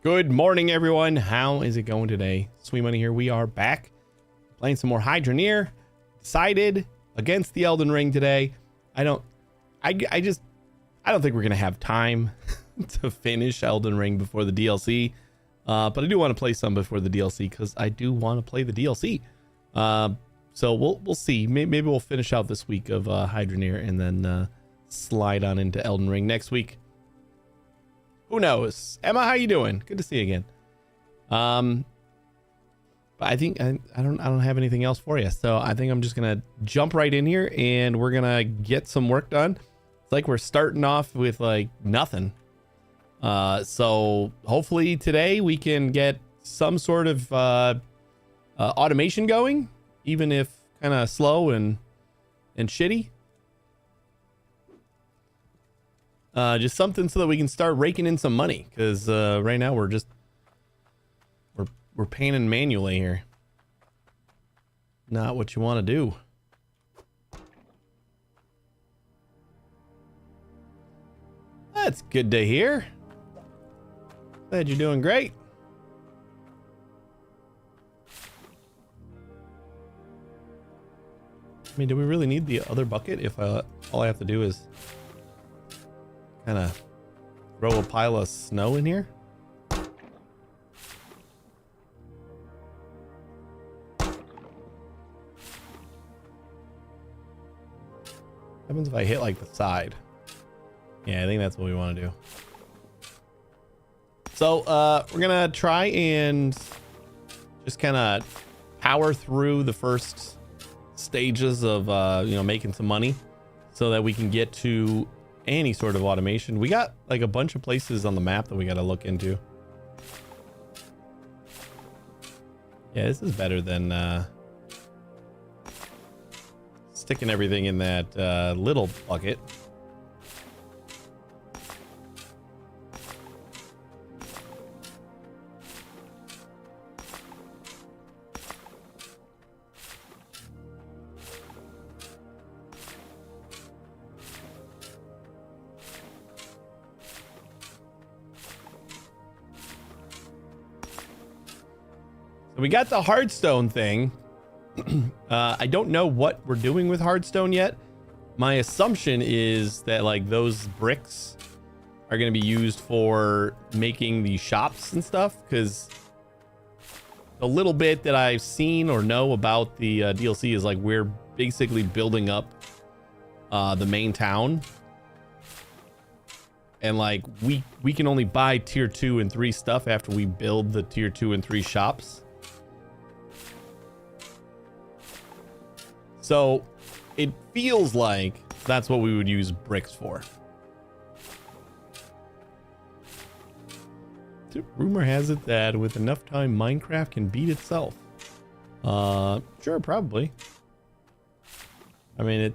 Good morning, everyone. How is it going today? Sweet Money here. We are back playing some more Hydroneer. Decided against the Elden Ring today. I don't think we're gonna have time to finish Elden Ring before the DLC. But I do want to play some before the DLC because I do want to play the DLC. So we'll see. Maybe we'll finish out this week of Hydroneer and then slide on into Elden Ring next week. Who knows? Emma, how you doing? Good to see you again. But I think I don't have anything else for you, so I think I'm just gonna jump right in here and we're gonna get some work done. It's like we're starting off with like nothing. So hopefully today we can get some sort of automation going, even if kind of slow and shitty. Just something so that we can start raking in some money, because right now we're painting manually here. Not what you want to do. That's good to hear. Glad you're doing great. I mean, do we really need the other bucket if all I have to do is kind of throw a pile of snow in here? What happens if I hit like the side? Yeah, I think that's what we want to do. So we're gonna try and just kind of power through the first stages of making some money so that we can get to any sort of automation. We got like a bunch of places on the map that we got to look into. Yeah, this is better than sticking everything in that little bucket. We got the hardstone thing. I don't know what we're doing with hardstone yet. My assumption is that like those bricks are going to be used for making the shops and stuff, because the little bit that I've seen or know about the DLC is like we're basically building up the main town, and like we can only buy tier 2 and 3 stuff after we build the tier 2 and 3 shops. So it feels like that's what we would use bricks for. Rumor has it that with enough time, Minecraft can beat itself. Sure, probably. I mean,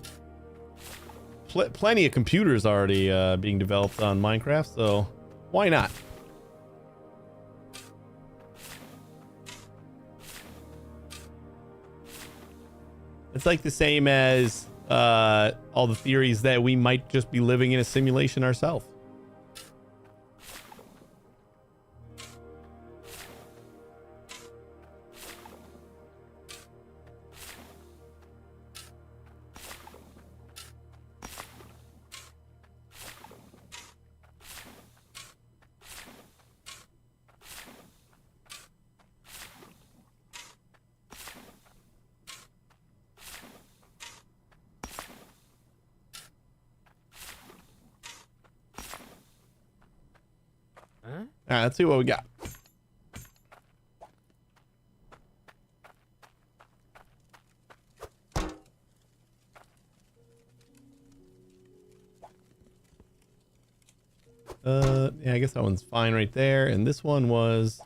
plenty of computers already being developed on Minecraft, so why not? It's like the same as all the theories that we might just be living in a simulation ourselves. All right, let's see what we got. Yeah, I guess that one's fine right there. And this one was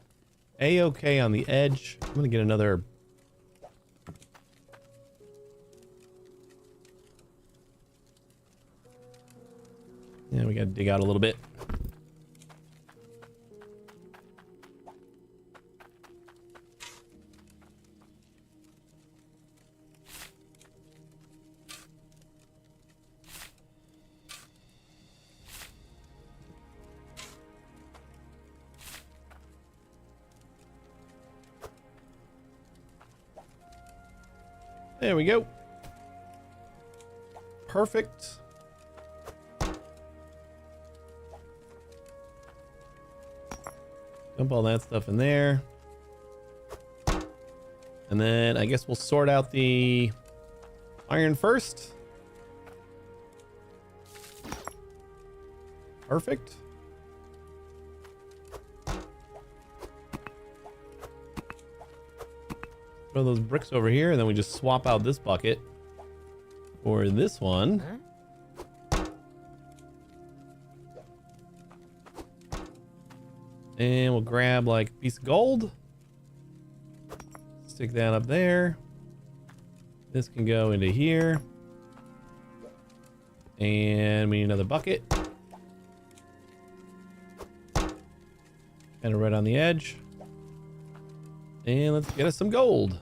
A-okay on the edge. I'm gonna get another. Yeah, we gotta dig out a little bit. There we go. Perfect. Dump all that stuff in there. And then I guess we'll sort out the iron first. Perfect. Throw those bricks over here, and then we just swap out this bucket for this one. And we'll grab like a piece of gold. Stick that up there. This can go into here. And we need another bucket. Kind of right on the edge. And let's get us some gold.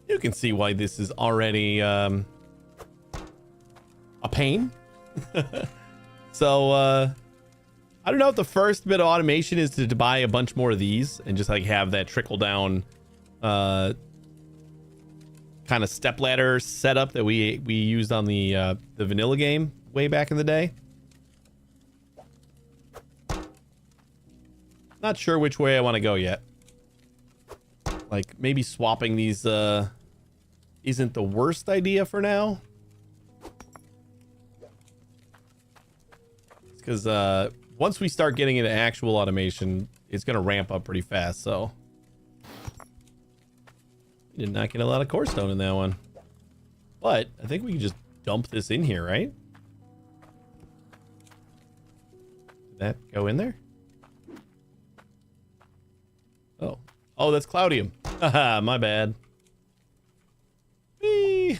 You can see why this is already a pain. So I don't know if the first bit of automation is to buy a bunch more of these and just like have that trickle down kind of step ladder setup that we used on the vanilla game way back in the day. Not sure which way I want to go yet. Like maybe swapping these isn't the worst idea for now. Because once we start getting into actual automation, it's going to ramp up pretty fast. So did not get a lot of core stone in that one. But I think we can just dump this in here, right? Did that go in there? Oh. Oh, that's Cloudium. Haha, my bad. Whee!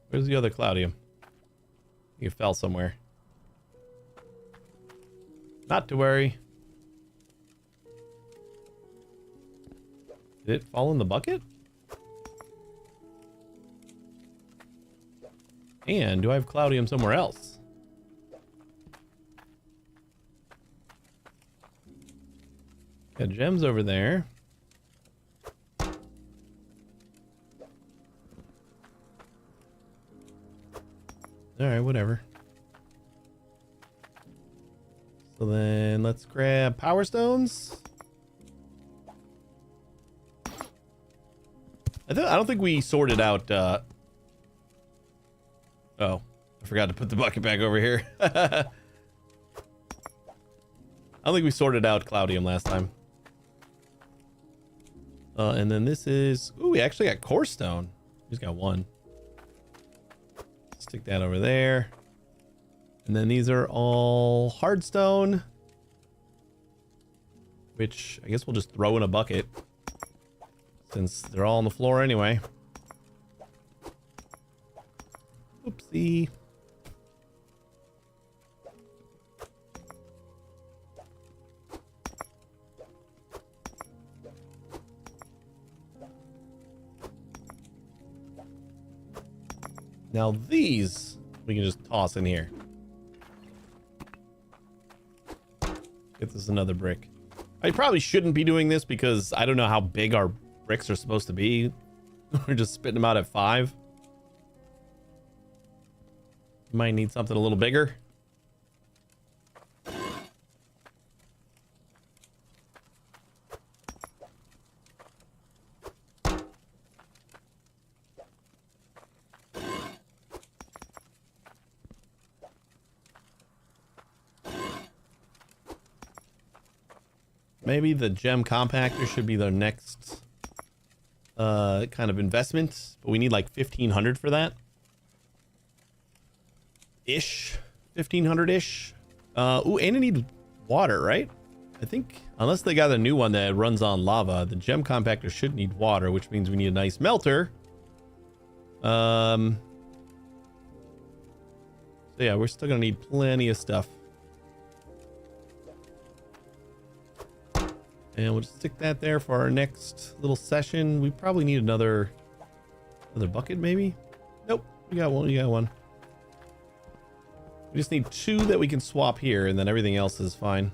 Where's the other Cloudium? It fell somewhere. Not to worry. Did it fall in the bucket? And do I have Cloudium somewhere else? Got gems over there. Alright, whatever. So then let's grab power stones. I don't think we sorted out oh, I forgot to put the bucket back over here. I don't think we sorted out Cloudium last time. And then this is... Ooh, we actually got core stone. He's got one. Stick that over there. And then these are all hard stone. Which I guess we'll just throw in a bucket. Since they're all on the floor anyway. Oopsie. Now these we can just toss in here. Get this another brick. I probably shouldn't be doing this because I don't know how big our bricks are supposed to be. We're just spitting them out at 5. Might need something a little bigger. Maybe the gem compactor should be the next kind of investment, but we need like 1,500 for that. Ish. 1,500-ish. Ooh, and it needs water, right? I think, unless they got a new one that runs on lava, the gem compactor should need water, which means we need a nice melter. So yeah, we're still gonna need plenty of stuff. And we'll just stick that there for our next little session. We probably need another bucket, maybe. Nope, we got one. We got one. We just need 2 that we can swap here, and then everything else is fine.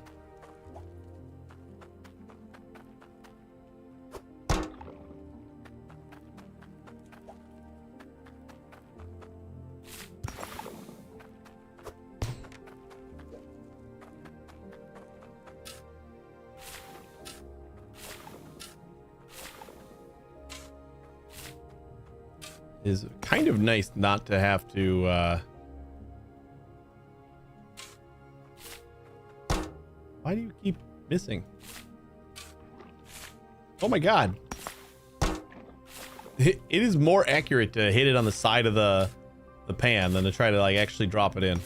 Is kind of nice not to have to why do you keep missing? Oh my god. It is more accurate to hit it on the side of the pan than to try to like actually drop it in.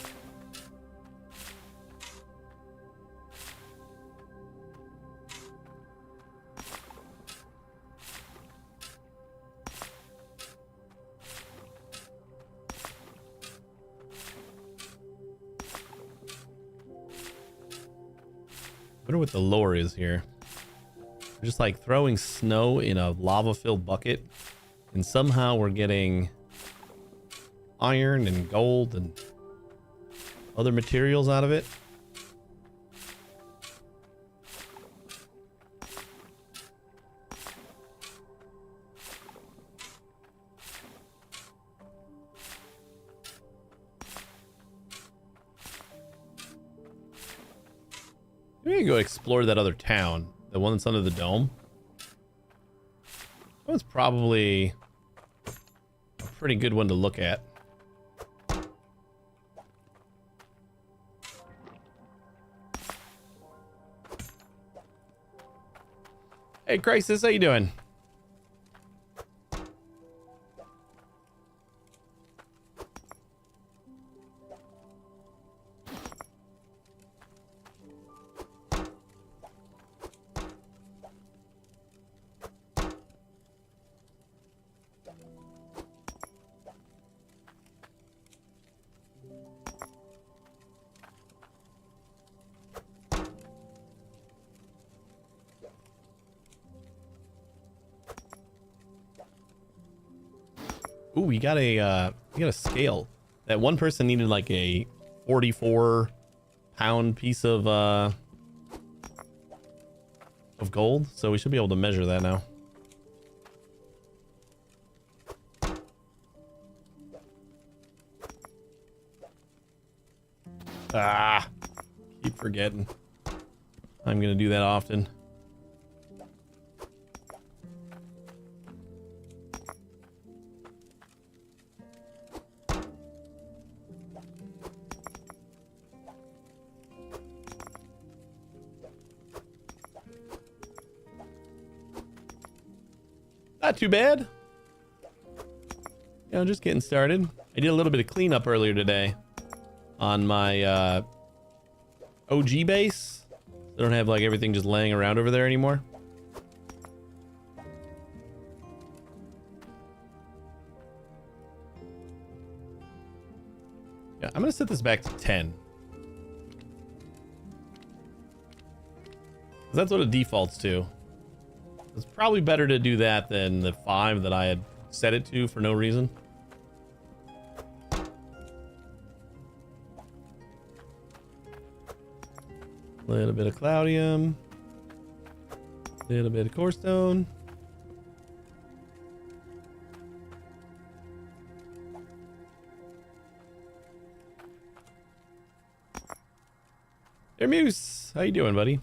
I wonder what the lore is here. We're just like throwing snow in a lava-filled bucket, and somehow we're getting iron and gold and other materials out of it. We need to go explore that other town, the one that's under the dome. That one's probably a pretty good one to look at. Hey, Crisis, how you doing? Ooh, we got a scale. That one person needed like a 44-pound piece of gold, so we should be able to measure that now. Ah, keep forgetting. I'm gonna do that often. Not too bad. You know, just getting started. I did a little bit of cleanup earlier today on my OG base. I don't have like everything just laying around over there anymore. Yeah, I'm gonna set this back to 10. That's what it defaults to. It's probably better to do that than the 5 that I had set it to for no reason. A little bit of Cloudium. A little bit of Core Stone. There, Muse. How you doing, buddy?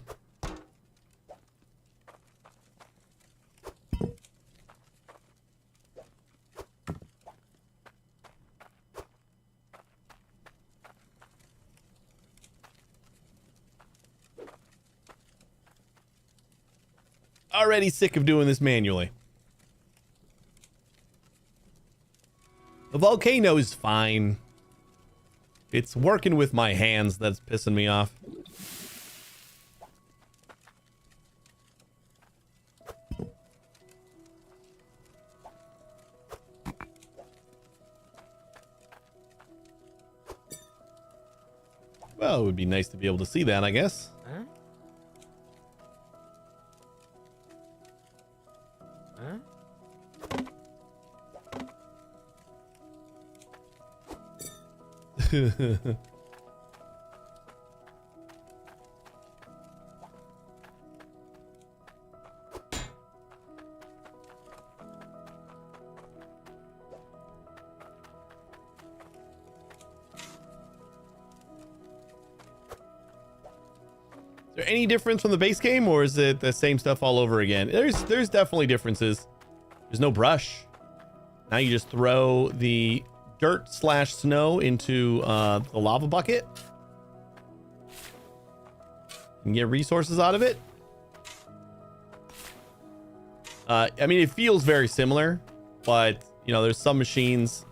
Already sick of doing this manually. The volcano is fine. It's working with my hands that's pissing me off. Well, it would be nice to be able to see that, I guess. Huh? Huh? Is there any difference from the base game, or is it the same stuff all over again? There's definitely differences. There's no brush. Now you just throw the dirt / snow into the lava bucket and get resources out of it. I mean, it feels very similar, but you know, there's some machines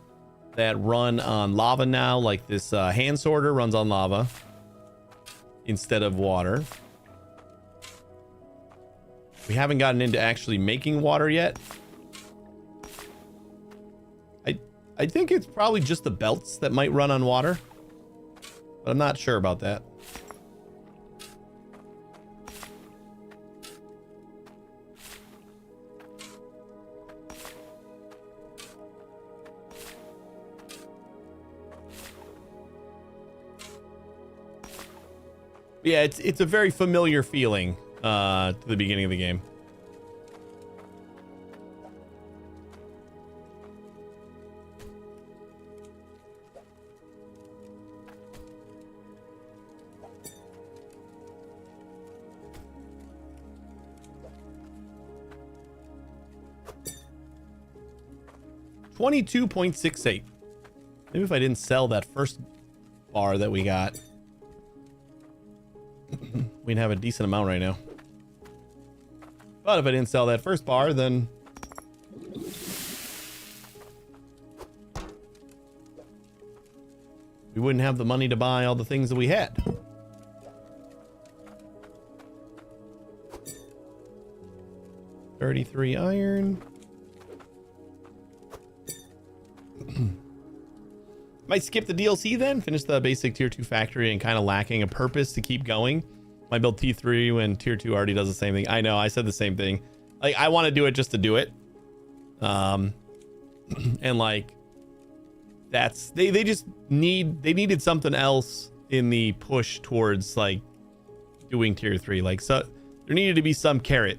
that run on lava now, like this hand sorter runs on lava instead of water. We haven't gotten into actually making water yet. I think it's probably just the belts that might run on water, but I'm not sure about that. Yeah, it's a very familiar feeling to the beginning of the game. $22.68. Maybe if I didn't sell that first bar that we got, we'd have a decent amount right now. But if I didn't sell that first bar, then we wouldn't have the money to buy all the things that we had. $33 iron. Might skip the DLC then, finish the basic tier 2 factory and kind of lacking a purpose to keep going. Might build T3 when tier 2 already does the same thing. I know, I said the same thing. Like, I want to do it just to do it. And like, that's, they just needed something else in the push towards like doing tier 3. Like, so there needed to be some carrot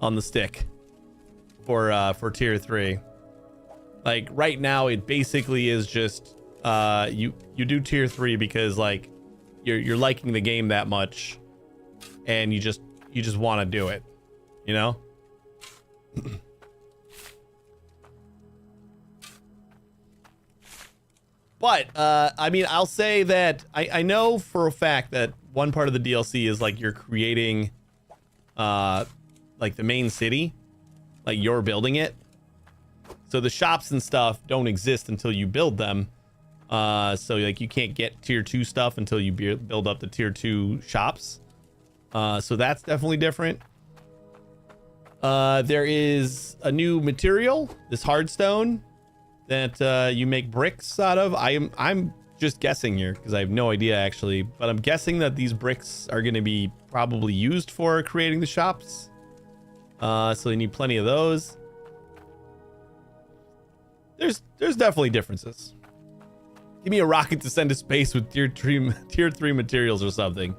on the stick for tier 3. Like right now it basically is just you do tier 3 because like you're liking the game that much and you just want to do it, you know? But I mean, I'll say that I know for a fact that one part of the DLC is like you're creating like the main city, like you're building it. So the shops and stuff don't exist until you build them. So like you can't get tier 2 stuff until you build up the tier 2 shops. So that's definitely different. There is a new material, this hardstone, that you make bricks out of. I'm just guessing here because I have no idea actually, but I'm guessing that these bricks are going to be probably used for creating the shops. So you need plenty of those. There's definitely differences. Give me a rocket to send to space with tier 3 materials or something.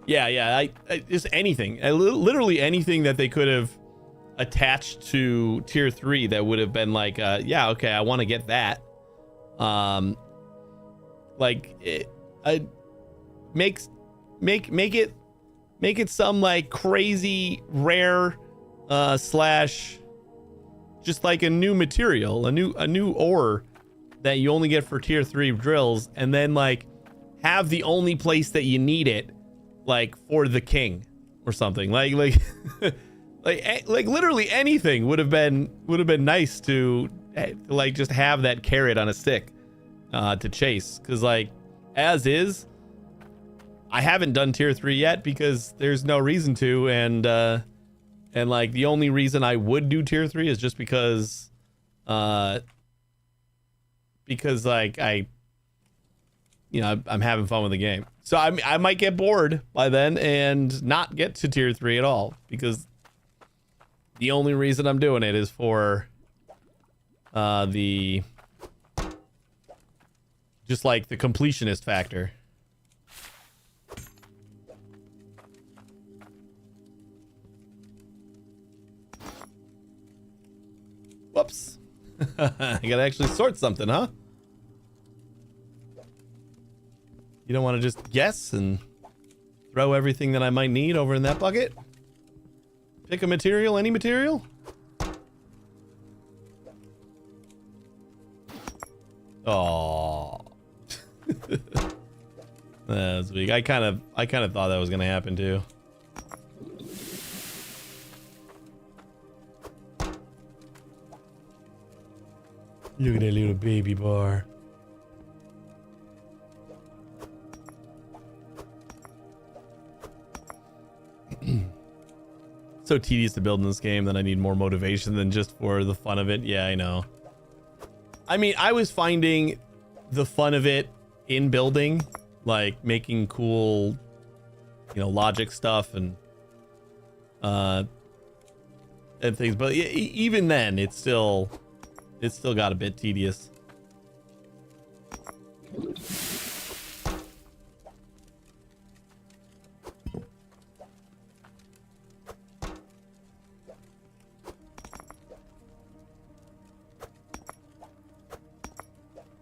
Yeah, I just anything. Literally anything that they could have attached to tier 3 that would have been like, yeah, okay, I want to get that. Like make it some like crazy rare slash just like a new material, a new ore that you only get for tier 3 drills, and then like have the only place that you need it like for the king or something. Like like literally anything would have been nice to like just have that carrot on a stick to chase, because like as is I haven't done tier 3 yet because there's no reason to, and like the only reason I would do tier 3 is just because like I'm having fun with the game. So I might get bored by then and not get to tier 3 at all, because the only reason I'm doing it is for Just like the completionist factor. Whoops. I gotta actually sort something, huh? You don't want to just guess and throw everything that I might need over in that bucket? Pick a material, any material? Oh. That was weak. I kind of thought that was gonna happen too. Look at that little baby bar. So tedious to build in this game that I need more motivation than just for the fun of it. Yeah, I know. I mean, I was finding the fun of it in building, like making cool, logic stuff and things. But even then, it's still got a bit tedious.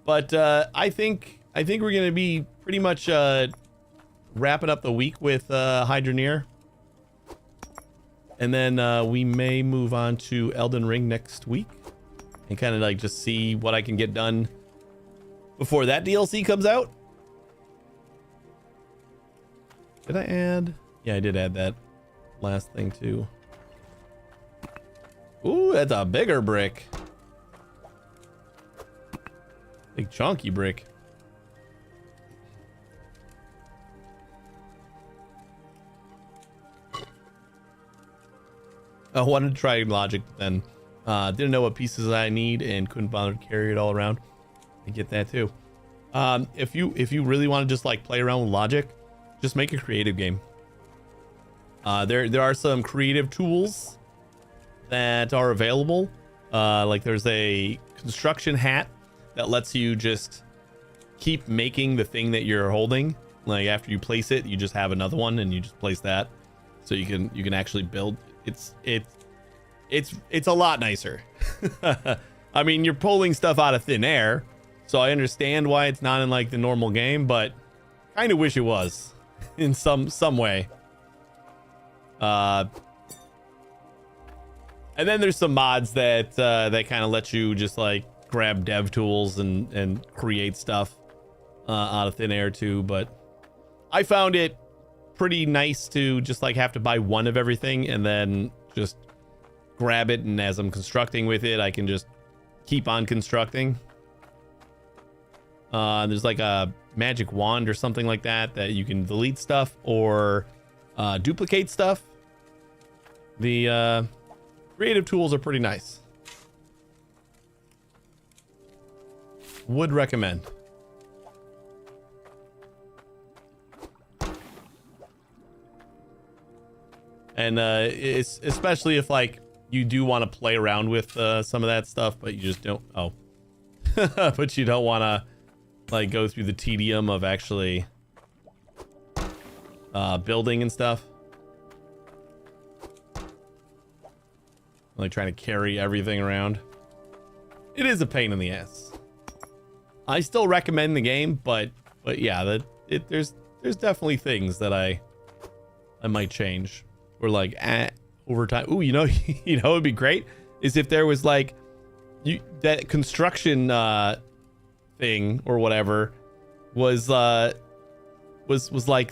But I think we're gonna be pretty much wrapping up the week with Hydroneer, and then we may move on to Elden Ring next week and kind of like just see what I can get done before that DLC comes out. Did I add? Yeah, I did add that last thing too. Ooh, that's a bigger brick. Big chunky brick. I wanted to try logic, but then didn't know what pieces I need and couldn't bother to carry it all around. I get that too. If you really want to just like play around with logic, just make a creative game. There are some creative tools that are available. Like there's a construction hat that lets you just keep making the thing that you're holding. Like after you place it, you just have another one and you just place that, so you can actually build. It's a lot nicer. I mean, you're pulling stuff out of thin air, so I understand why it's not in like the normal game, but kind of wish it was in some way. And then there's some mods that kind of let you just like grab dev tools and create stuff out of thin air too. But I found it pretty nice to just like have to buy one of everything and then just grab it, and as I'm constructing with it, I can just keep on constructing. There's like a magic wand or something like that you can delete stuff or duplicate stuff. The creative tools are pretty nice. Would recommend. And it's especially if like you do want to play around with some of that stuff, but you just don't. Oh, but you don't want to like go through the tedium of actually building and stuff. Like trying to carry everything around. It is a pain in the ass. I still recommend the game, but yeah, there's definitely things that I might change, or like over time. Ooh, it'd be great is if there was like that construction thing or whatever was like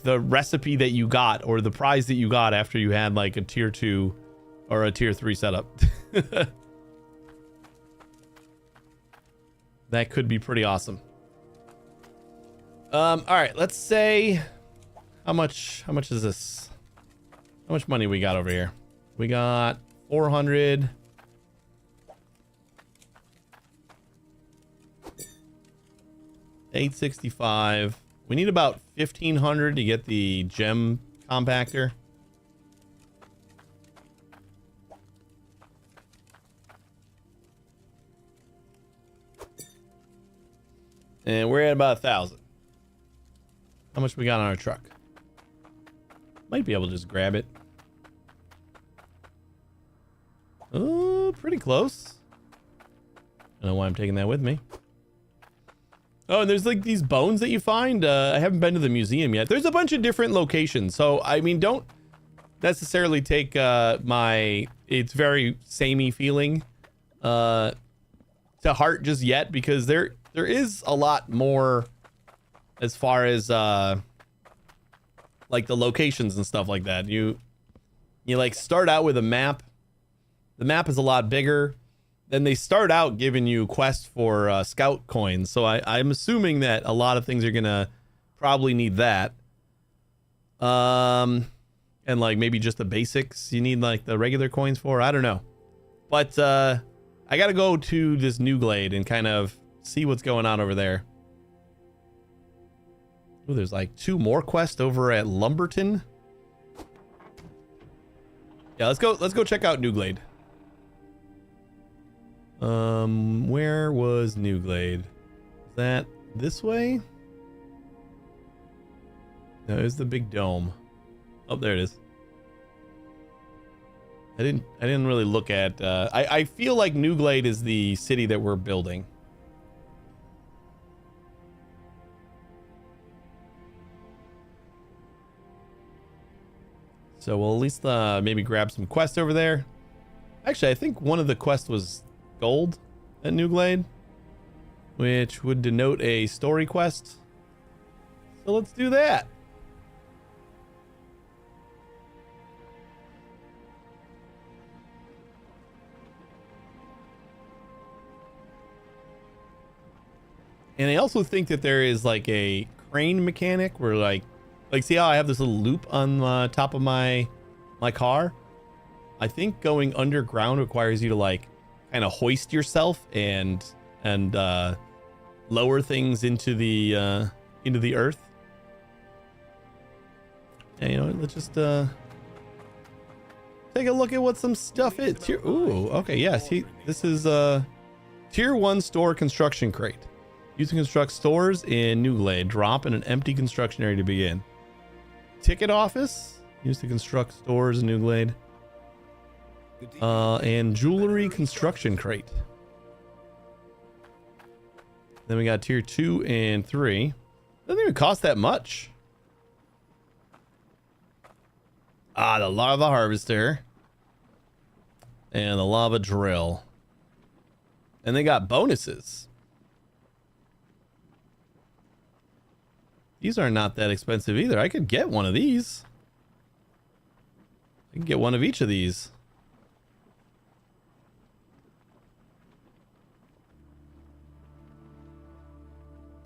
the recipe that you got or the prize that you got after you had like a tier 2 or a tier 3 setup. That could be pretty awesome. All right, let's say how much is this? How much money we got over here? We got 400. $865. We need about 1,500 to get the gem compactor. And we're at about 1,000. How much we got on our truck? Might be able to just grab it. Oh, pretty close. I don't know why I'm taking that with me. Oh, and there's like these bones that you find. I haven't been to the museum yet. There's a bunch of different locations. So, I mean, don't necessarily take it's very samey feeling to heart just yet, because there is a lot more as far as like the locations and stuff like that. You like start out with a map. The map is a lot bigger. Then they start out giving you quests for scout coins. So I'm assuming that a lot of things are gonna probably need that. And like maybe just the basics you need like the regular coins for. I don't know. But I gotta go to this new glade and kind of see what's going on over there. Ooh, there's like 2 more quests over at Lumberton. Yeah, let's go check out New Glade. Where was New Glade? Is that this way? No, it's the big dome. Oh, there it is. I didn't really look at I feel like New Glade is the city that we're building. So we'll at least maybe grab some quests over there. Actually, I think one of the quests was gold at New Glade, which would denote a story quest. So let's do that. And I also think that there is like a crane mechanic where like see how I have this little loop on the top of my car? I think going underground requires you to like kind of hoist yourself and lower things into the earth. And, you know, let's just take a look at what some stuff is. Ooh, okay, yes. This is tier 1 store construction crate. Used to construct stores in New Glade. Drop in an empty construction area to begin. Ticket office. Used to construct stores in New Glade. And jewelry construction crate. Then we got tier 2 and 3. Doesn't even cost that much. Ah, the lava harvester. And the lava drill. And they got bonuses. These are not that expensive either. I could get one of these. I can get one of each of these.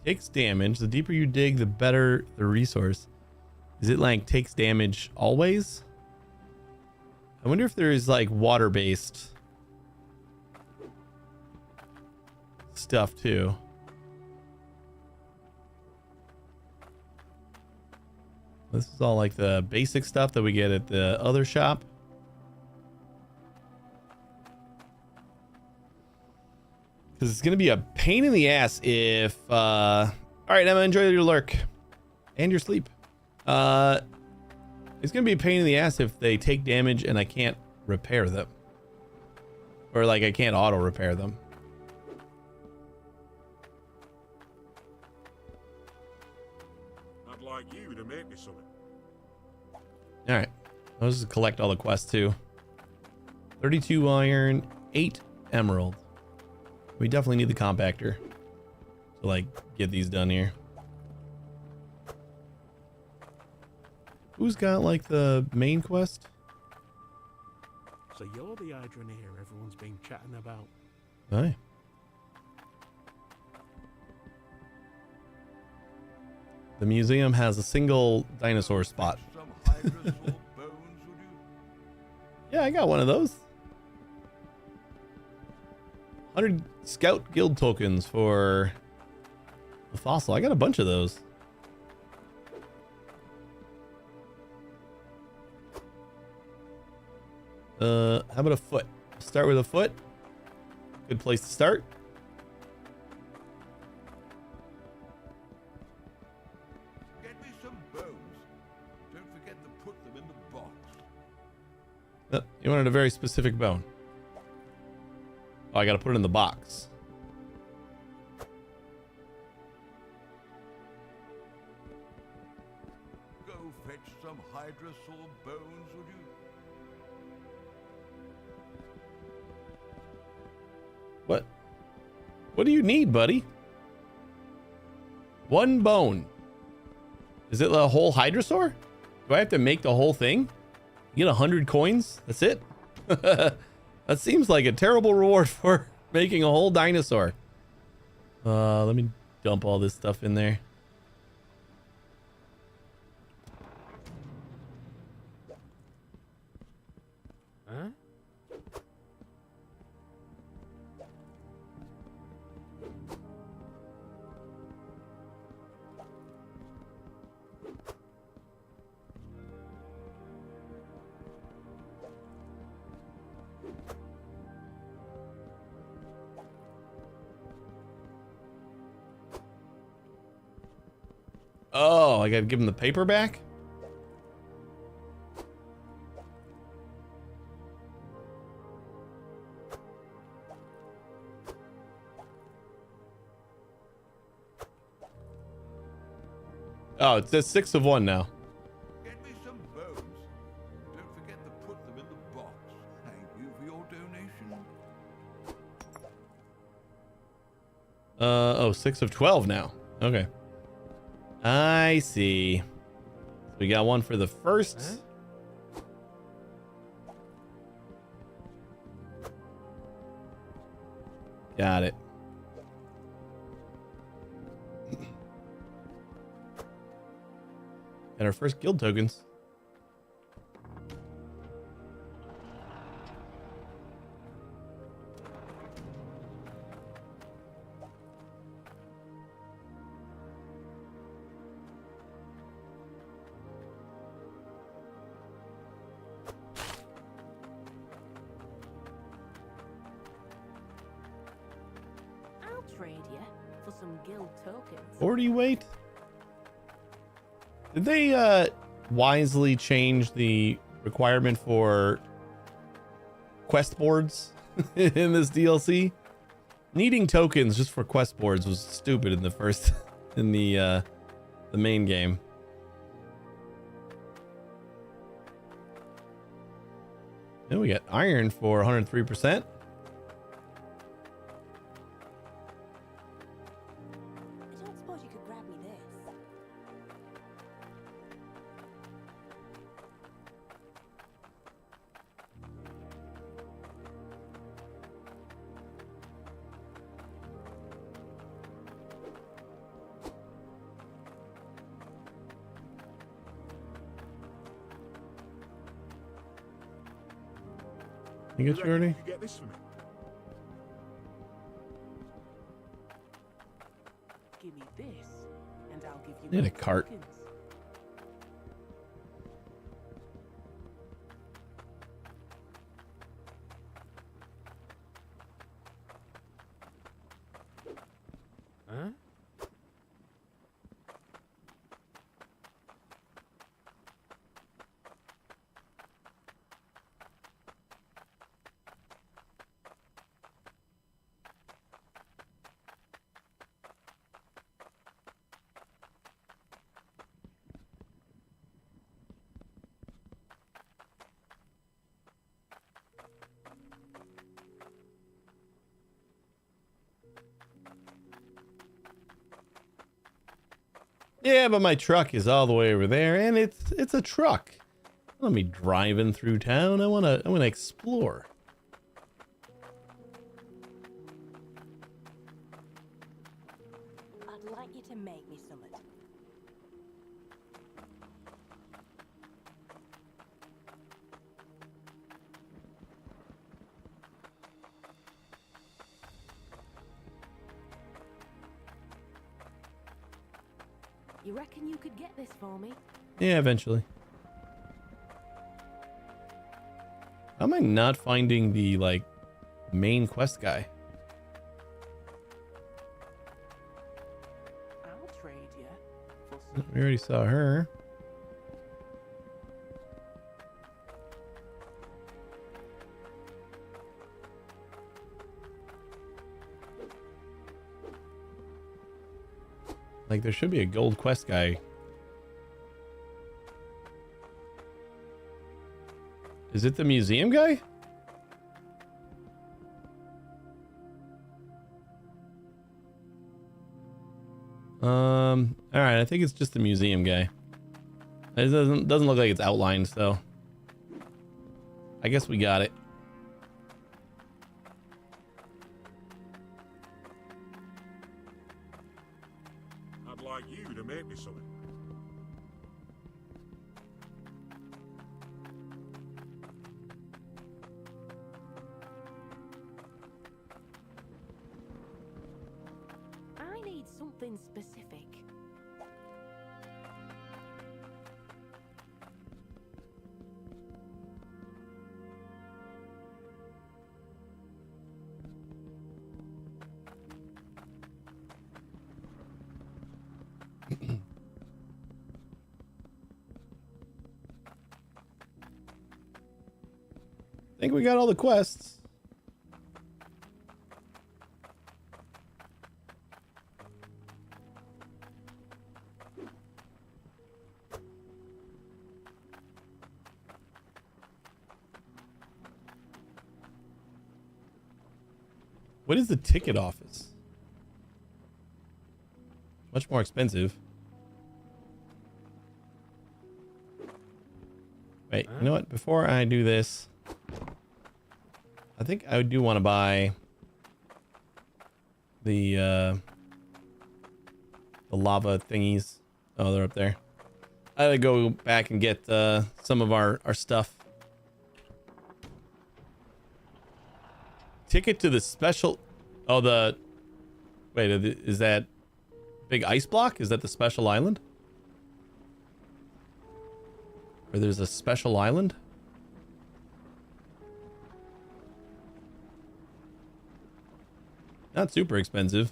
Takes damage. The deeper you dig, the better the resource. Is it like takes damage always? I wonder if there is like water-based stuff too. This is all like the basic stuff that we get at the other shop. Because it's going to be a pain in the ass if... all right, Emma, enjoy your lurk. And your sleep. It's going to be a pain in the ass if they take damage and I can't repair them. Or like I can't auto repair them. I'd like you to make me something. All right, I'll just collect all the quests too. 32 iron, 8 emerald. We definitely need the compactor to like get these done here. Who's got like the main quest? So you're the Hydroneer everyone's been chatting about. Aye. The museum has a single dinosaur spot. Yeah, I got one of those. 100 Scout Guild tokens for the fossil. I got a bunch of those. How about a foot? Start with a foot. Good place to start. You wanted a very specific bone. Oh, I gotta put it in the box. Go fetch some Hydrasaur bones, would you? What? What do you need, buddy? One bone. Is it a whole Hydrasaur? Do I have to make the whole thing? You get 100 coins? That's it? That seems like a terrible reward for making a whole dinosaur. Let me dump all this stuff in there. Huh? Oh, I gotta give him the paper back? Oh, it says 6 of 1 now. Get me some bones. Don't forget to put them in the box. Thank you for your donation. Oh, 6 of 12 now. Okay. I see. We got one for the first. Huh? Got it. Got our first guild tokens. I'll trade you for some guild tokens. 40 weight? Did they wisely change the requirement for quest boards in this DLC? Needing tokens just for quest boards was stupid in the first in the main game. Then we got iron for 103%. I don't suppose you could grab me this. You get you already? You get this for me. Give me this, and I'll give you Need a more cart. tokens. Huh? Yeah, but my truck is all the way over there, and it's a truck. Let me driving through town. I wanna explore. I'd like you to make me something. You reckon you could get this for me? Yeah, eventually. How am I not finding the like main quest guy? I'll trade you for some. We already saw her. Like, there should be a gold quest guy. Is it the museum guy? All right, I think it's just the museum guy. It doesn't look like it's outlined, so I guess we got it. I'd like you to make me something. I need something specific. I think we got all the quests. What is the ticket office? Much more expensive. Wait, you know what? Before I do this, I think I do want to buy the lava thingies. Oh, they're up there. I gotta go back and get some of our stuff. Ticket to the special. Oh, the. Wait, is that big ice block? Is that the special island? Or there's a special island? Not super expensive.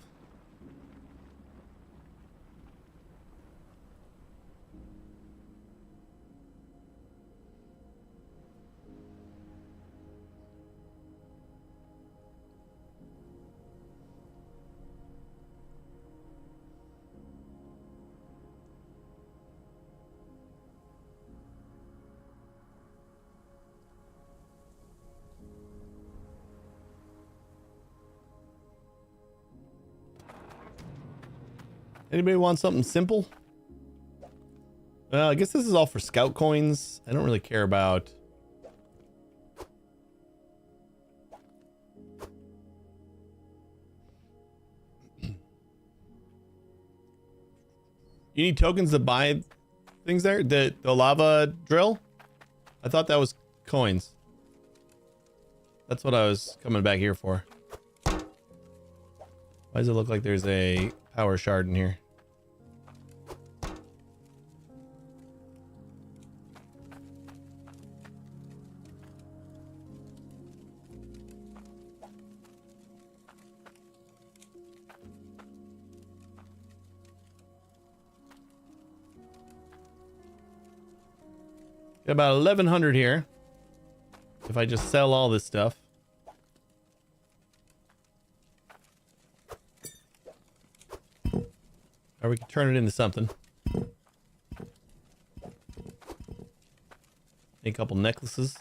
Anybody want something simple? Well, I guess this is all for scout coins. I don't really care about. You need tokens to buy things there? The lava drill? I thought that was coins. That's what I was coming back here for. Why does it look like there's a power shard in here? Got about 1100 here. If I just sell all this stuff. Or we can turn it into something. Make a couple necklaces.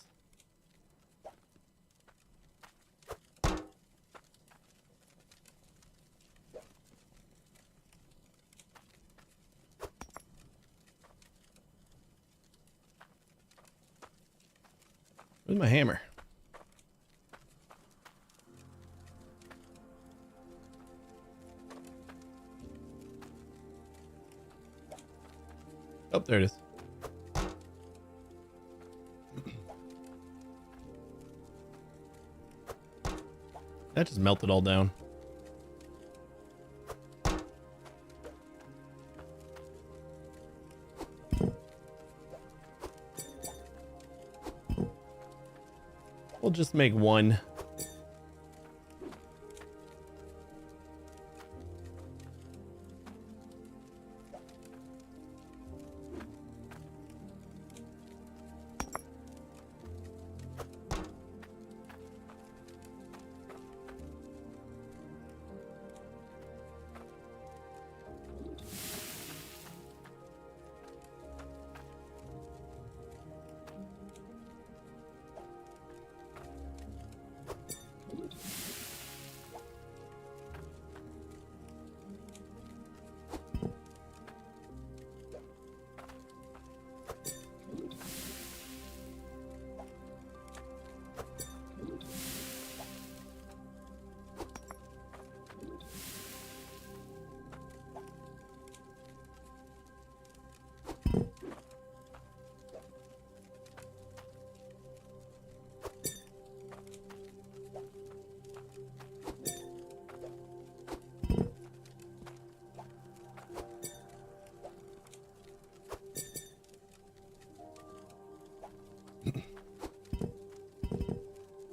Where's my hammer? Oh, there it is. That just melted all down. We'll just make one.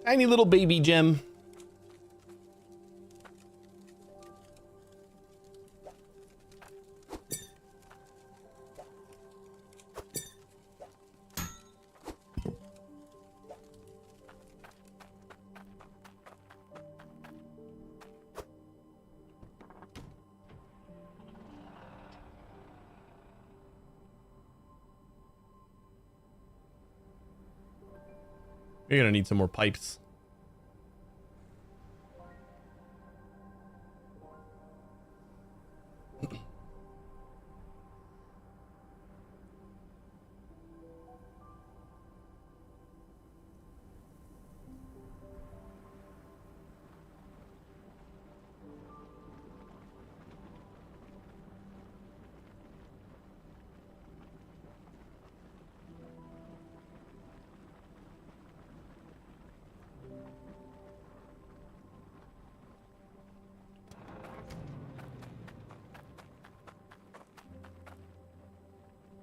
Tiny little baby gem. We're gonna need some more pipes.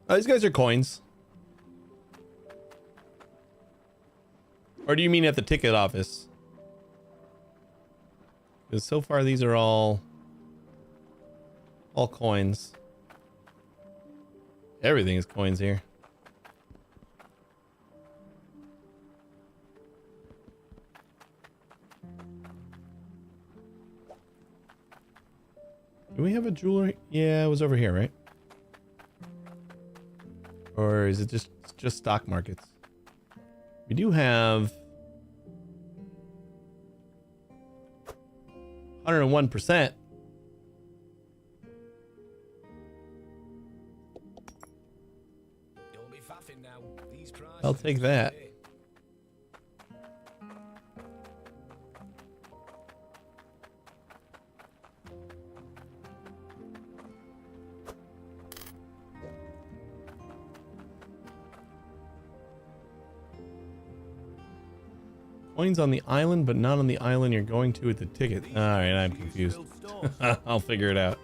Oh, these guys are coins. Or do you mean at the ticket office? Because so far these are all coins. Everything is coins here. Do we have a jeweler? Yeah, it was over here, right? Or is it just stock markets? We do have 101%. I'll take that. Coins on the island, but not on the island you're going to at the ticket. All right, I'm confused. I'll figure it out.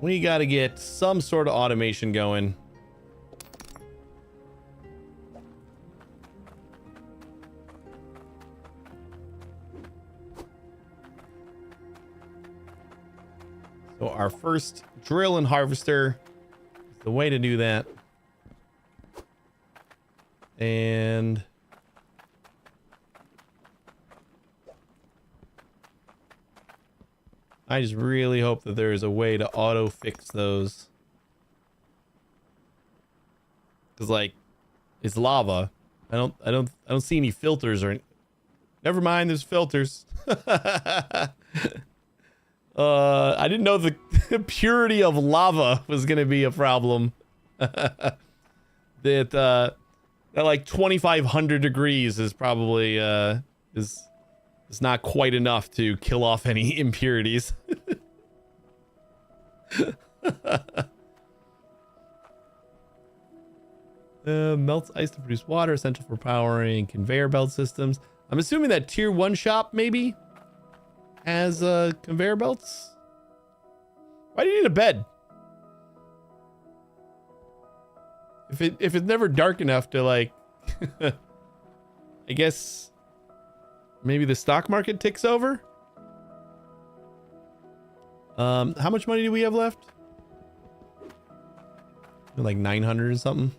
We got to get some sort of automation going. So our first drill and harvester is the way to do that. And I just really hope that there is a way to auto fix those. Cause like it's lava. I don't see any filters or never mind, there's filters. I didn't know the purity of lava was gonna be a problem. that like 2,500 degrees is probably is not quite enough to kill off any impurities. Melts ice to produce water, essential for powering conveyor belt systems. I'm assuming that tier 1 shop maybe has conveyor belts. Why do you need a bed? If it's never dark enough to like I guess maybe the stock market ticks over. How much money do we have left? Like 900 or something.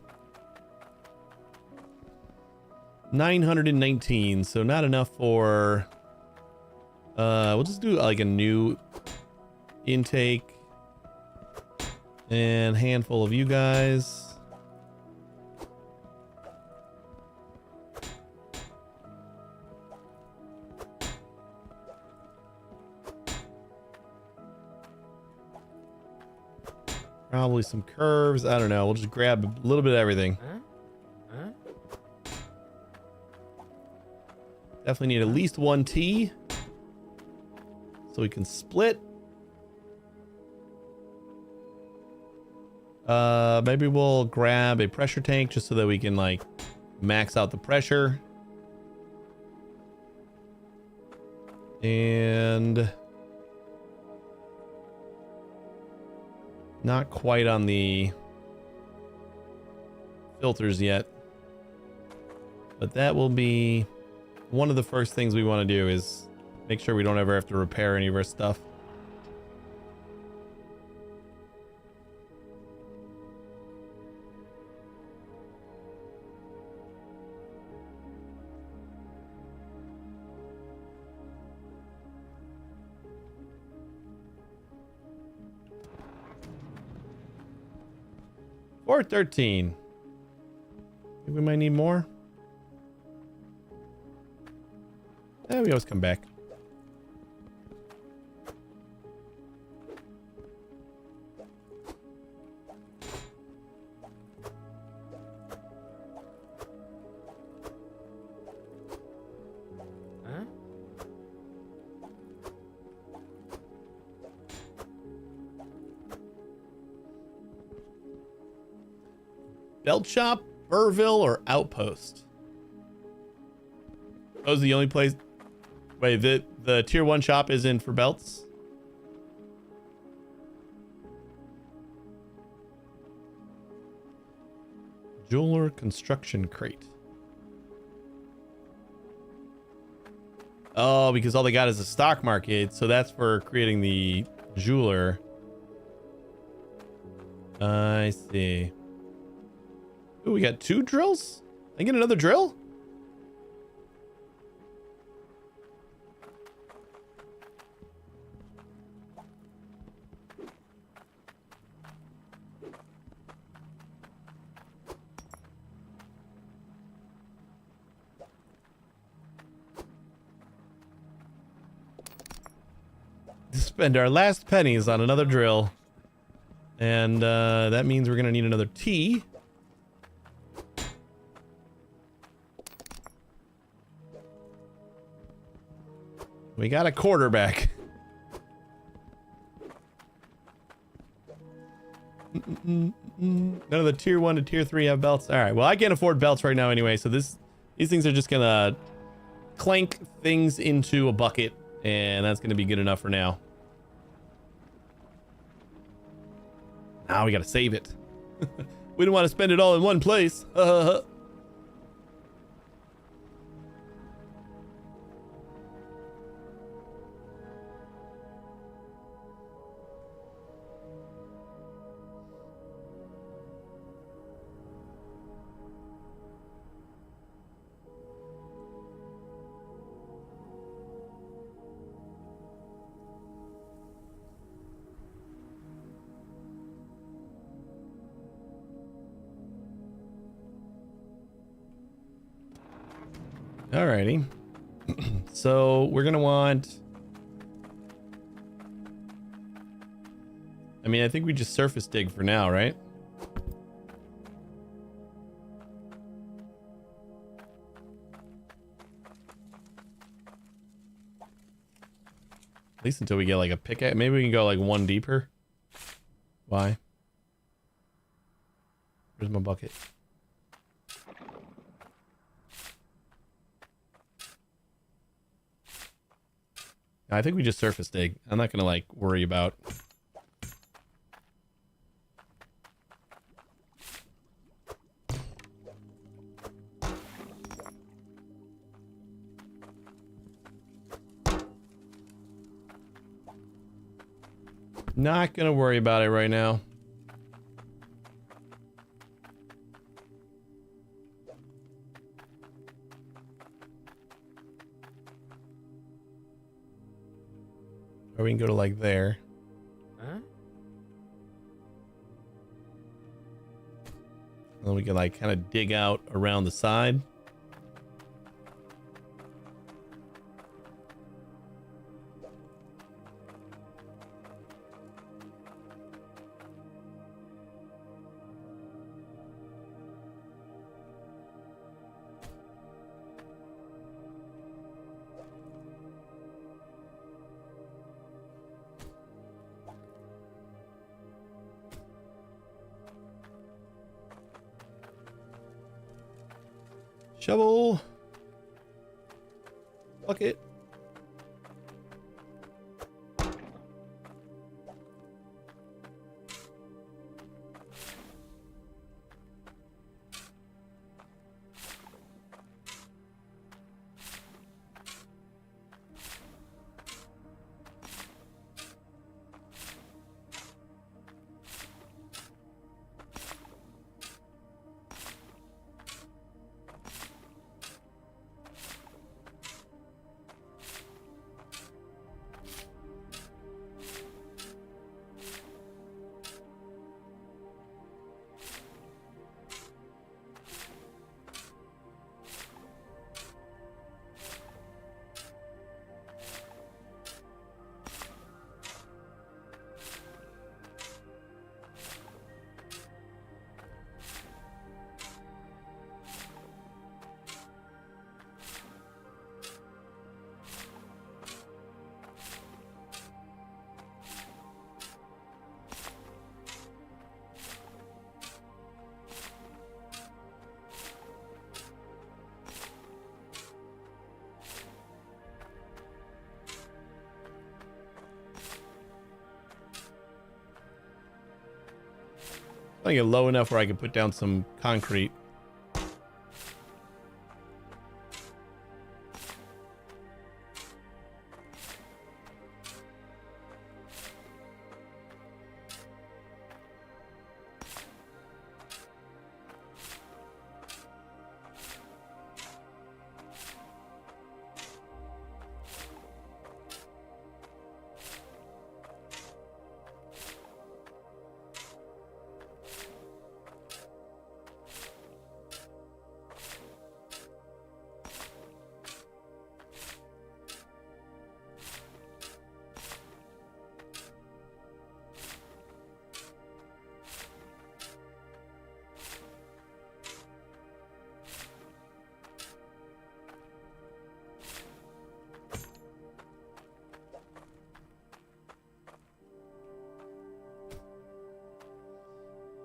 919, so not enough for we'll just do like a new intake and handful of you guys. Probably some curves. I don't know. We'll just grab a little bit of everything. Definitely need at least one T so we can split. Maybe we'll grab a pressure tank just so that we can like max out the pressure. And Not quite on the filters yet. But that will be one of the first things we want to do, is make sure we don't ever have to repair any of our stuff. Or 13. Think we might need more. We always come back. Huh? Belt shop, Burville, or Outpost? Those are the only place. Wait, the tier 1 shop is in for belts? Jeweler construction crate. Oh, because all they got is a stock market, so that's for creating the jeweler. I see. Ooh, we got 2 drills? I get another drill? Spend our last pennies on another drill. And that means we're gonna need another T. We got a quarterback. None of the tier 1 to tier 3 have belts. All right, well, I can't afford belts right now anyway, so these things are just gonna clank things into a bucket, and that's gonna be good enough for now. Now we gotta save it. We don't want to spend it all in one place. Alrighty. So we're gonna want. I mean, I think we just surface dig for now, right? At least until we get like a pickaxe. Maybe we can go like 1 deeper. Why? Where's my bucket? I think we just surface dig. I'm not gonna like worry about. Not gonna worry about it right now. Or we can go to like there. Huh? And then we can like kind of dig out around the side. Shovel. Bucket. Make it low enough where I can put down some concrete.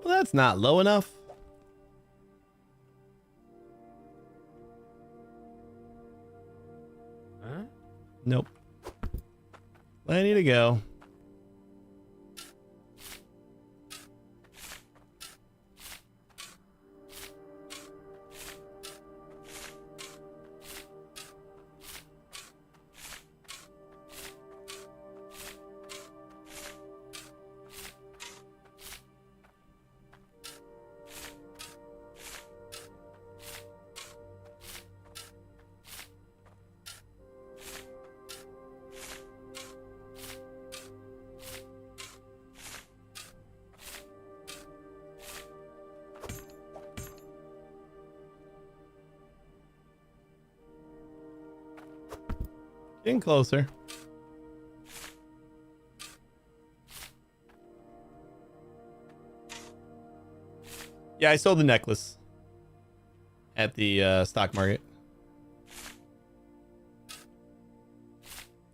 Well, that's not low enough. Huh? Nope. Plenty to go. Getting closer. Yeah, I sold the necklace at the stock market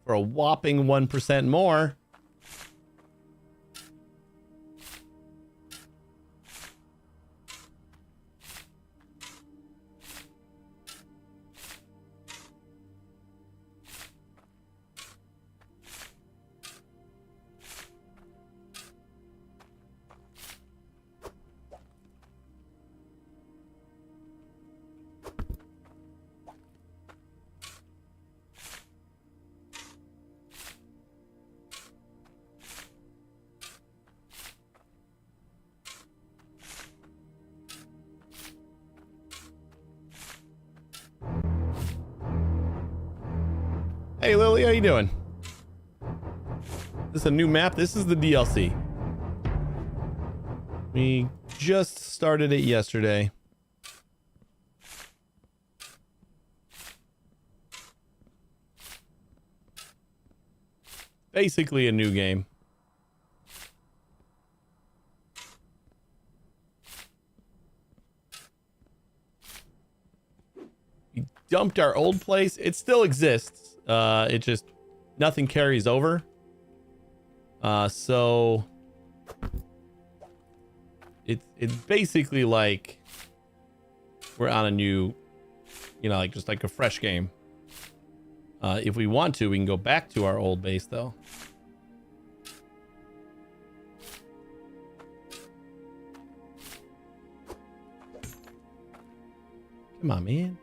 for a whopping 1% more. Hey Lily, how you doing? This is a new map. This is the DLC. We just started it yesterday. Basically a new game. We dumped our old place. It still exists. It just nothing carries over. So it's basically like we're on a new, like just like a fresh game. If we want to, we can go back to our old base though. Come on, man.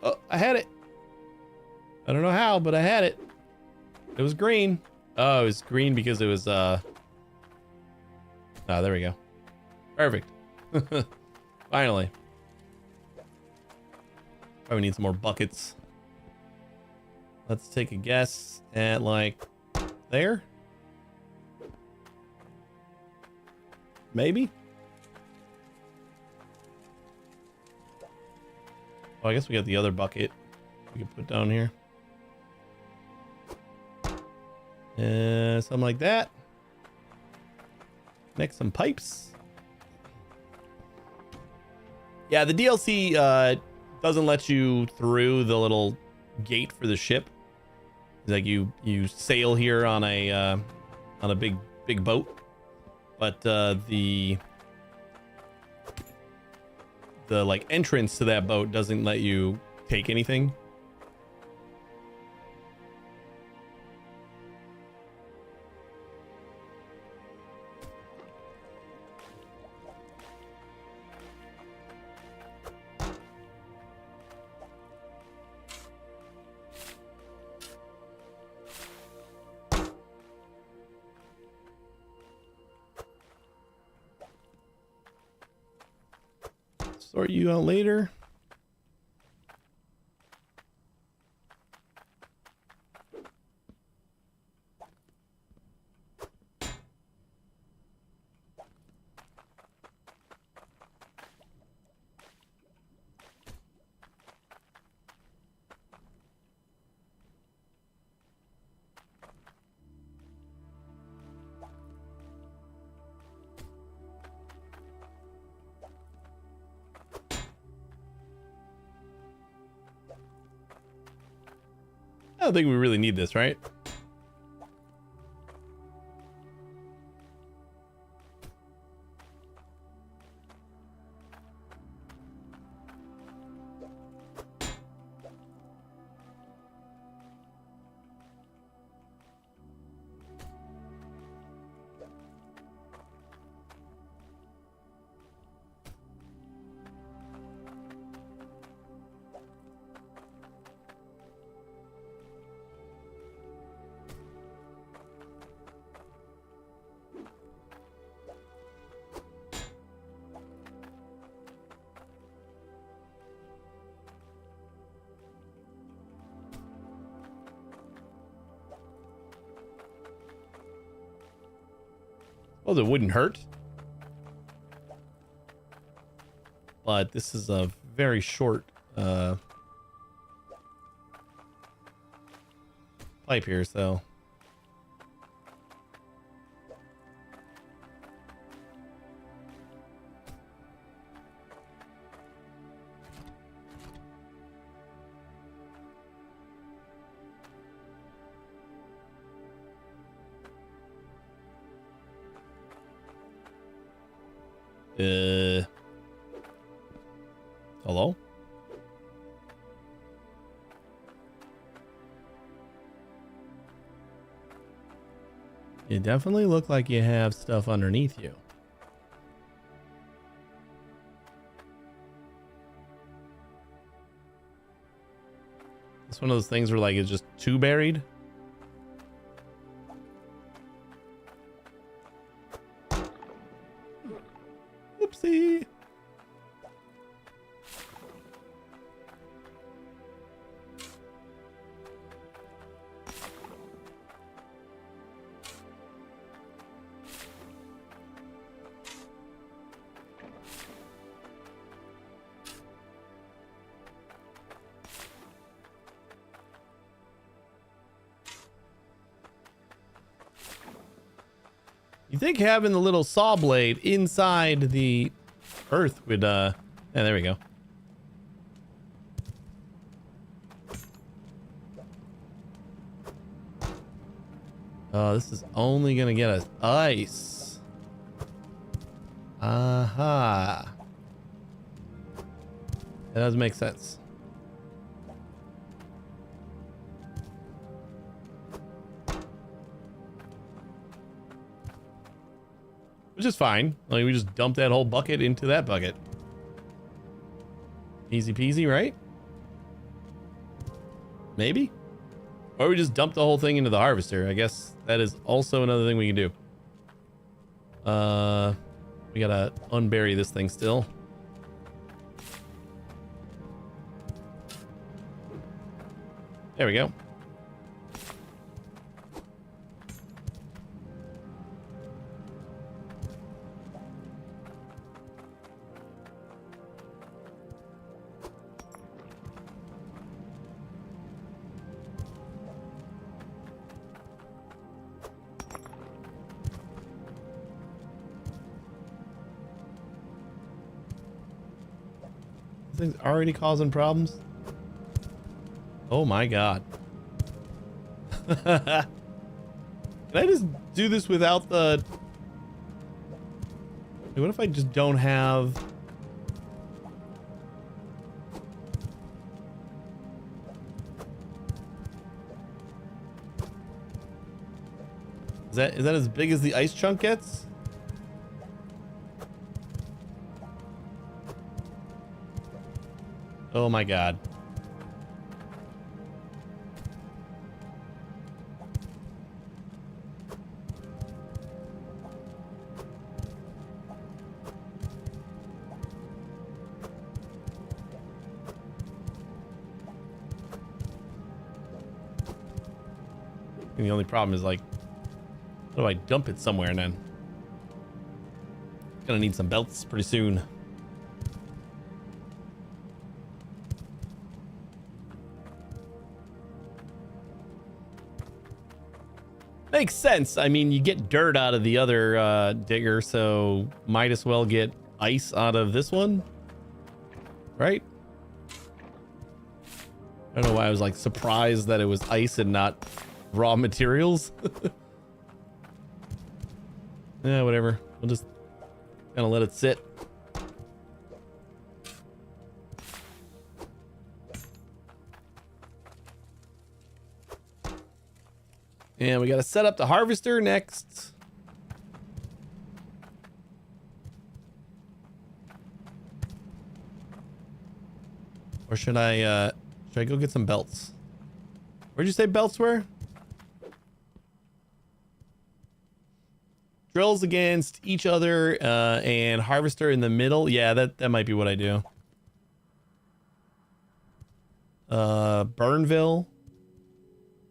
Oh, I had it. I don't know how, but I had it. It was green. Oh, it was green because it was, there we go. Perfect. Finally. Probably need some more buckets. Let's take a guess at, like, there? Maybe? Oh, I guess we got the other bucket we can put down here. Something like that. Next, some pipes. Yeah, the DLC doesn't let you through the little gate for the ship. It's like you sail here on a big boat, but the like entrance to that boat doesn't let you take anything. sort you out later. I don't think we really need this, right? Well, it wouldn't hurt. But this is a very short pipe here, so. Hello? You definitely look like you have stuff underneath you. It's one of those things where like it's just too buried. Oopsie. You think having the little saw blade inside the earth would yeah, there we go. Oh, this is only gonna get us ice. Aha. That does make sense. Which is fine. Like, we just dump that whole bucket into that bucket. Easy peasy, right? Maybe? Or we just dump the whole thing into the harvester. I guess that is also another thing we can do. We gotta unbury this thing still. There we go. This thing's already causing problems. Oh my god. Can I just do this without the... Hey, what if I just don't have... Is that as big as the ice chunk gets? Oh my god. And the only problem is like, how do I dump it somewhere then? Gonna need some belts pretty soon. Makes sense. I mean, you get dirt out of the other digger, so might as well get ice out of this one, right? I don't know why I was like surprised that it was ice and not raw materials. Yeah, whatever. We'll just kind of let it sit. And we got to set up the harvester next. Or should I go get some belts? Where'd you say belts were? Drills against each other and harvester in the middle. Yeah, that might be what I do. Burnville.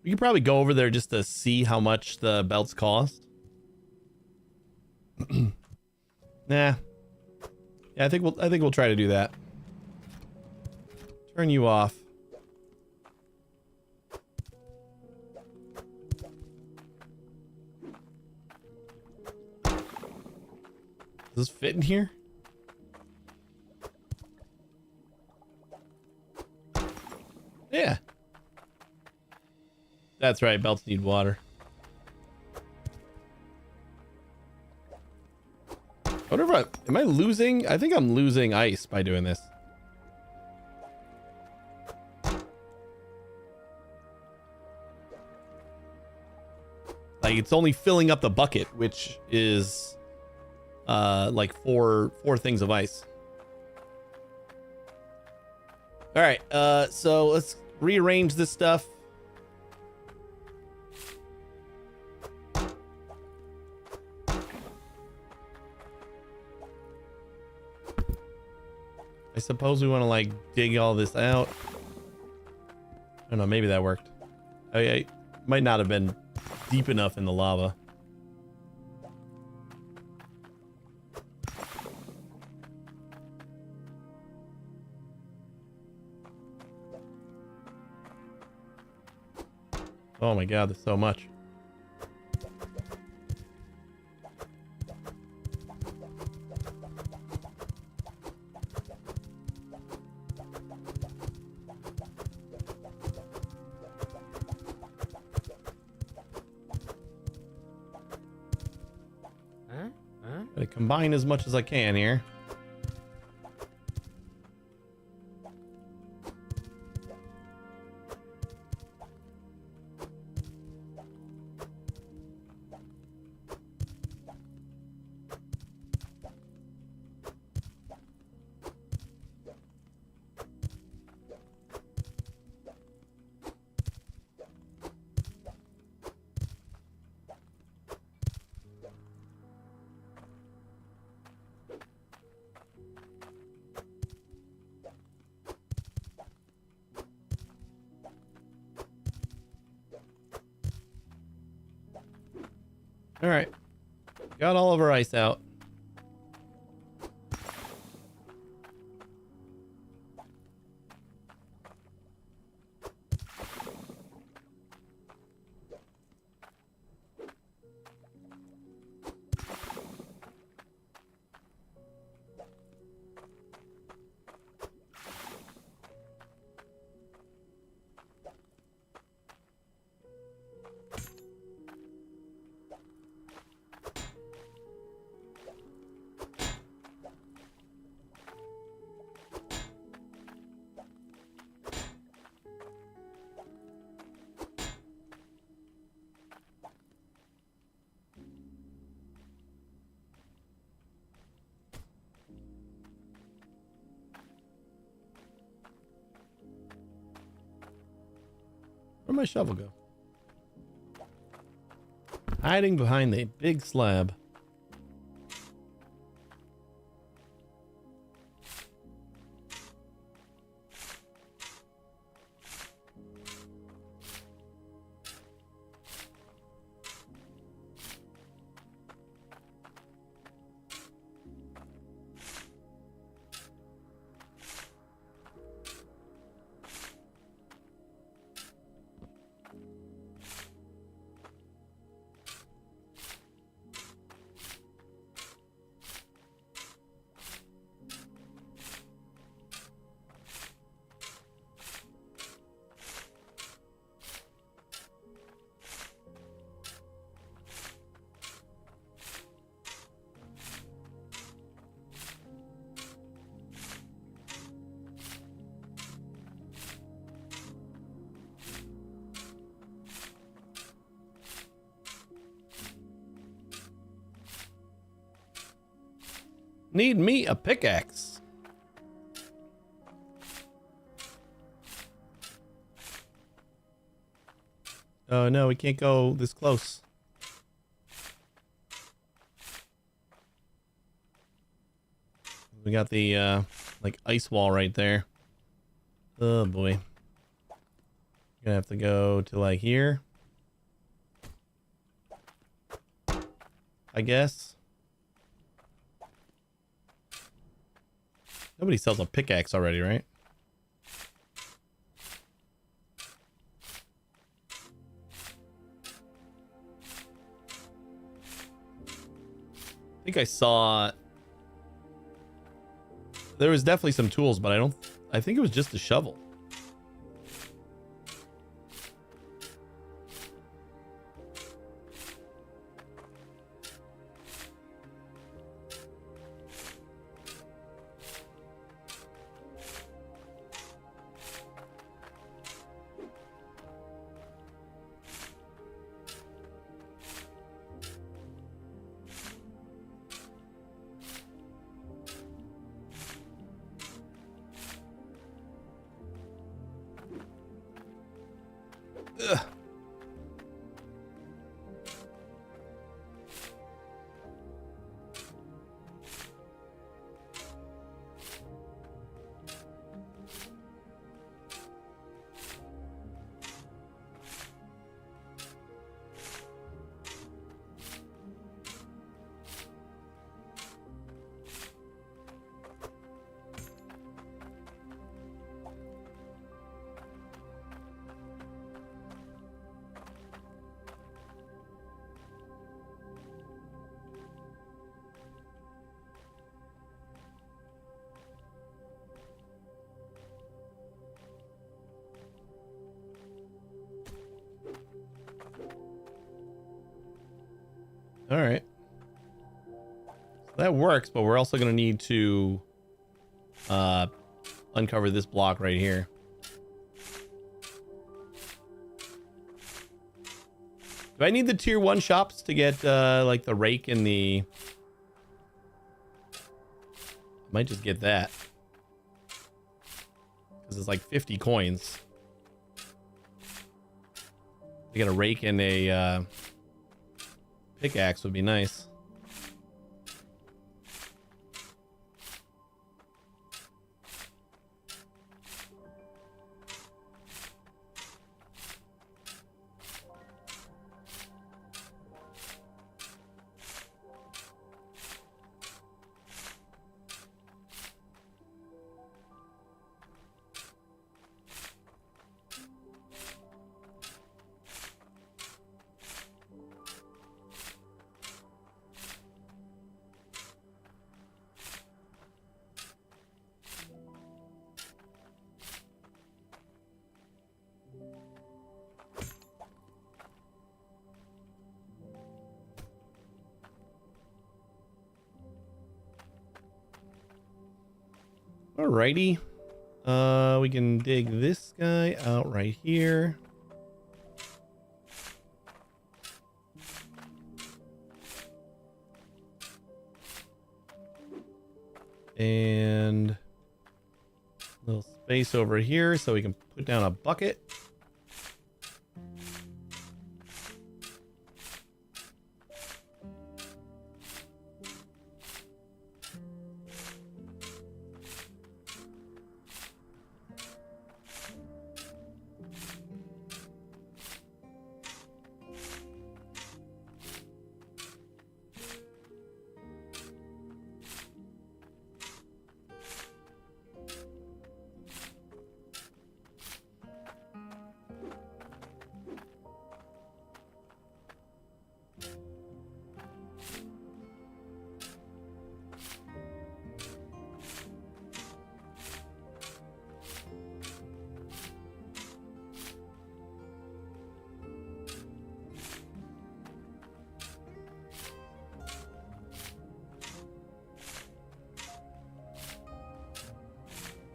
We could probably go over there just to see how much the belts cost. Nah. Yeah, I think we'll try to do that. Turn you off. Does this fit in here? Yeah. That's right, belts need water. I wonder if am I losing? I think I'm losing ice by doing this. Like it's only filling up the bucket, which is like four things of ice. All right, so let's rearrange this stuff. I suppose we want to like dig all this out. I don't know, maybe that worked. I might not have been deep enough in the lava. Oh my god, there's so much. Gotta combine as much as I can here. All right, got all of our ice out. Where'd my shovel go? Hiding behind the big slab. Need me a pickaxe. Oh no, we can't go this close. We got the like ice wall right there. Oh boy. Gonna have to go to like here, I guess. Nobody sells a pickaxe already, right? I think I saw there was definitely some tools, but I think it was just a shovel. Ugh. All right. So that works, but we're also going to need to uncover this block right here. Do I need the tier 1 shops to get like the rake and the... Might just get that. Because it's like 50 coins. To get a rake and a pickaxe would be nice. Alrighty. We can dig this guy out right here. And a little space over here so we can put down a bucket.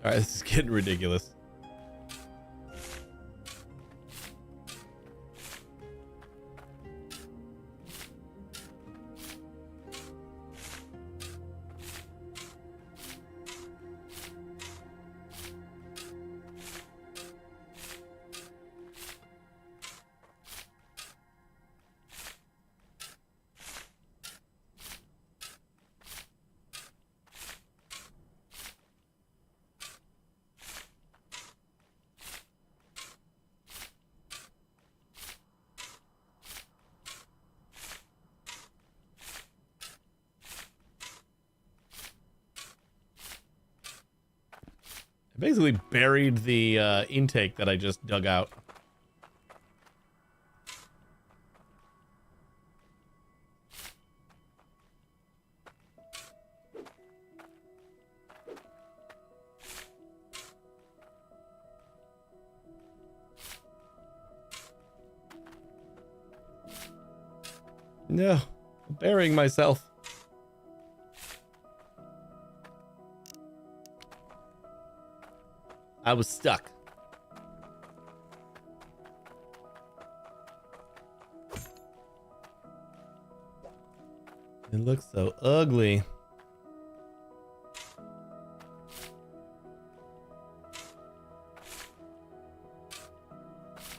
All right, this is getting ridiculous. Basically buried the intake that I just dug out. No, I'm burying myself. I was stuck. It looks so ugly.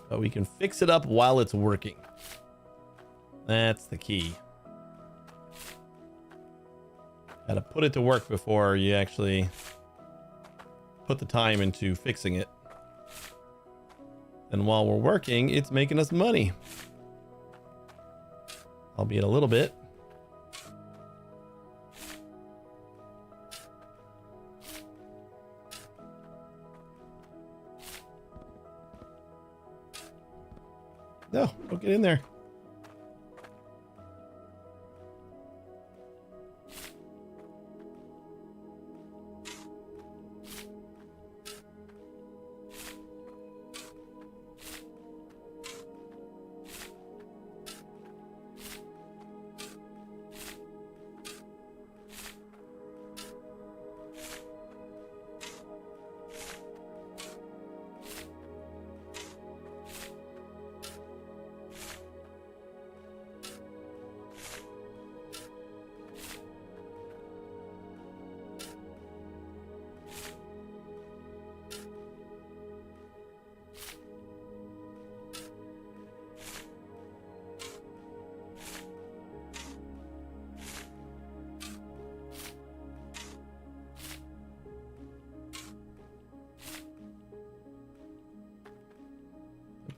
But we can fix it up while it's working. That's the key. Gotta put it to work before you actually put the time into fixing it. And while we're working, it's making us money. Albeit a little bit. No, don't get in there.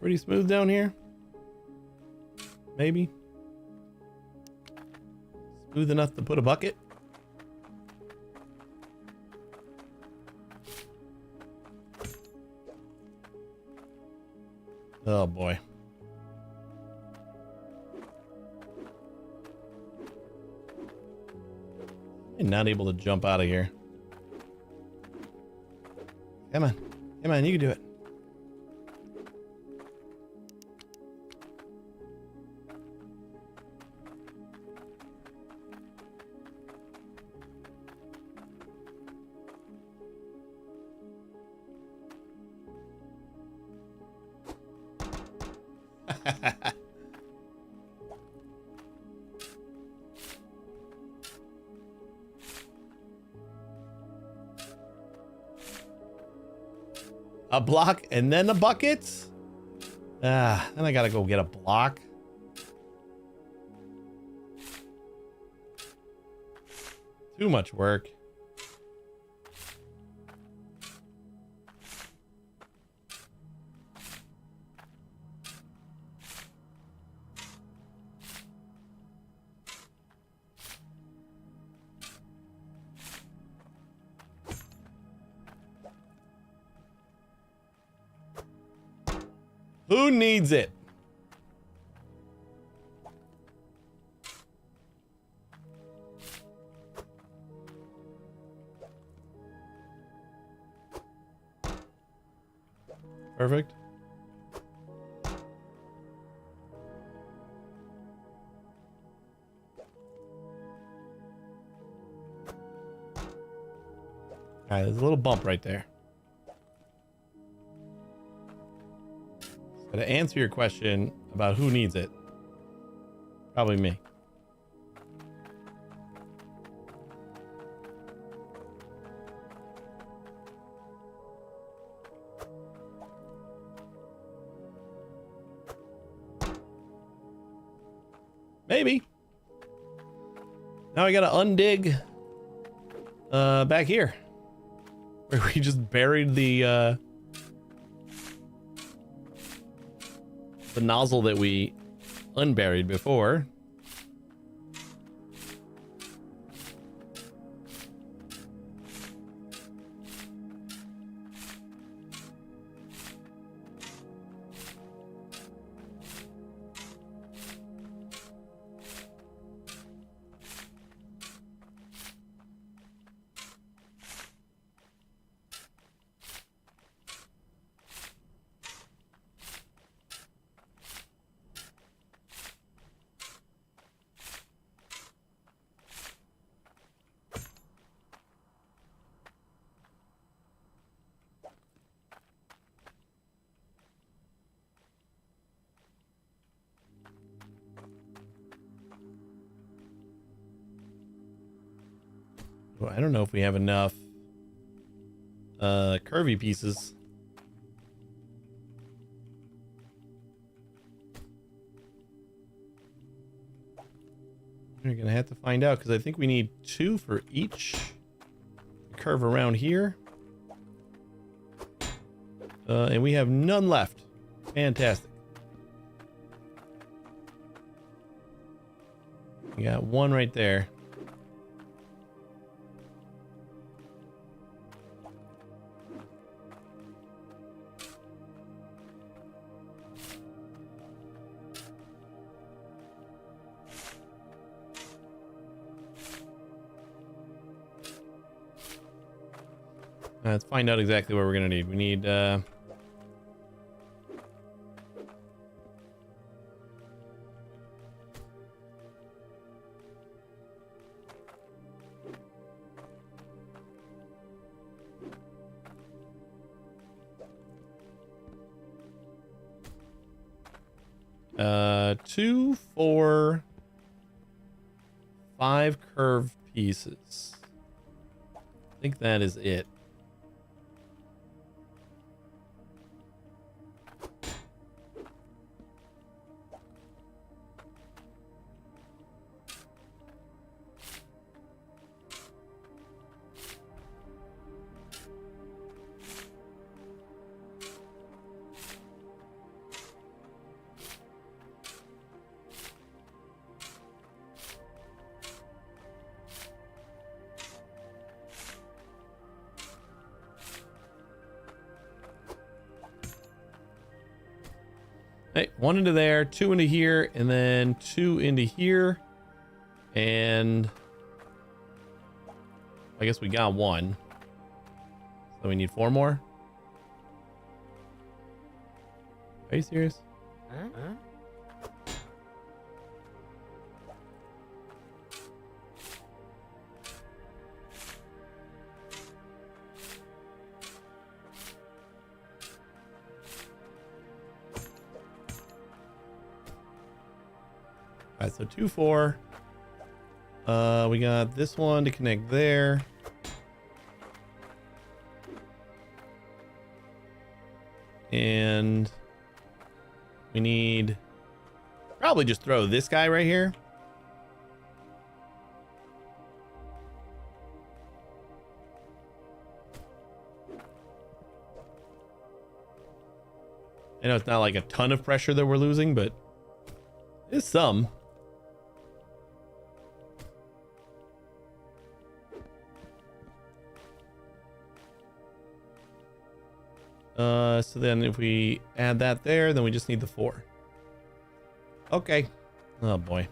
Pretty smooth down here. Maybe. Smooth enough to put a bucket. Oh boy. I'm not able to jump out of here. Come on. Come on, you can do it. A block and then a bucket? Ah, then I gotta go get a block. Too much work. Who needs it? Perfect. All right, there's a little bump right there. So to answer your question about who needs it, probably me. Maybe. Now I gotta undig back here. Where we just buried the nozzle that we unburied before. Well, I don't know if we have enough curvy pieces. We're gonna have to find out because I think we need 2 for each curve around here. And we have none left. Fantastic. We got 1 right there. Let's find out exactly what we're gonna need. We need 2, 4, 5 curved pieces. I think that is it. Hey, 1 into there, 2 into here, and then 2 into here. And I guess we got 1. So we need 4 more. Are you serious? All right, so 2, 4. We got this one to connect there. And we need probably just throw this guy right here. I know it's not like a ton of pressure that we're losing, but it's some. So then if we add that there, then we just need the 4. Okay. Oh boy.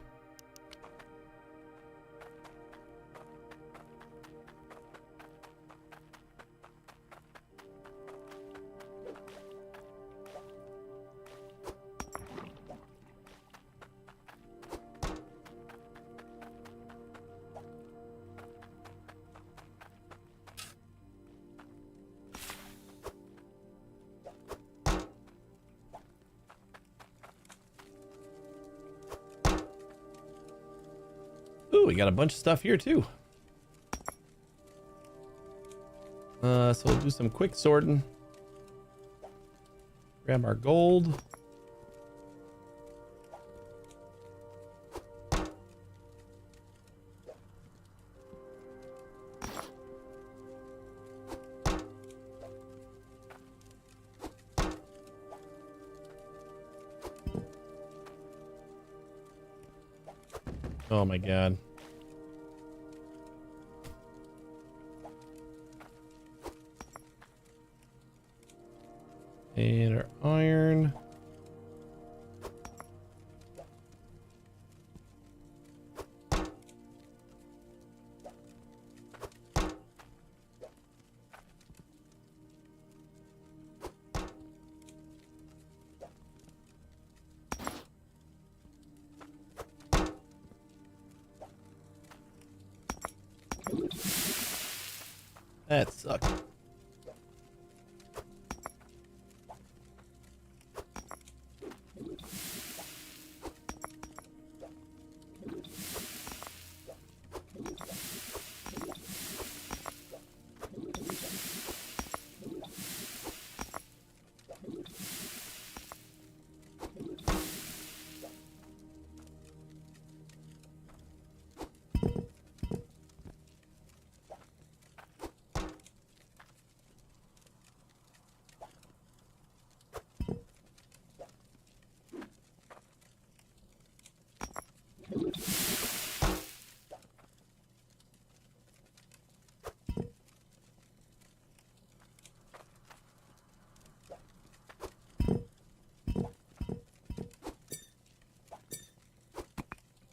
Ooh, we got a bunch of stuff here too. So we'll do some quick sorting. Grab our gold. Oh my god. And our iron. That sucked.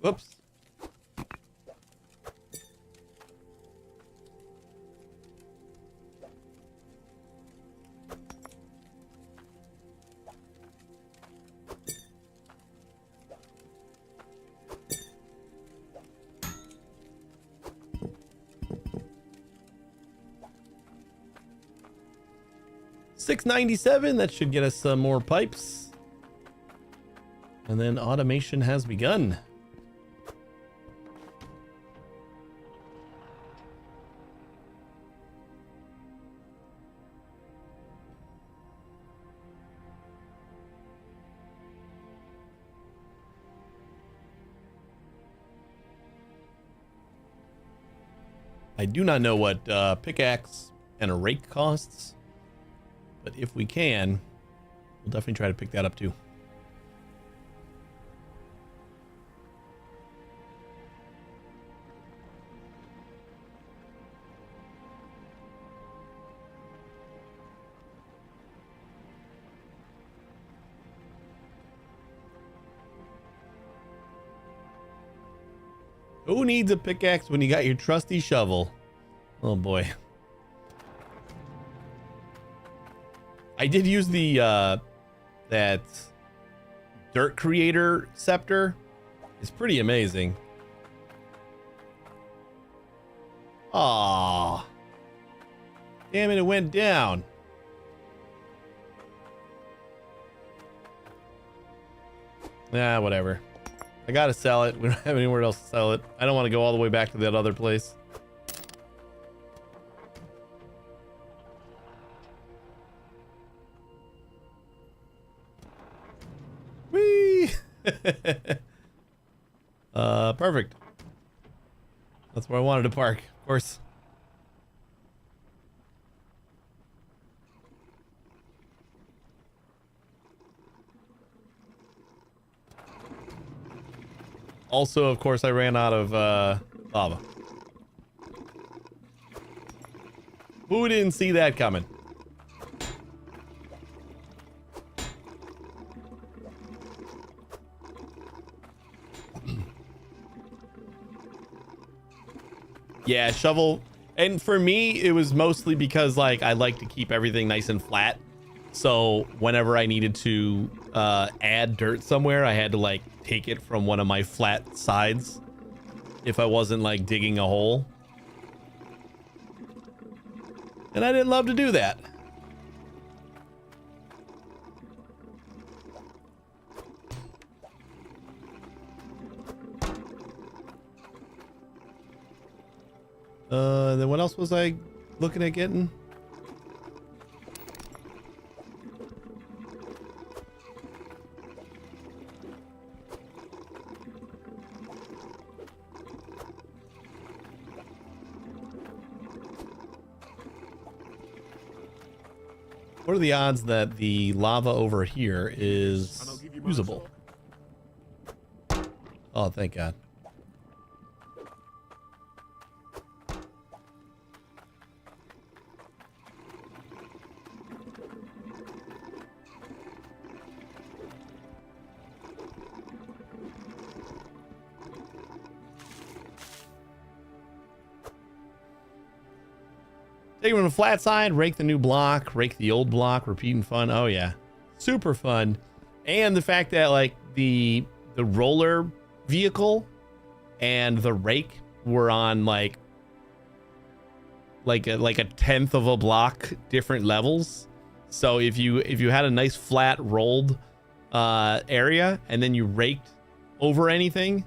Whoops. $697. That should get us some more pipes. And then automation has begun. I do not know what pickaxe and a rake costs, but if we can, we'll definitely try to pick that up too. Who needs a pickaxe when you got your trusty shovel? Oh boy. I did use the that dirt creator scepter. It's pretty amazing. Aww. Damn it, it went down. Nah, whatever. I gotta sell it. We don't have anywhere else to sell it. I don't want to go all the way back to that other place. Whee! Perfect. That's where I wanted to park, of course. Also, of course, I ran out of lava. Who didn't see that coming? Yeah, shovel. And for me, it was mostly because like I like to keep everything nice and flat. So whenever I needed to add dirt somewhere, I had to like take it from one of my flat sides if I wasn't like digging a hole. And I didn't love to do that. Then what else was I looking at getting? What are the odds that the lava over here is usable? Oh, thank God. Take it from the flat side, rake the new block, rake the old block, repeat and fun. Oh yeah, super fun. And the fact that like the roller vehicle and the rake were on like a tenth of a block different levels. So if you had a nice flat rolled area and then you raked over anything,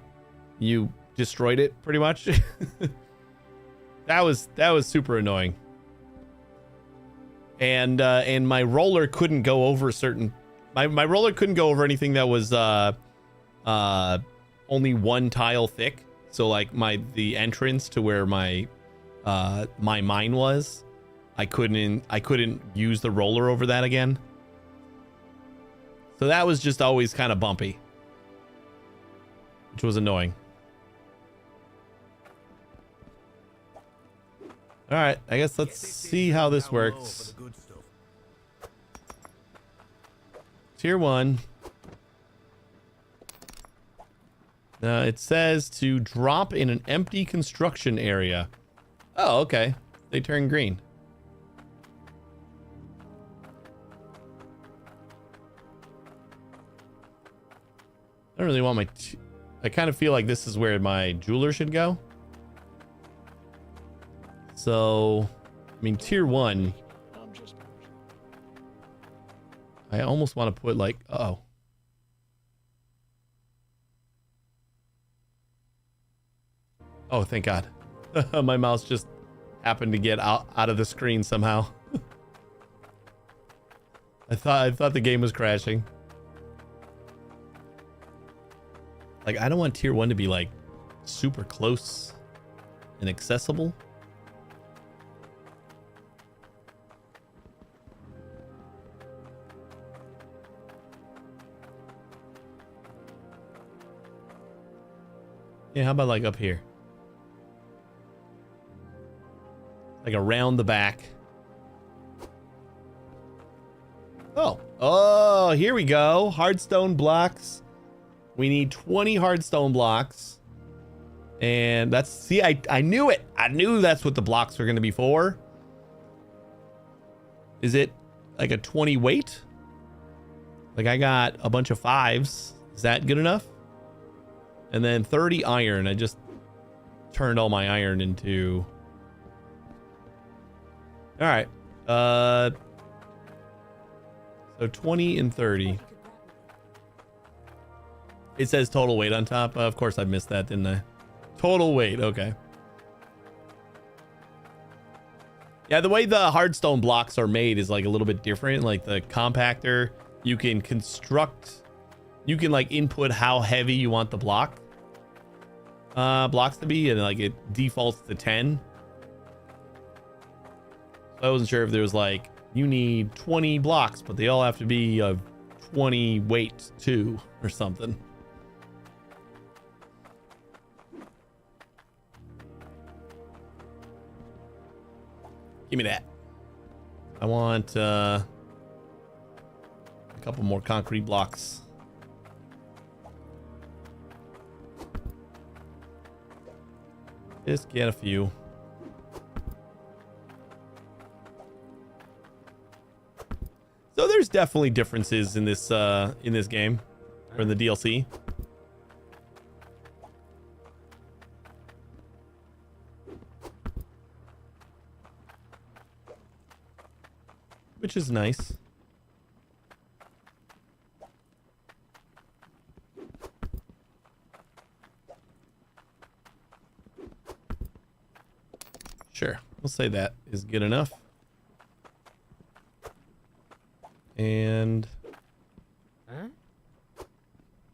you destroyed it pretty much. That was super annoying. And my roller couldn't go over certain. My roller couldn't go over anything that was only one tile thick. So like the entrance to where my mine was, I couldn't use the roller over that again. So that was just always kind of bumpy, which was annoying. All right, I guess let's see how this works. Tier 1. It says to drop in an empty construction area. Oh, okay. They turn green. I don't really want my... I kind of feel like this is where my jeweler should go. So, I mean, tier 1. I almost want to put like... Uh-oh. Oh, thank God. My mouse just happened to get out of the screen somehow. I thought the game was crashing. Like, I don't want tier 1 to be like super close and accessible. Yeah, how about like up here? Like around the back. Oh, here we go. Hardstone blocks. We need 20 hardstone blocks. And that's, see, I knew it. I knew that's what the blocks were going to be for. Is it like a 20 weight? Like I got a bunch of 5s. Is that good enough? And then 30 iron. I just turned all my iron into... All right. So 20 and 30. It says total weight on top. Of course I missed that, didn't I? Total weight. Okay. Yeah, the way the hardstone blocks are made is like a little bit different. Like the compactor, you can construct, you can like input how heavy you want the blocks to be, and like it defaults to 10. I wasn't sure if there was like, you need 20 blocks, but they all have to be of 20 weight too, or something. Give me that. I want a couple more concrete blocks. Just get a few. So there's definitely differences in this game, or in the DLC. Which is nice. Sure, we'll say that is good enough. And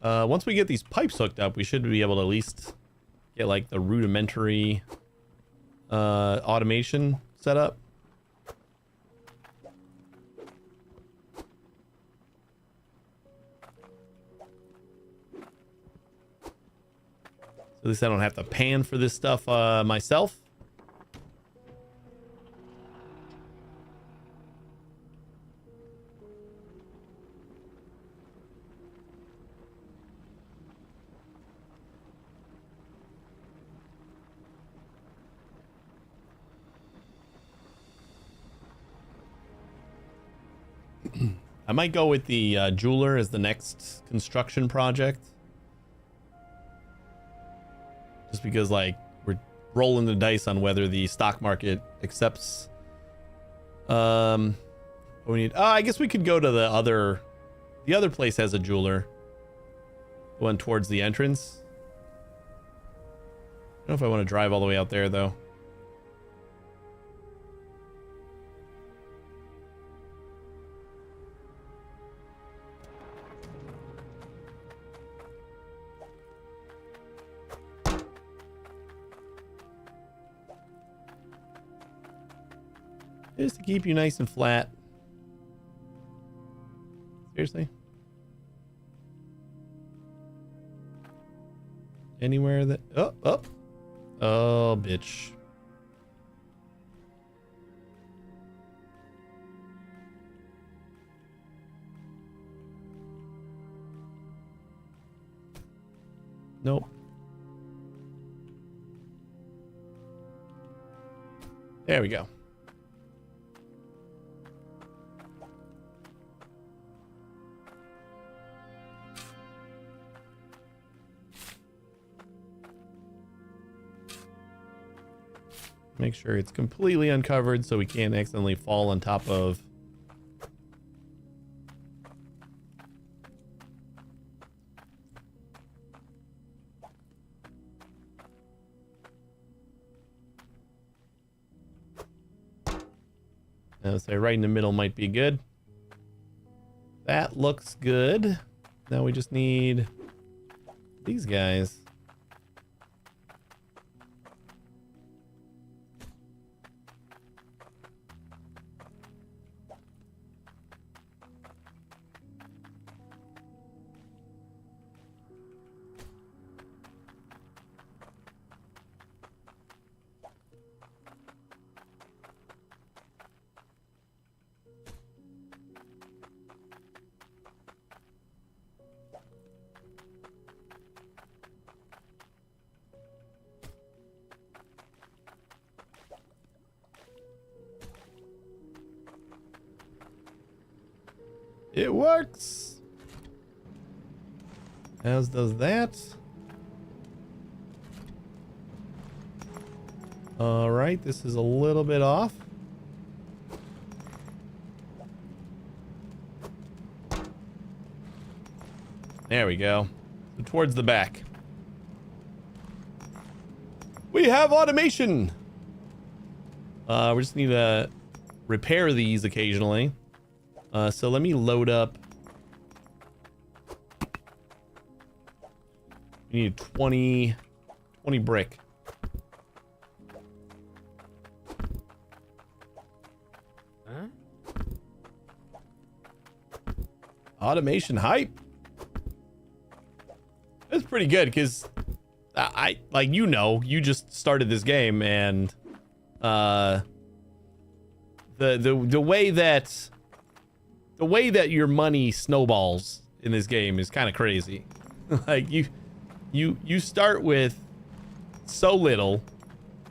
once we get these pipes hooked up, we should be able to at least get like the rudimentary automation set up. So at least I don't have to pan for this stuff myself. I might go with the jeweler as the next construction project. Just because, like, we're rolling the dice on whether the stock market accepts. What we need. Oh, I guess we could go to the other place has a jeweler. The one towards the entrance. I don't know if I want to drive all the way out there, though. Just to keep you nice and flat. Seriously? Anywhere that... Oh, bitch. Nope. There we go. Make sure it's completely uncovered so we can't accidentally fall on top of. I would say right in the middle might be good. That looks good. Now we just need these guys. It works. As does that. All right, this is a little bit off. There we go. So towards the back. We have automation. We just need to repair these occasionally. So let me load up. We need 20 brick. Huh? Automation hype. That's pretty good because I like, you just started this game, and the way that your money snowballs in this game is kind of crazy. Like you start with so little,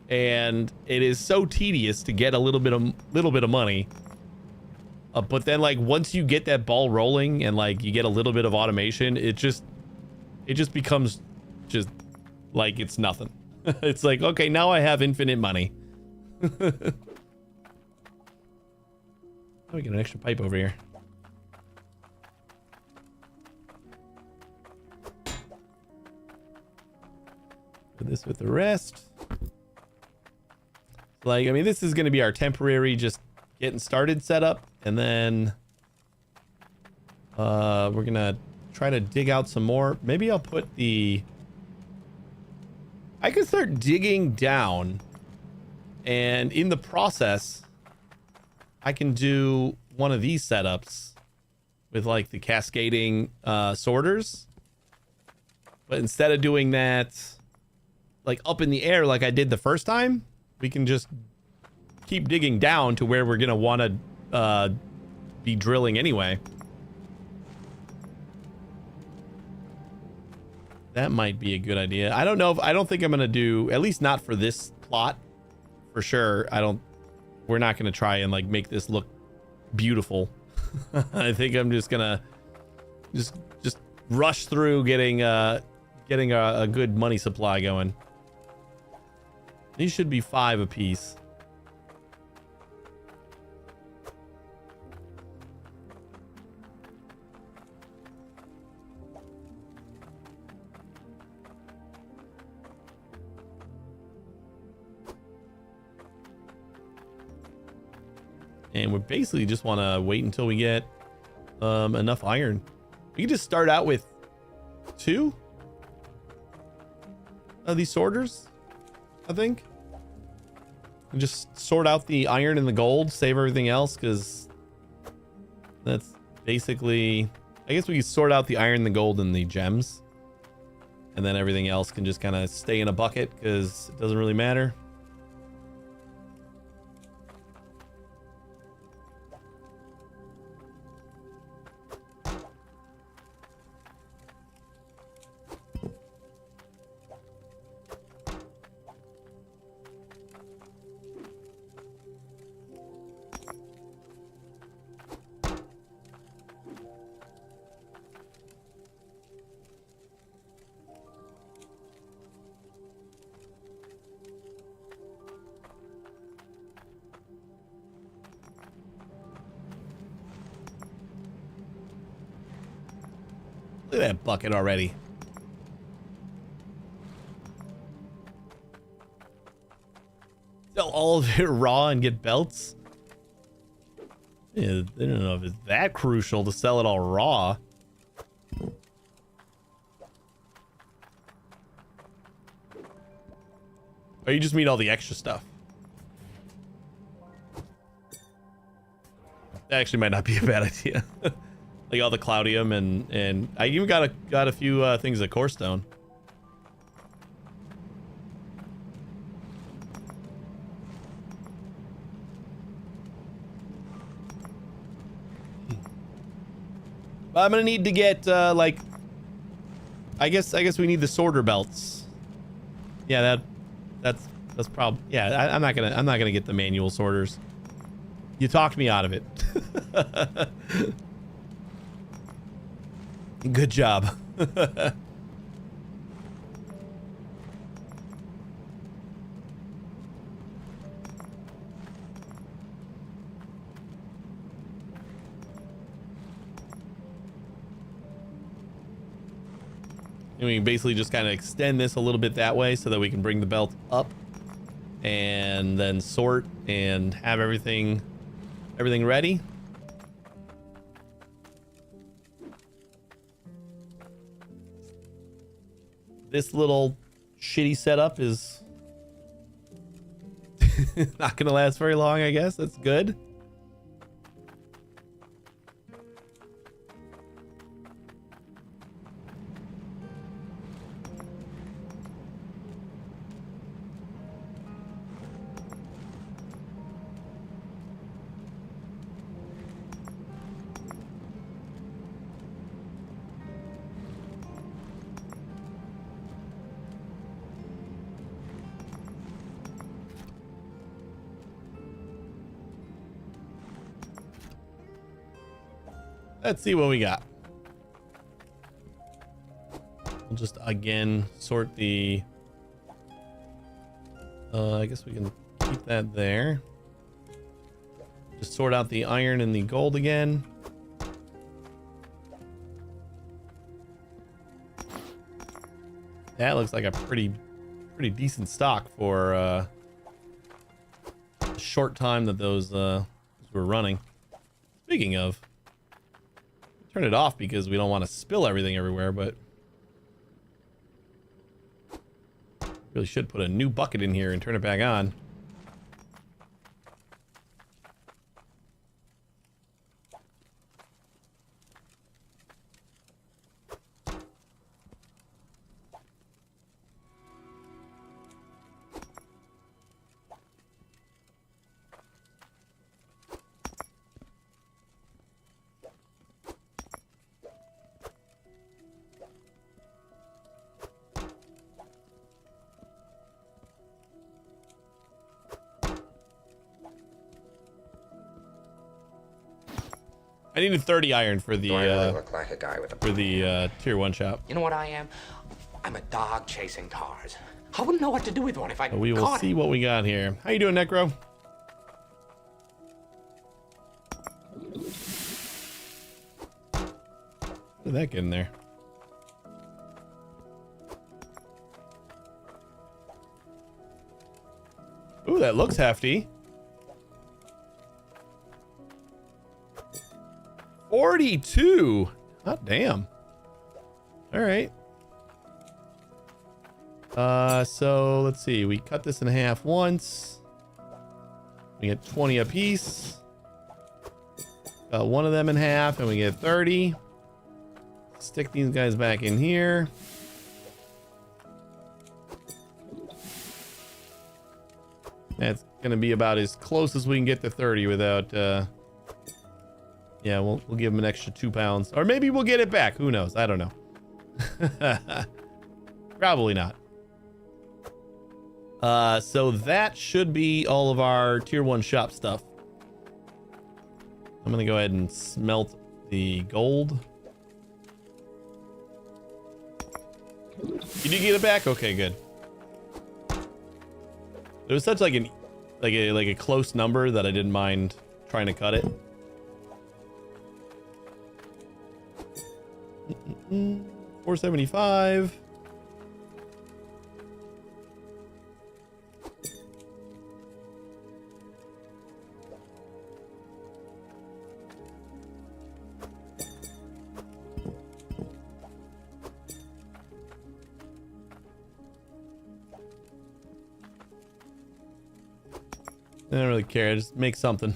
and it is so tedious to get a little bit of money. But then, like, once you get that ball rolling and like you get a little bit of automation, it just becomes just like it's nothing. It's like, okay, now I have infinite money. Oh, we get an extra pipe over here. Put this with the rest. Like, I mean, this is going to be our temporary just getting started setup, and then we're going to try to dig out some more. Maybe I'll put the... I could start digging down, and in the process, I can do one of these setups with like the cascading sorters. But instead of doing that like up in the air like I did the first time, we can just keep digging down to where we're gonna want to be drilling anyway. That might be a good idea. I don't know if I don't think I'm gonna do, at least not for this plot for sure. We're not gonna try and like make this look beautiful. I think I'm just gonna just rush through getting a good money supply going. These should be 5 apiece. And we basically just want to wait until we get enough iron. We can just start out with 2 of these sorters, I think. And just sort out the iron and the gold, save everything else, because that's basically... I guess we can sort out the iron, the gold, and the gems. And then everything else can just kind of stay in a bucket, because it doesn't really matter. Look at that bucket already. Sell all of it raw and get belts? Yeah, I don't know if it's that crucial to sell it all raw. Or you just need all the extra stuff. That actually might not be a bad idea. Like all the Cloudium and I even got a few things of Core Stone. I'm gonna need to get like I guess we need the sorter belts. Yeah, that's probably, yeah. I'm not gonna get the manual sorters. You talked me out of it. Good job. And we can basically just kind of extend this a little bit that way so that we can bring the belt up and then sort and have everything ready. This little shitty setup is not gonna last very long, I guess. That's good. Let's see what we got. We'll just again sort the I guess we can keep that there. Just sort out the iron and the gold again. That looks like a pretty decent stock for the short time that those were running. Speaking of, turn it off because we don't want to spill everything everywhere, but really should put a new bucket in here and turn it back on. I needed 30 iron for the look like a guy with a tier 1 shop. You know what I am? I'm a dog chasing cars. I wouldn't know what to do with one if I But we will see what we got here. How you doing, Necro? How did that get in there? Ooh, that looks hefty. 42. Hot damn. All right. So let's see. We cut this in half once. We get 20 a piece. Cut one of them in half, and we get 30. Stick these guys back in here. That's gonna be about as close as we can get to 30 without. Yeah, we'll give him an extra 2 pounds. Or maybe we'll get it back. Who knows? I don't know. Probably not. So that should be all of our tier 1 shop stuff. I'm going to go ahead and smelt the gold. You did get it back? Okay, good. It was such like a close number that I didn't mind trying to cut it. 475. I don't really care. Just make something.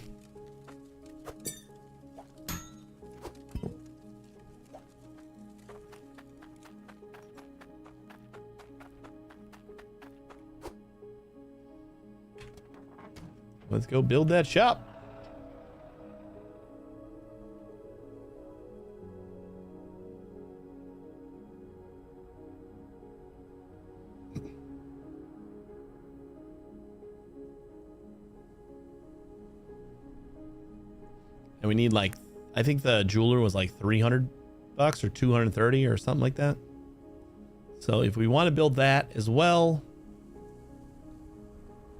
Let's go build that shop. And we need like, I think the jeweler was like $300 or 230 or something like that. So if we want to build that as well,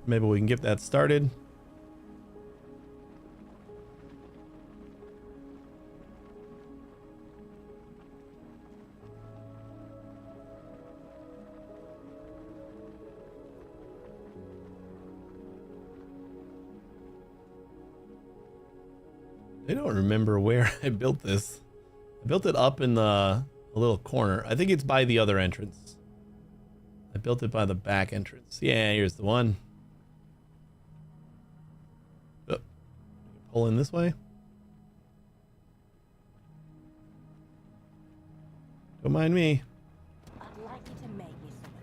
maybe we can get that started. I don't remember where I built this. I built it up in a little corner. I think it's by the other entrance. I built it by the back entrance. Yeah, here's the one. Oh, pull in this way. Don't mind me. I'd like you to make me something.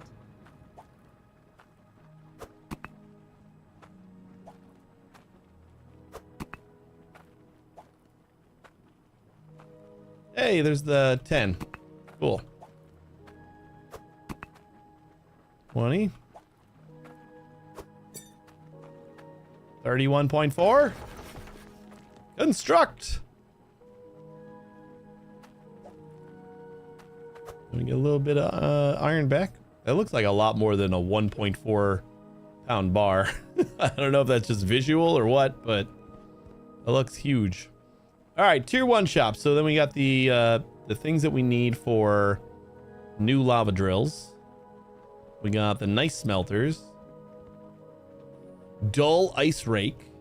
Hey, there's the 10. Cool. 20. 31.4. Construct. Let me get a little bit of iron back. That looks like a lot more than a 1.4 pound bar. I don't know if that's just visual or what, but it looks huge. All right, tier 1 shop. So then we got the things that we need for new lava drills. We got the nice smelters, dull ice rake,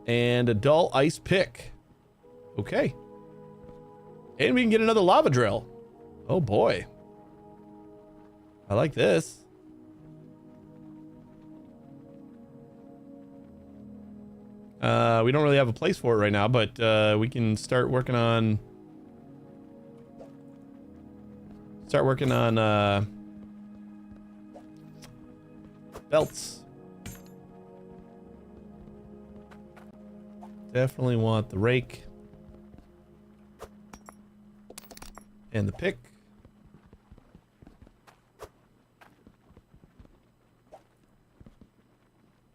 and a dull ice pick. Okay. And we can get another lava drill. Oh boy. I like this. We don't really have a place for it right now, but we can start working on belts. Definitely want the rake and the pick.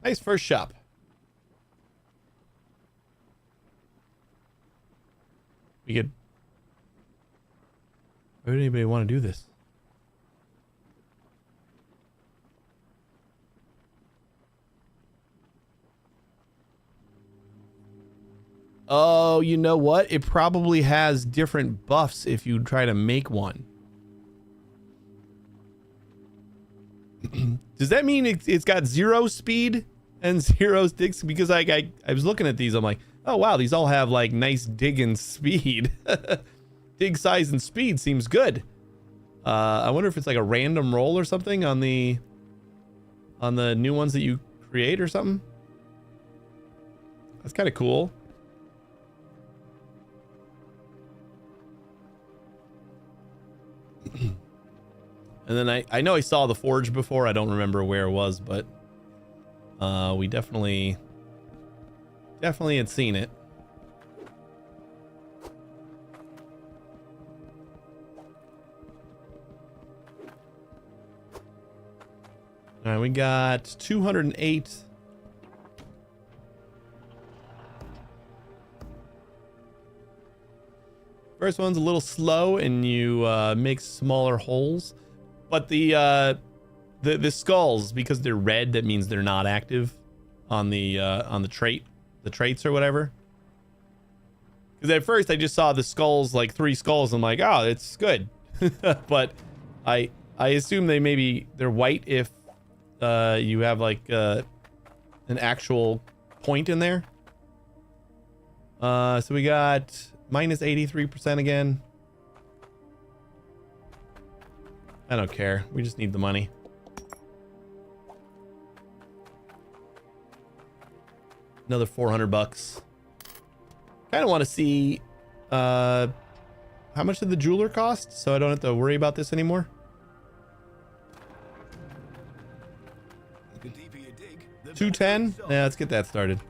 Nice first shop. We could. Why would anybody want to do this? Oh, you know what? It probably has different buffs if you try to make one. Does that mean it's got 0 speed and 0 sticks? Because I was looking at these, I'm like, oh wow, these all have like nice dig and speed. Dig size and speed seems good. I wonder if it's like a random roll or something on the new ones that you create or something. That's kind of cool. And then I know I saw the forge before. I don't remember where it was, but we definitely had seen it. All right, we got 208. First one's a little slow, and you make smaller holes. But the skulls, because they're red, that means they're not active on the traits or whatever. Because at first I just saw the skulls, like 3 skulls. I'm like, oh, it's good. But I assume they're white if you have like an actual point in there. So we got minus 83% again. I don't care. We just need the money. Another 400 bucks. Kind of want to see how much did the jeweler cost, so I don't have to worry about this anymore. The deeper you dig, the 210. Yeah, let's get that started.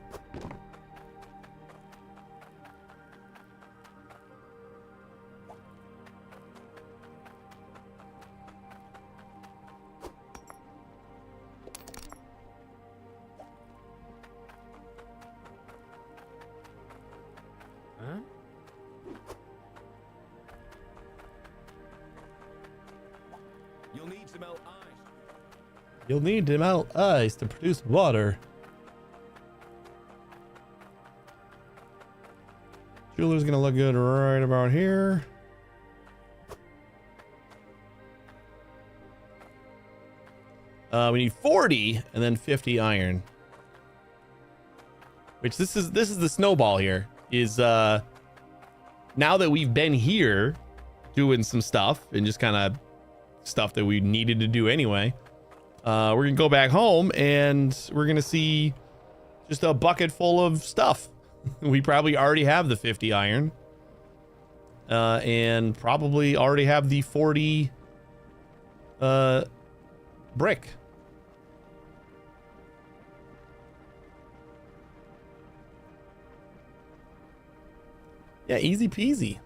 Huh? You'll need to melt ice. You'll need to melt ice to produce water. Jeweler's gonna look good right about here. We need 40 and then 50 iron. Which this is the snowball here. Is now that we've been here doing some stuff and just kind of stuff that we needed to do anyway, we're gonna go back home and we're gonna see just a bucket full of stuff. We probably already have the 50 iron and probably already have the 40 brick. Yeah, easy peasy.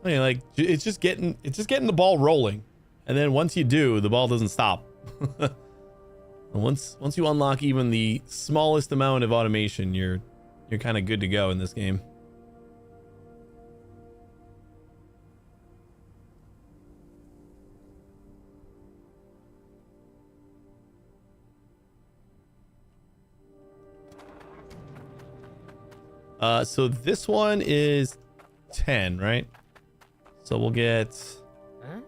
I mean, like it's just getting the ball rolling, and then once you do, the ball doesn't stop. And once you unlock even the smallest amount of automation, you're kind of good to go in this game. So this one is 10, right? So we'll get... Huh?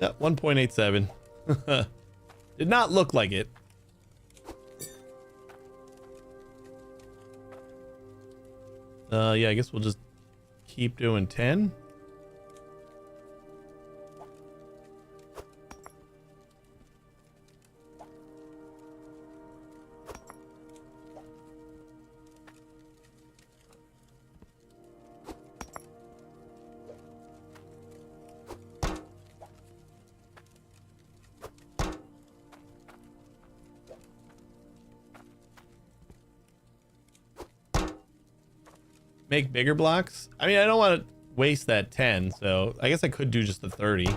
Yeah, 1.87. Did not look like it. Yeah, I guess we'll just keep doing 10. Make bigger blocks? I mean, I don't want to waste that 10, so I guess I could do just the 30.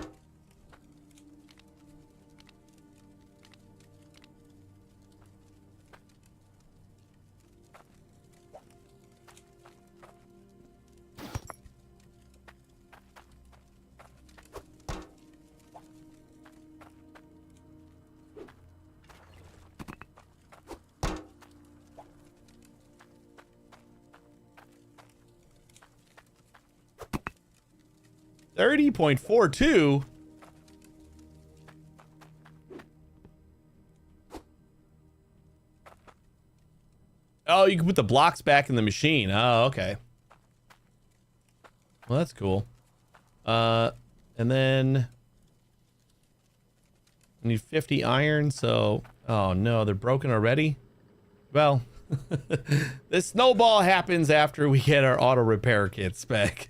$30.42. Oh, you can put the blocks back in the machine. Oh, okay. Well, that's cool. And then I need 50 iron, so oh no, they're broken already. Well, this snowball happens after we get our auto repair kits back.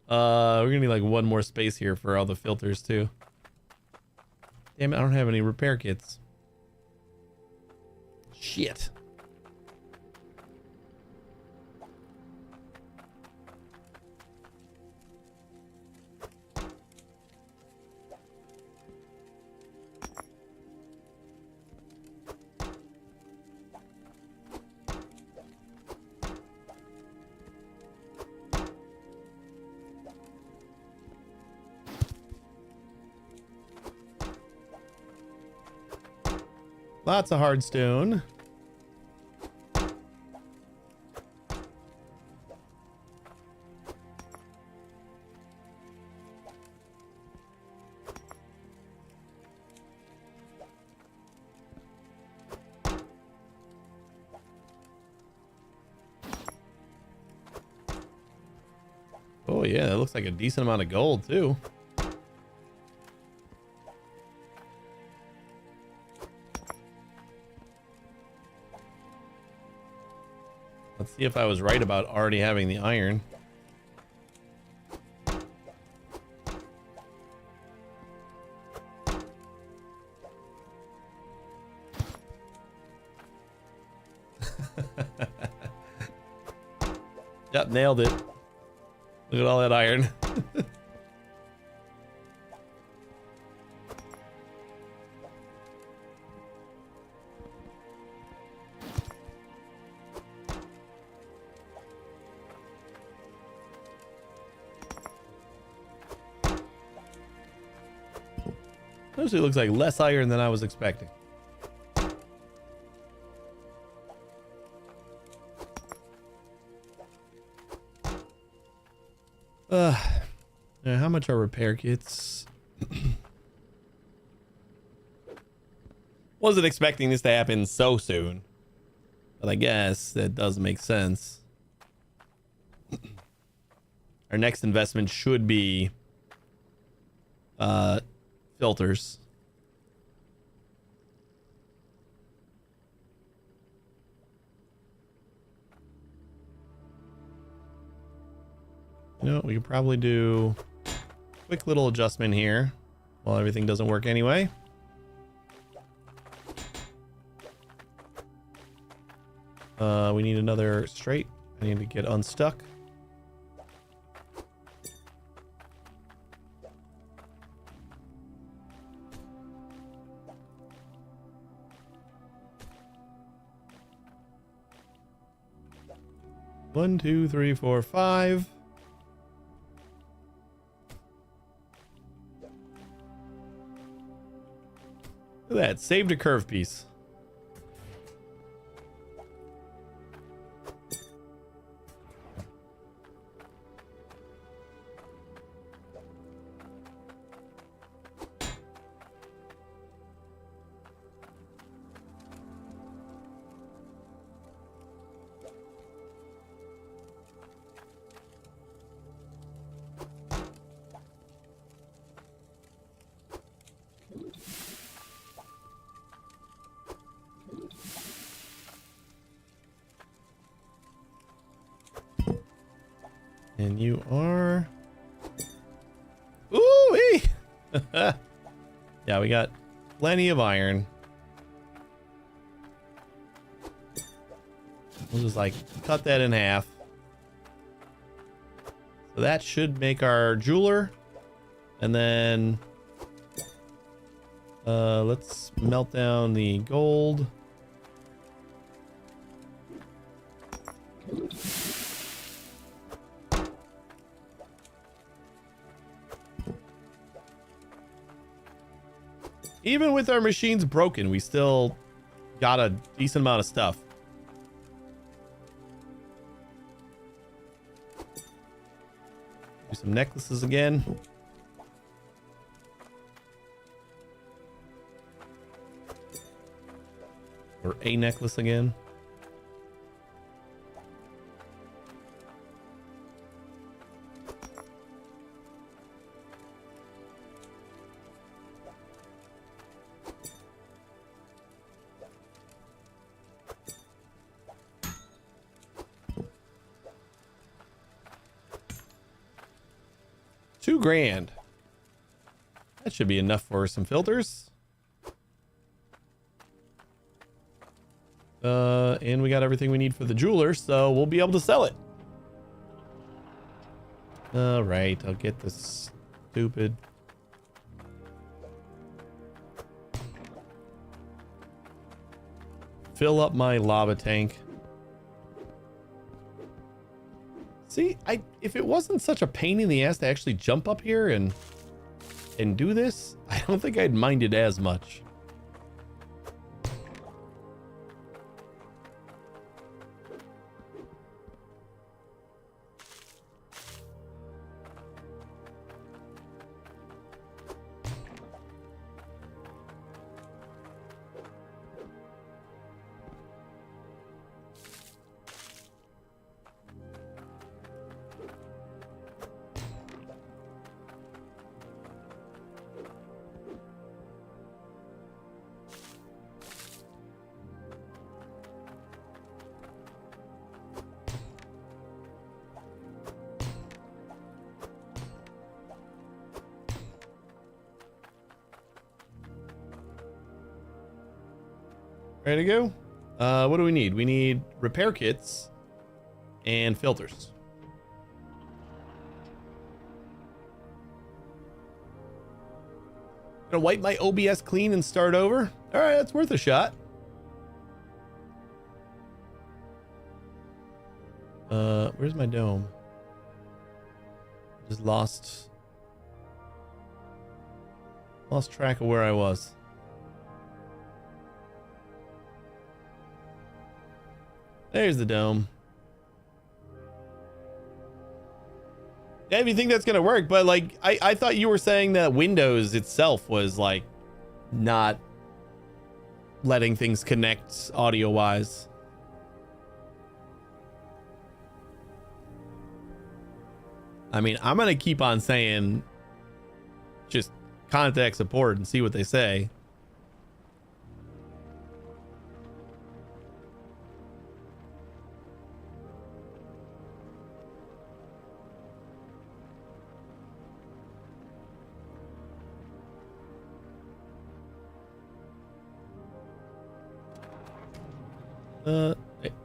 We're gonna need like one more space here for all the filters too. Damn it, I don't have any repair kits. Shit. Lots of hard stone. Oh yeah, it looks like a decent amount of gold too. Let's see if I was right about already having the iron. Yep, nailed it. Look at all that iron. Honestly, it looks like less iron than I was expecting. Now how much are repair kits? Wasn't expecting this to happen so soon, but I guess that does make sense. Our next investment should be filters. You know, we could probably do a quick little adjustment here while everything doesn't work anyway. We need another straight. I need to get unstuck. One, two, three, four, five. Look at that, saved a curve piece. And you are... Ooh-wee! Yeah, we got plenty of iron. We'll just like cut that in half. So that should make our jeweler. And then let's melt down the gold. Even with our machines broken, we still got a decent amount of stuff. Do some necklaces again. Or a necklace again. $2,000. That should be enough for some filters. And we got everything we need for the jeweler, so we'll be able to sell it. All right, I'll get this stupid. Fill up my lava tank. See, if it wasn't such a pain in the ass to actually jump up here and do this, I don't think I'd mind it as much. Ready to go? What do we need? We need repair kits and filters. Gonna wipe my OBS clean and start over. All right, that's worth a shot. Where's my dome? Just lost track of where I was. There's the dome. Yeah, if you think that's gonna work, but like I thought you were saying that Windows itself was like not letting things connect audio wise. I mean, I'm gonna keep on saying just contact support and see what they say.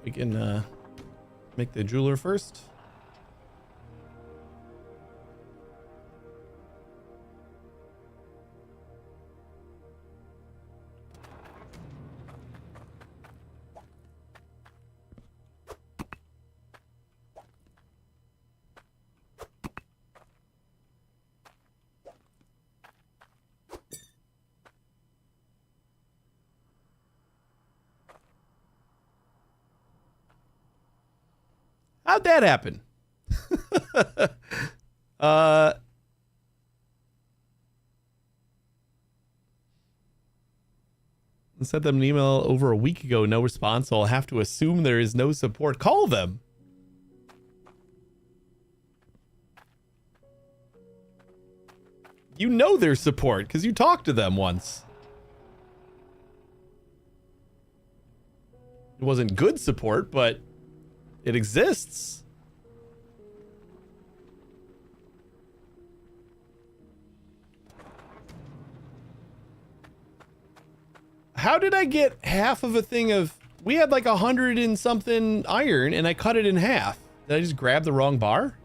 We can make the jeweler first. How'd that happen? I sent them an email over a week ago, no response, so I'll have to assume there is no support. Call them. You know there's support because you talked to them once. It wasn't good support, but it exists. How did I get half of a thing of... We had like 100 and something iron and I cut it in half. Did I just grab the wrong bar?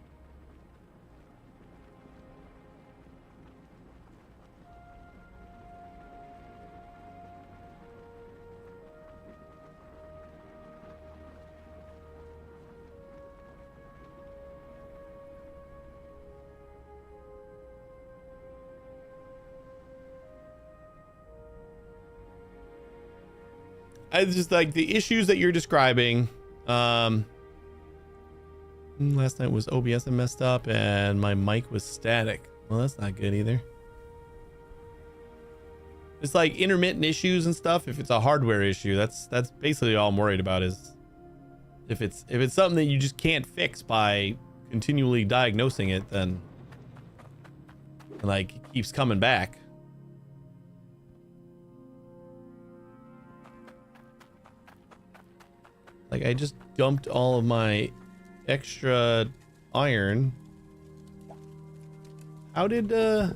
I just like the issues that you're describing. Last night was OBS that messed up and my mic was static. Well, that's not good either. It's like intermittent issues and stuff. If it's a hardware issue, that's basically all I'm worried about. Is if it's something that you just can't fix by continually diagnosing it, then like it keeps coming back. Like I just dumped all of my extra iron. How did I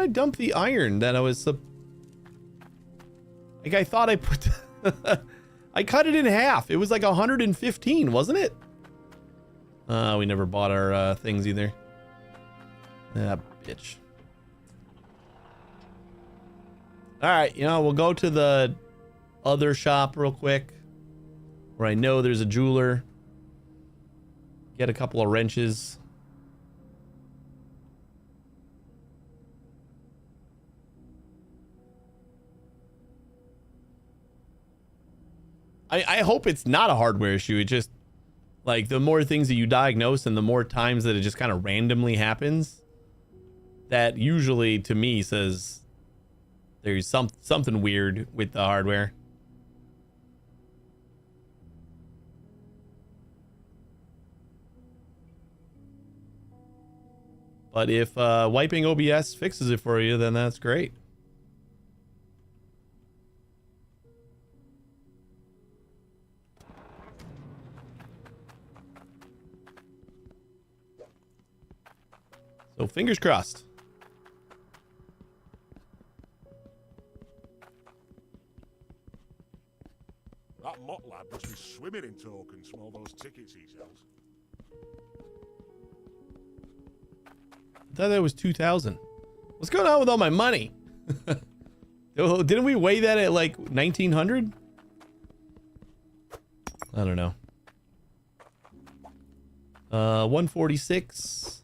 dump the iron that I was like I thought I put I cut it in half. It was like 115, wasn't it? We never bought our things either. Ah, bitch. All right, you know, we'll go to the other shop real quick where I know there's a jeweler. Get a couple of wrenches. I hope it's not a hardware issue. It just, like, the more things that you diagnose and the more times that it just kind of randomly happens, that usually to me says there's something weird with the hardware. But if wiping OBS fixes it for you, then that's great. So fingers crossed. That mott lad must be swimming in tokens from all those tickets he sells. I thought that was 2,000. What's going on with all my money? Didn't we weigh that at like 1,900? I don't know. 146.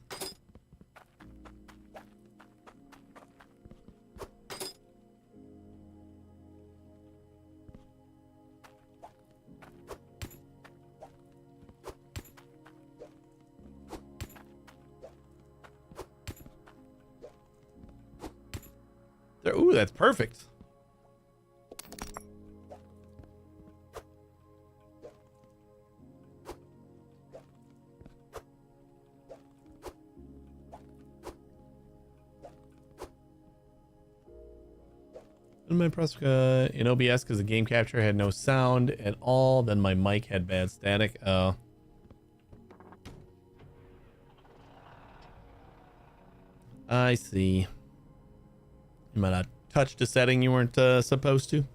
There, ooh, that's perfect. In my press in OBS because the game capture had no sound at all. Then my mic had bad static. Oh. I see. You might not touched a setting you weren't supposed to.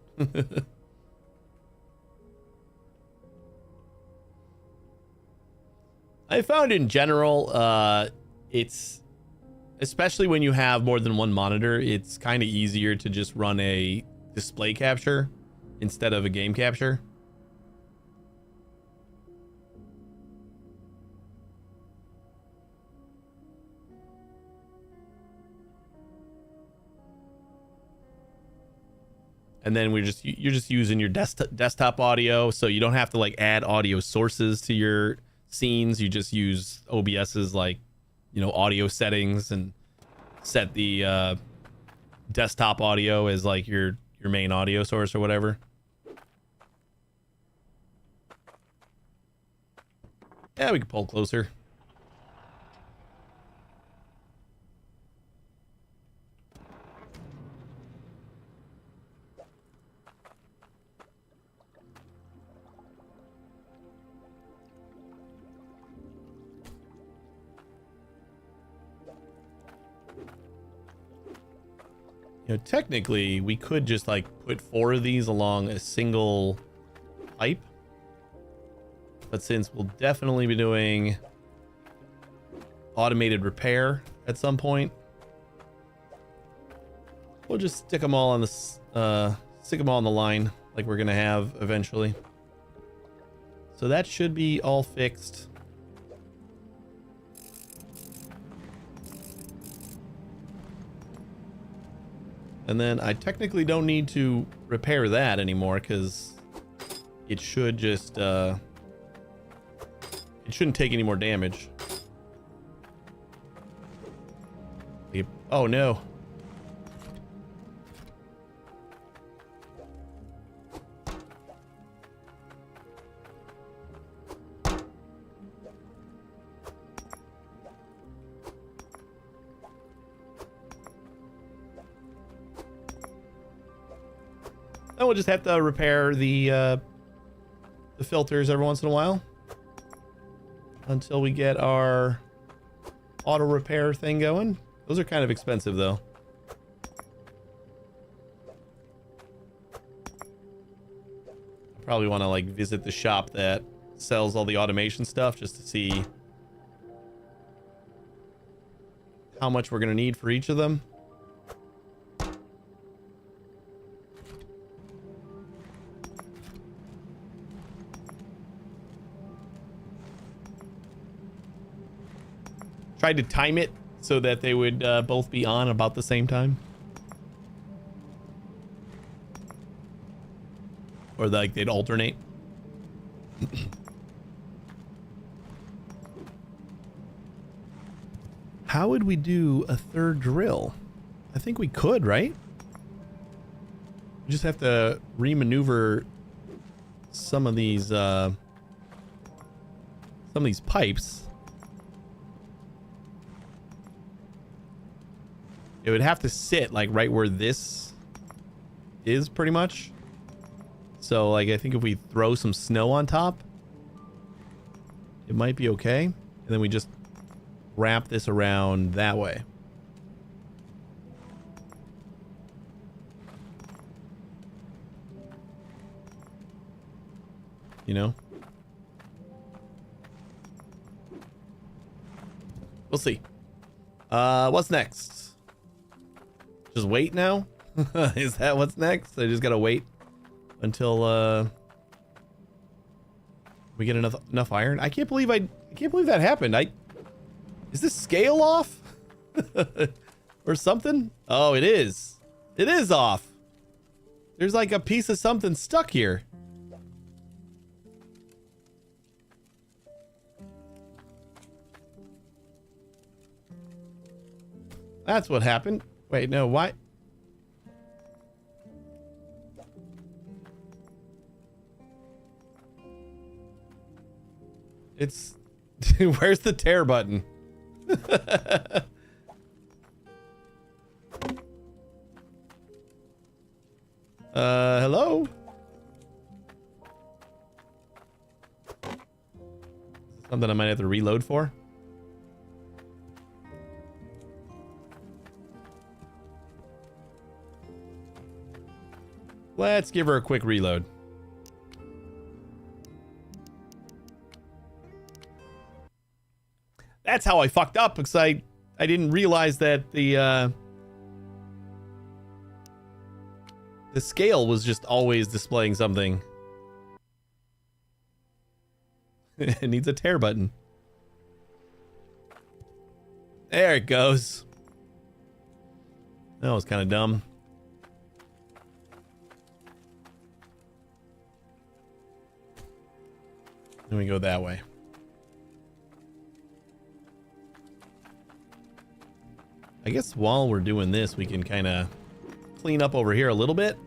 I found in general, it's especially when you have more than one monitor, it's kind of easier to just run a display capture instead of a game capture. And then you're just using your desktop audio, so you don't have to like add audio sources to your scenes. You just use OBS's like, you know, audio settings and set the desktop audio as like your main audio source or whatever. Yeah, we can pull closer. You know, technically, we could just like put 4 of these along a single pipe. But since we'll definitely be doing automated repair at some point, we'll just stick them all on the line like we're gonna have eventually. So that should be all fixed. And then I technically don't need to repair that anymore because it should just, it shouldn't take any more damage. Oh no. Then we'll just have to repair the filters every once in a while until we get our auto repair thing going. Those are kind of expensive though. Probably want to like visit the shop that sells all the automation stuff just to see how much we're going to need for each of them. Tried to time it so that they would both be on about the same time. Or like they'd alternate. How would we do a third drill? I think we could, right? We just have to remaneuver some of these pipes. It would have to sit like right where this is pretty much. So like, I think if we throw some snow on top, it might be okay. And then we just wrap this around that way. you know? We'll see. What's next? Just wait now? Is that what's next? I just gotta wait until we get enough iron. I can't believe that happened. Is this scale off? Or something? Oh, it is. It is off. There's like a piece of something stuck here. That's what happened. Wait, no, why? It's... Where's the tear button? Hello? Something I might have to reload for? Let's give her a quick reload. That's how I fucked up, because I didn't realize that the scale was just always displaying something. It needs a tear button. There it goes. That was kind of dumb. Then we go that way. I guess while we're doing this, we can kind of clean up over here a little bit.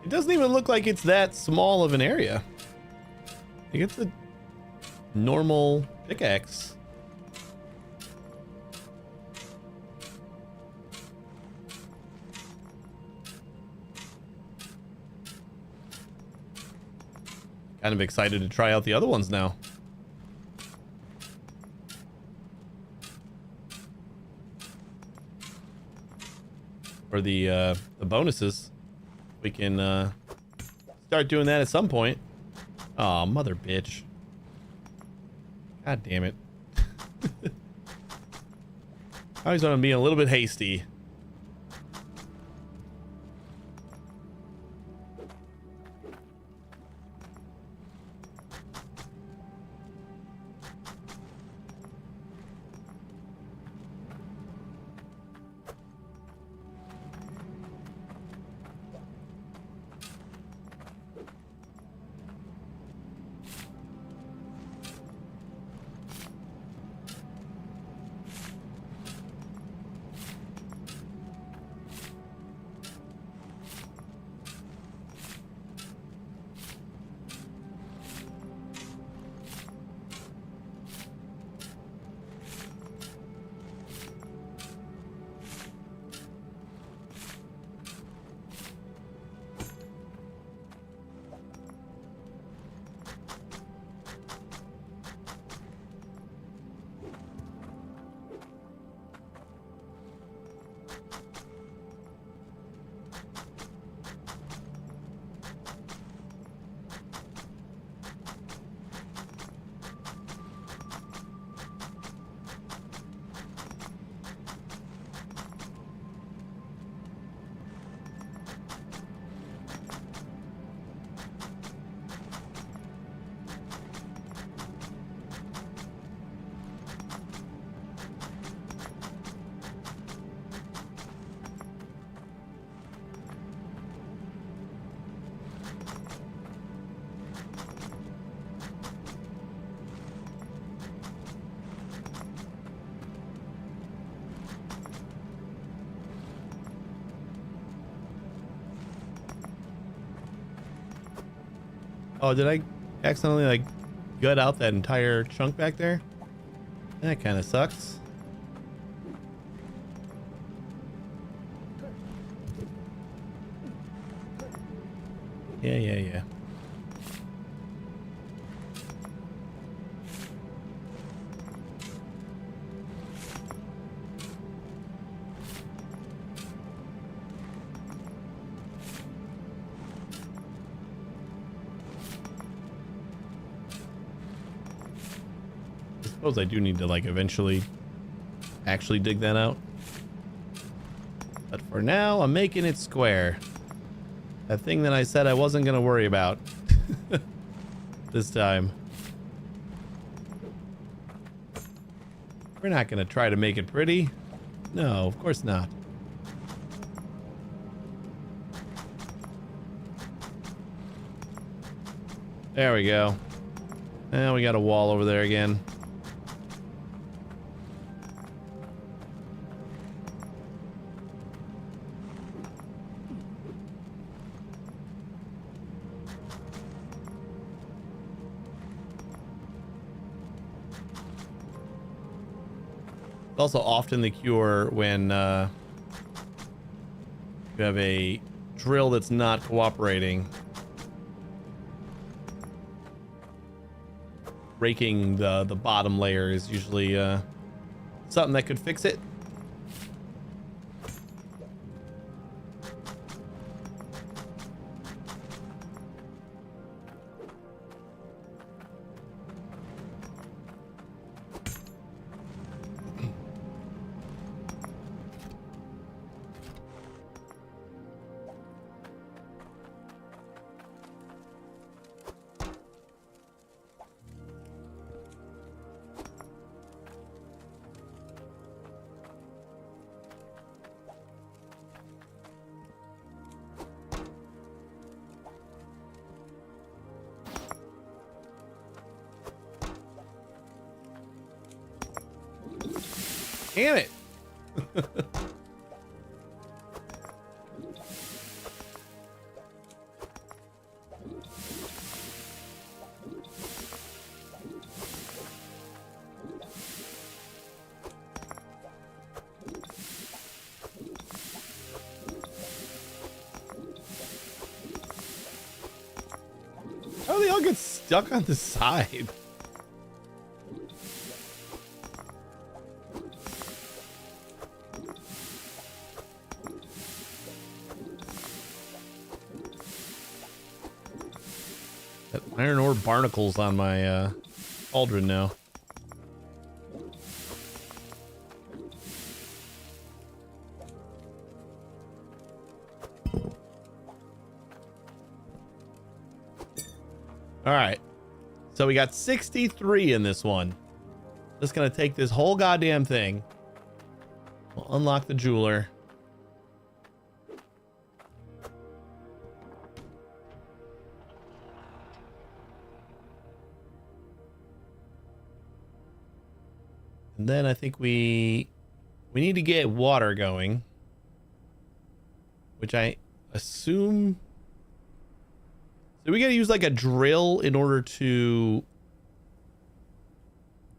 It doesn't even look like it's that small of an area. Like it's a normal pickaxe. Kind of excited to try out the other ones now. For the bonuses. We can start doing that at some point. Oh, mother bitch. God damn it. I was gonna be a little bit hasty. Oh, did I accidentally like gut out that entire chunk back there? That kind of sucks. Yeah. I suppose I do need to like eventually actually dig that out. But for now, I'm making it square. That thing that I said I wasn't going to worry about this time. We're not going to try to make it pretty. No, of course not. There we go. And we got a wall over there again. It's also often the cure when you have a drill that's not cooperating. Raking the bottom layer is usually something that could fix it. Damn it. How do they all get stuck on the side? Iron ore barnacles on my cauldron now. All right. So we got 63 in this one. Just gonna take this whole goddamn thing. We'll unlock the jeweler. And then I think we need to get water going, which I assume. So we got to use like a drill in order to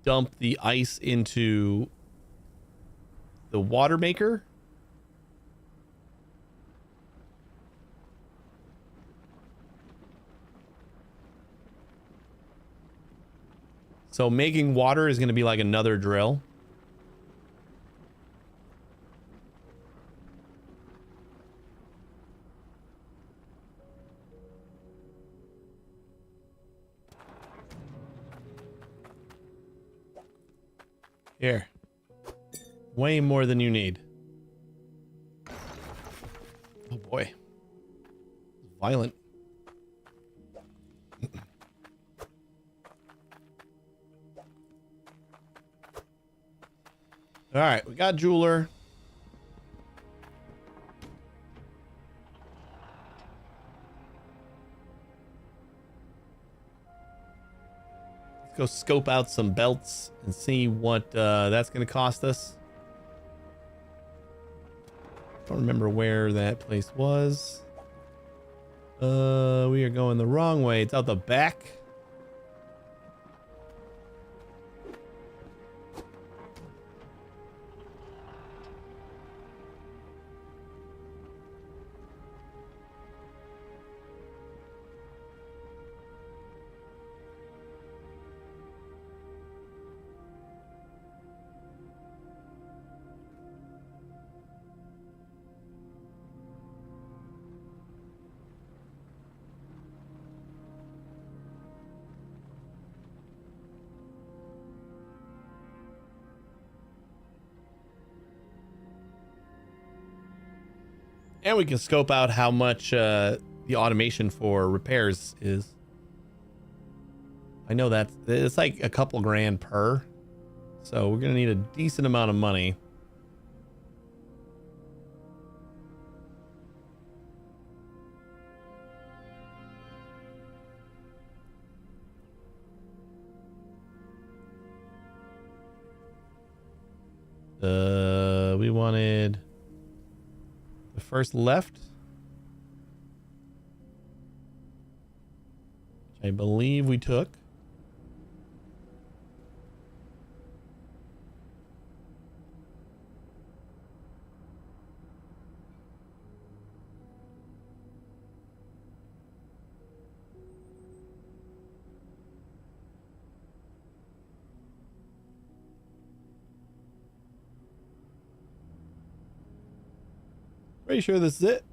dump the ice into the water maker. So making water is going to be like another drill. Here. Way more than you need. Oh boy. Violent. All right, we got jeweler. Let's go scope out some belts and see what that's going to cost us. Don't remember where that place was. We are going the wrong way. It's out the back. And we can scope out how much the automation for repairs is. I know that it's like a couple grand per. So we're going to need a decent amount of money. We wanted the first left, which I believe we took. Pretty sure this is it.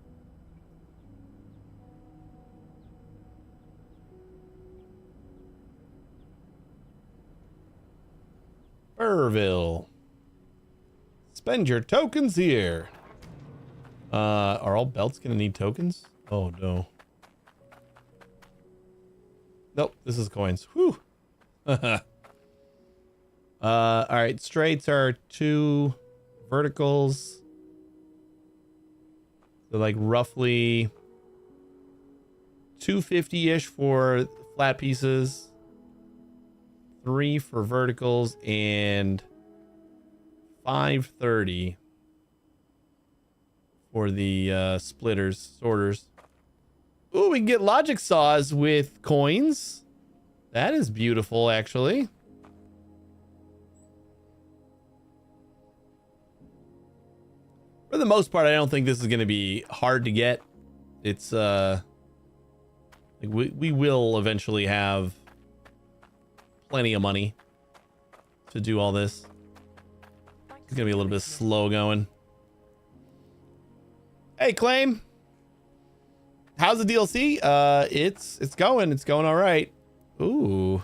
Burville. Spend your tokens here. Are all belts gonna need tokens? Oh no. Nope, this is coins. Whew. All right, straights are 2, verticals. So like roughly 250-ish for flat pieces, 3 for verticals, and 530 for the splitters, sorters. Ooh, we can get logic saws with coins. That is beautiful, actually. For the most part, I don't think this is going to be hard to get. It's like we will eventually have plenty of money to do all this. It's going to be a little bit slow going. Hey, Claim. How's the DLC? It's going all right. Ooh.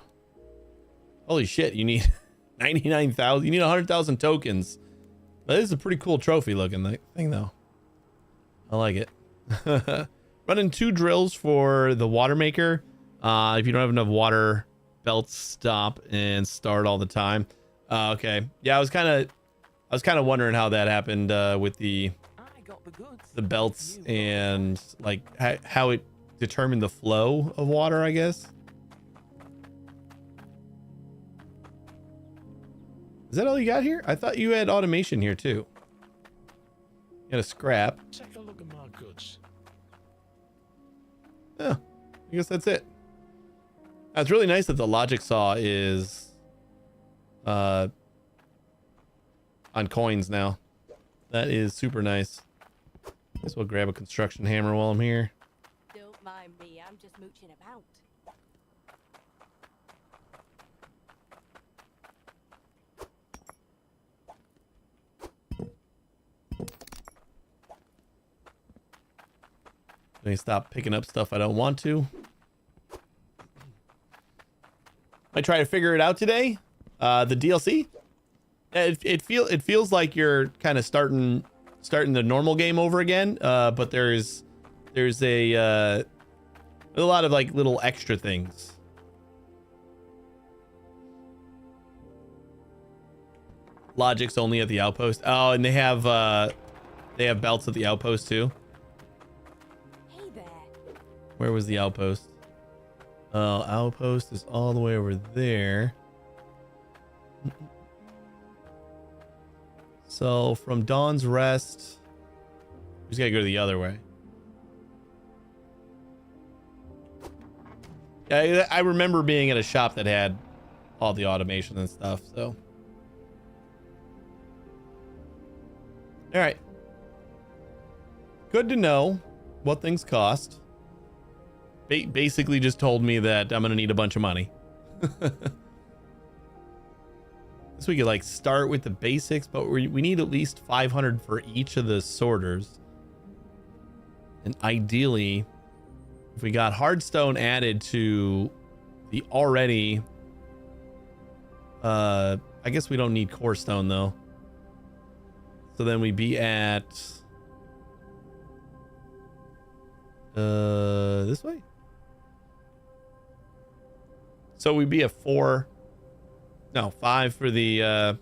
Holy shit, you need 99,000. You need 100,000 tokens. But this is a pretty cool trophy looking thing, though. I like it. Running 2 drills for the water maker. If you don't have enough water, belts stop and start all the time. Okay. Yeah, I was kind of wondering how that happened with the belts and like how it determined the flow of water, I guess. Is that all you got here? I thought you had automation here too. You got a scrap. Take a look at my goods. Yeah, I guess that's it. It's really nice that the logic saw is on coins now. That is super nice. Guess we'll grab a construction hammer while I'm here. Don't mind me, I'm just mooching about. Let me stop picking up stuff I don't want to. I try to figure it out today. The DLC. It feels like you're kind of starting the normal game over again. But there's a lot of like little extra things. Logic's only at the outpost. Oh, and they have belts at the outpost too. Hey there. Where was the outpost? Oh, outpost is all the way over there. So from Dawn's Rest, we just gotta go the other way. I remember being at a shop that had all the automation and stuff, so. All right. Good to know what things cost. Basically just told me that I'm going to need a bunch of money. So we could like start with the basics, but we need at least 500 for each of the sorters. And ideally, if we got hardstone added to the already, I guess we don't need core stone though. So then we'd be at this way. So we'd be at 5 for the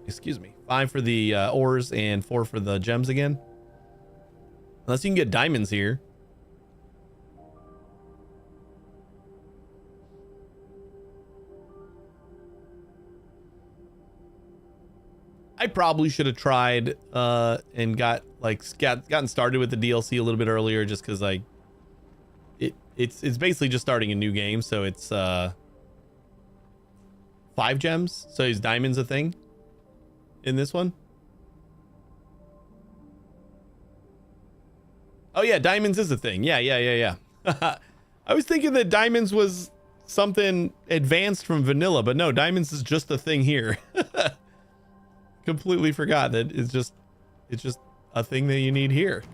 excuse me, 5 for the ores and 4 for the gems again. Unless you can get diamonds here. I probably should have tried and gotten started with the DLC a little bit earlier, just because like it's basically just starting a new game, so it's 5 gems. So is diamonds a thing in this one? Oh yeah, diamonds is a thing. Yeah. I was thinking that diamonds was something advanced from vanilla, but no, diamonds is just a thing here. Completely forgot that it's just a thing that you need here.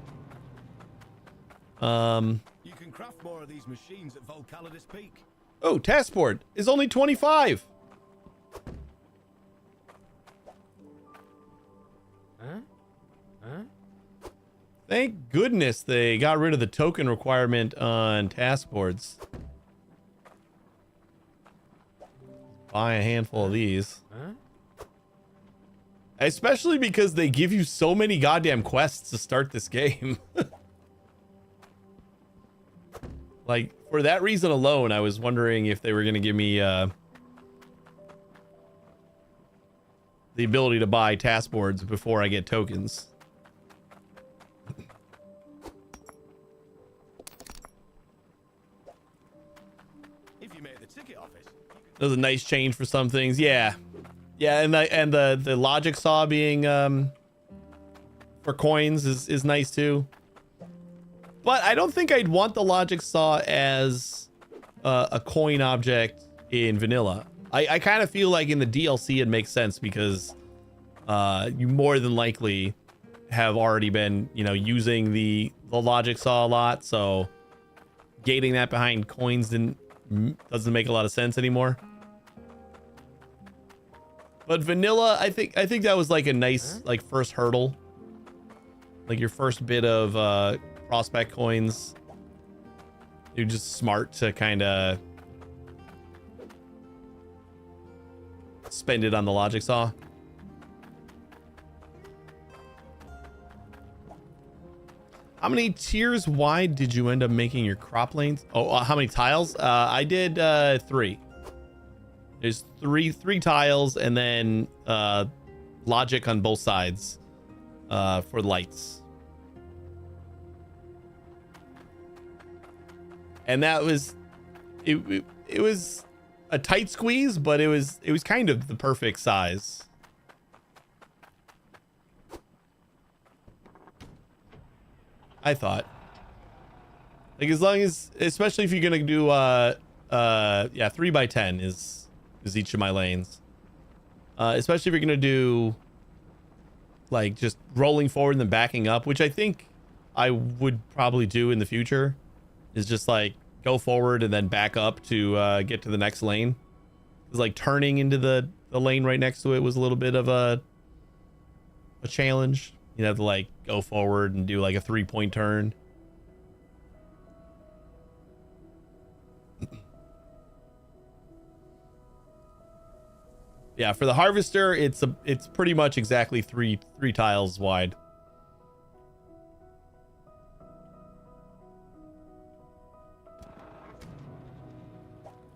You can craft more of these machines at Volcano Peak. Oh, task board is only 25. Thank goodness they got rid of the token requirement on task boards. Buy a handful of these. Especially because they give you so many goddamn quests to start this game. Like, for that reason alone, I was wondering if they were going to give me the ability to buy task boards before I get tokens. If you made the ticket office. That was a nice change for some things. Yeah, and the logic saw being for coins is nice too. But I don't think I'd want the logic saw as a coin object in vanilla. I kind of feel like in the DLC it makes sense because you more than likely have already been, using the logic saw a lot. So gating that behind coins doesn't make a lot of sense anymore. But vanilla, I think that was like a nice like first hurdle, like your first bit of prospect coins. You're just smart to kind of spend it on the logic saw. How many tiers wide did you end up making your crop lanes? Oh, how many tiles? I did 3. There's three tiles, and then logic on both sides for lights. And that was it was a tight squeeze, but it was kind of the perfect size. I thought. Like, as long as, especially if you're gonna do 3x10 is each of my lanes. Especially if you're gonna do like just rolling forward and then backing up, which I think I would probably do in the future, is just like go forward and then back up to get to the next lane. It's like turning into the lane right next to it was a little bit of a challenge. You have to like go forward and do like a 3-point turn. Yeah, for the harvester, it's pretty much exactly three tiles wide.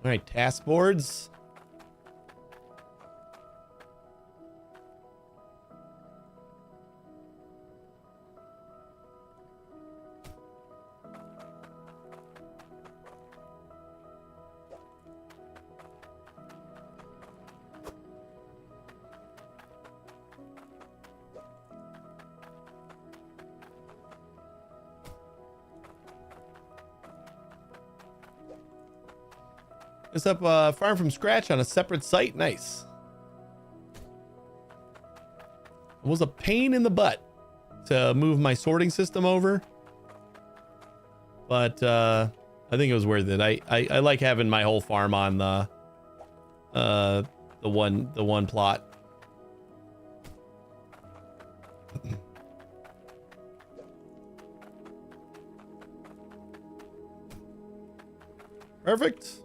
All right, task boards. This up farm from scratch on a separate site. Nice. It was a pain in the butt to move my sorting system over, but I think it was worth it. I like having my whole farm on the one plot. Perfect.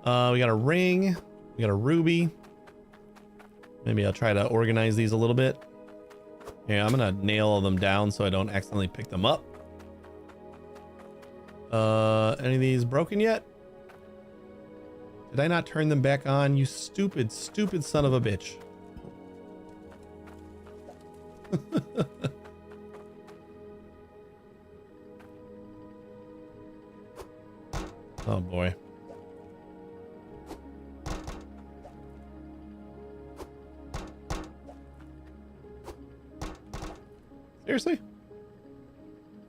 We got a ring. We got a ruby. Maybe I'll try to organize these a little bit. Yeah, I'm gonna nail them down so I don't accidentally pick them up. Any of these broken yet? Did I not turn them back on? You stupid, stupid son of a bitch. Oh boy. Seriously?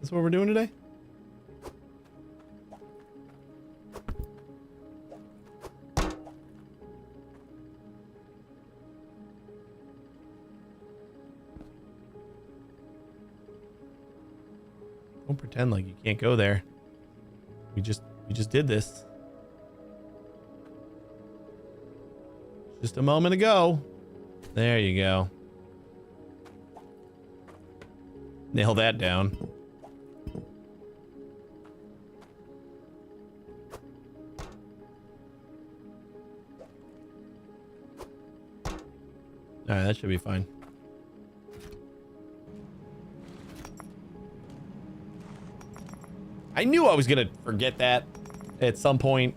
That's what we're doing today? Don't pretend like you can't go there. We just did this. Just a moment ago. There you go. Nail that down. All right, that should be fine. I knew I was gonna forget that at some point.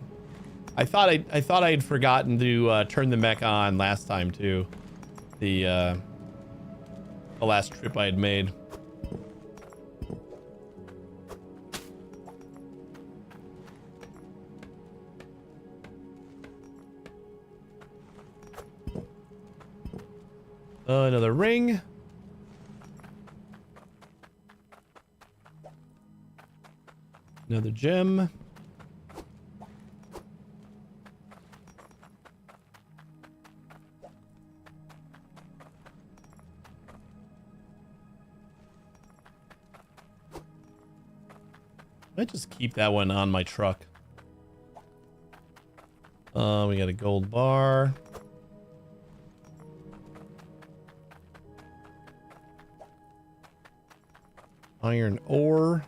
I thought I had forgotten to turn them back on last time too. The last trip I had made. Another ring. Another gem. I just keep that one on my truck. We got a gold bar. Iron ore.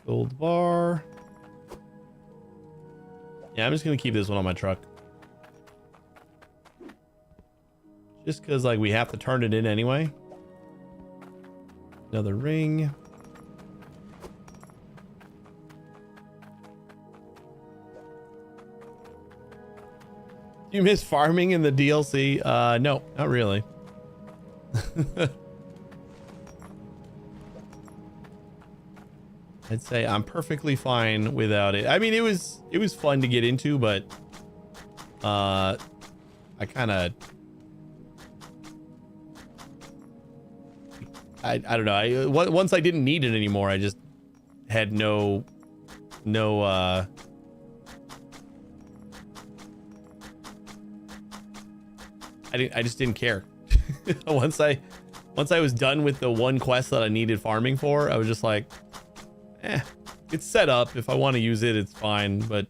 Gold bar. Yeah, I'm just gonna keep this one on my truck. Just because, like, we have to turn it in anyway. Another ring. Do you miss farming in the DLC? No, not really. I'd say I'm perfectly fine without it. I mean, it was fun to get into, but I kind of I don't know. Once I didn't need it anymore, I just had no I just didn't care. Once I was done with the one quest that I needed farming for, I was just like, it's set up. If I want to use it, it's fine, but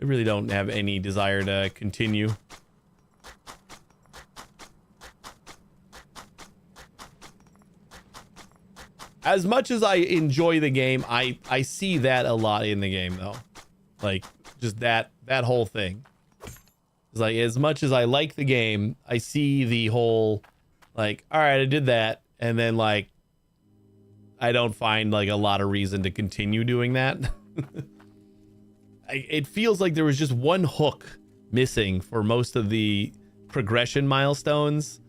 I really don't have any desire to continue. As much as I enjoy the game, I see that a lot in the game though. Like just that whole thing. It's like, as much as I like the game, I see the whole, like, all right, I did that, and then like I don't find like a lot of reason to continue doing that. It feels like there was just one hook missing for most of the progression milestones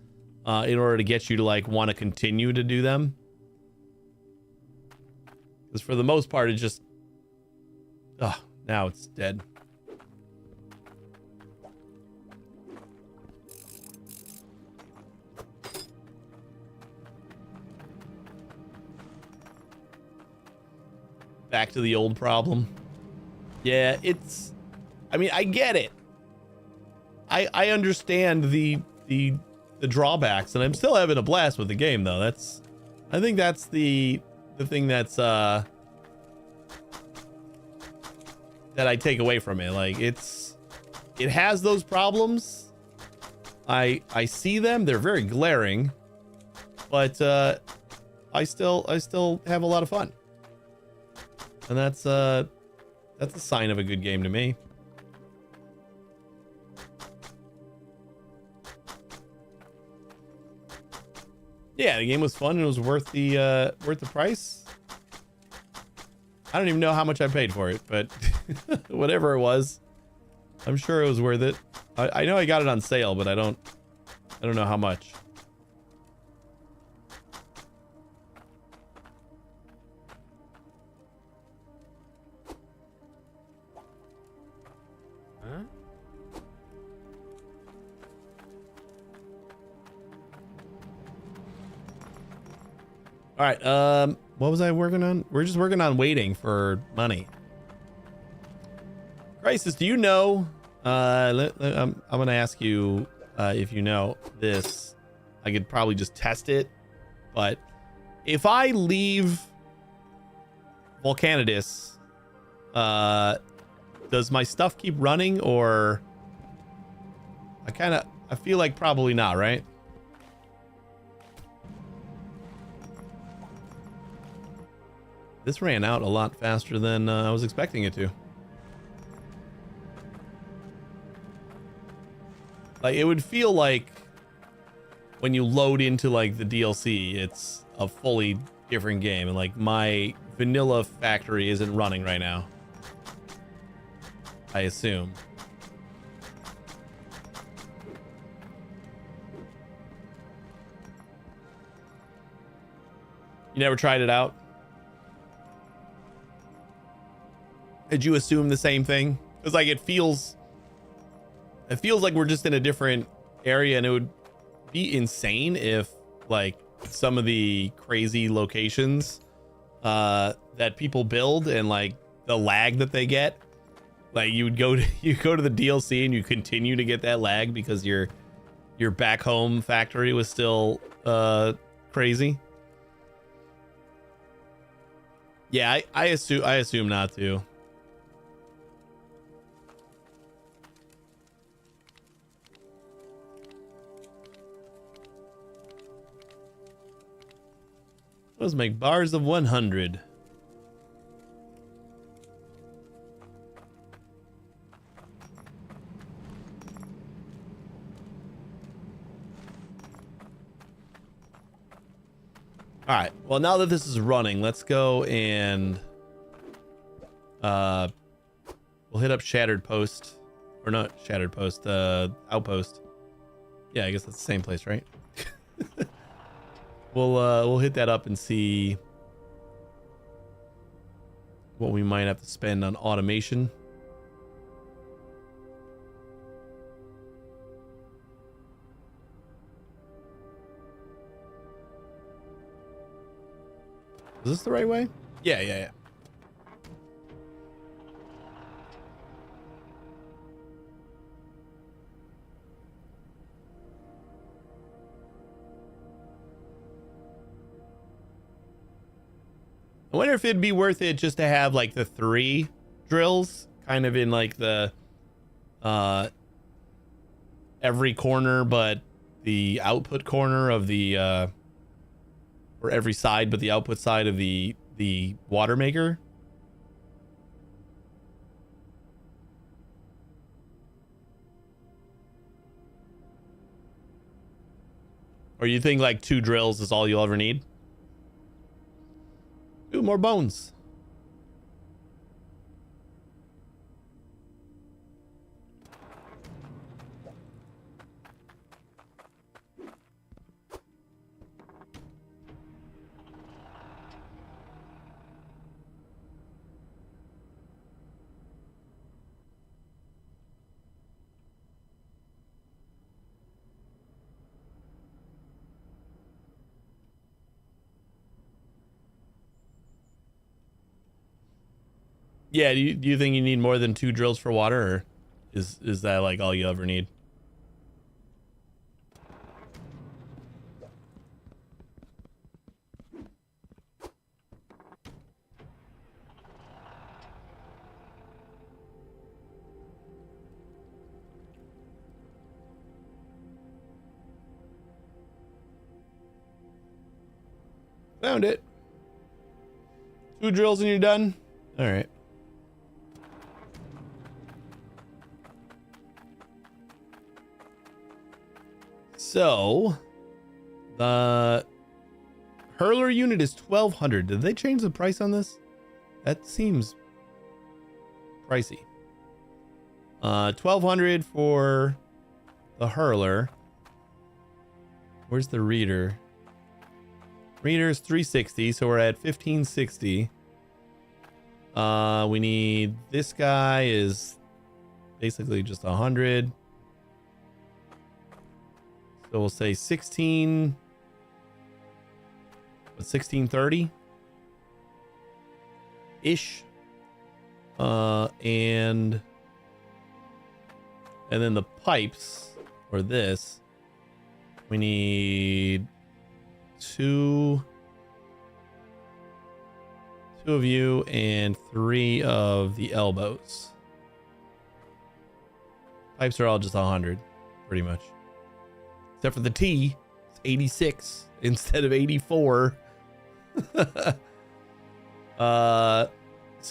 in order to get you to like want to continue to do them. Because for the most part, it just, now it's dead. back to the old problem. Yeah, it's, I mean, I get it. I understand the drawbacks, and I'm still having a blast with the game though. I think that's the thing that's that I take away from it. Like it has those problems. I see them. They're very glaring, but I still have a lot of fun. And that's a sign of a good game to me. Yeah, the game was fun and it was worth the price. I don't even know how much I paid for it, but whatever it was, I'm sure it was worth it. I know I got it on sale, but I don't know how much. Huh? All right, what was I working on? We're just working on waiting for money. Crisis, do you know, I'm gonna ask you if you know this. I could probably just test it, but if I leave Volcanidus, does my stuff keep running, or I feel like probably not, right? This ran out a lot faster than I was expecting it to. Like, it would feel like when you load into like the DLC, it's a fully different game, and like my vanilla factory isn't running right now, I assume. You never tried it out? Did you assume the same thing? Because like it feels like we're just in a different area, and it would be insane if like some of the crazy locations that people build and like the lag that they get, like you go to the DLC and you continue to get that lag because your back home factory was still crazy. Yeah, I assume not to. Let's make bars of 100. All right. Well, now that this is running, let's go and we'll hit up Shattered Post, or not Shattered Post, Outpost. Yeah, I guess that's the same place, right? We'll hit that up and see what we might have to spend on automation. Is this the right way? Yeah. I wonder if it'd be worth it just to have like the 3 drills kind of in like the every corner, but the output corner of the or every side but the output side of the water maker. Or you think like 2 drills is all you'll ever need? Ooh, more bones. Yeah, do you think you need more than 2 drills for water, or is that like all you ever need? Found it. 2 drills and you're done. All right. So the hurler unit is 1,200. Did they change the price on this? That seems pricey. 1,200 for the hurler. Where's the reader? Reader's 360, so we're at 1,560. We need, this guy is basically just 100. So we'll say 1630 ish. And then the pipes, or this, we need two of you and 3 of the elbows. Pipes are all just 100 pretty much, except for the T. It's 86 instead of 84. So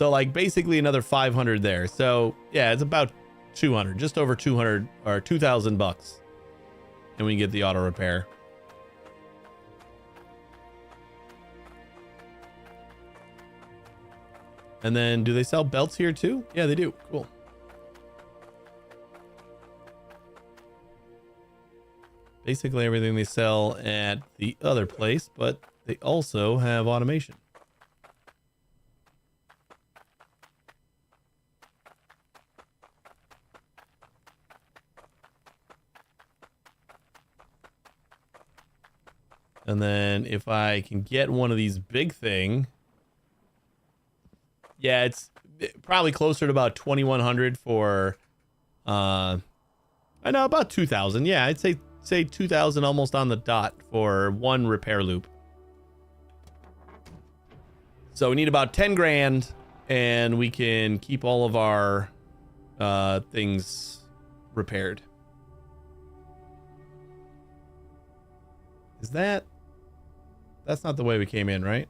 like basically another 500 there. So yeah, it's about 200, just over 200 or $2,000, and we get the auto repair. And then do they sell belts here too? Yeah, they do. Cool. Basically everything they sell at the other place, but they also have automation. And then if I can get one of these big thing, yeah, it's probably closer to about 2,100 for, I know about 2,000. Yeah, I'd say 2,000 almost on the dot for 1 repair loop. So we need about 10 grand, and we can keep all of our things repaired. Is that? That's not the way we came in, right?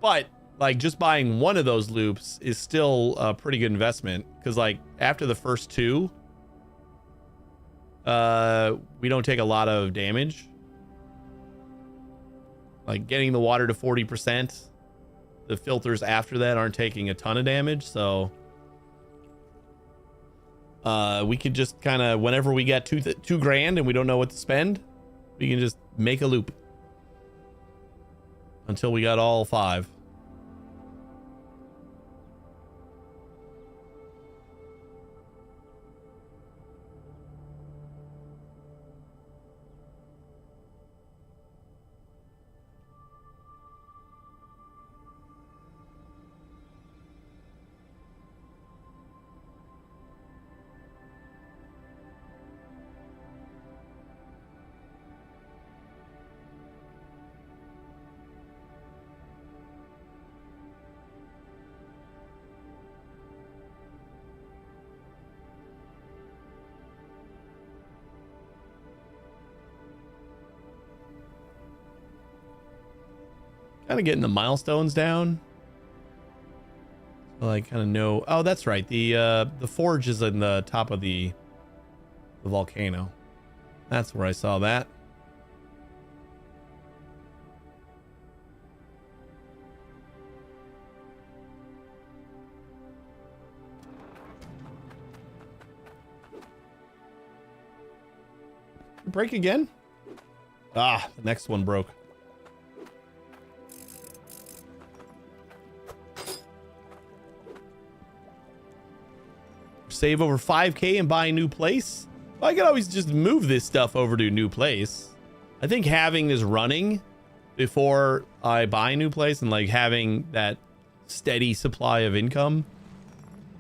But like just buying one of those loops is still a pretty good investment, because like after the first 2, we don't take a lot of damage. Like getting the water to 40%, the filters after that aren't taking a ton of damage, so we could just kind of, whenever we get 2 grand and we don't know what to spend, we can just make a loop until we got all 5. Kind of getting the milestones down. So I kind of know. Oh, that's right. The forge is in the top of the volcano. That's where I saw that. Break again? Ah, the next one broke. Save over 5k and buy a new place. Well, I could always just move this stuff over to a new place. I think having this running before I buy a new place, and like having that steady supply of income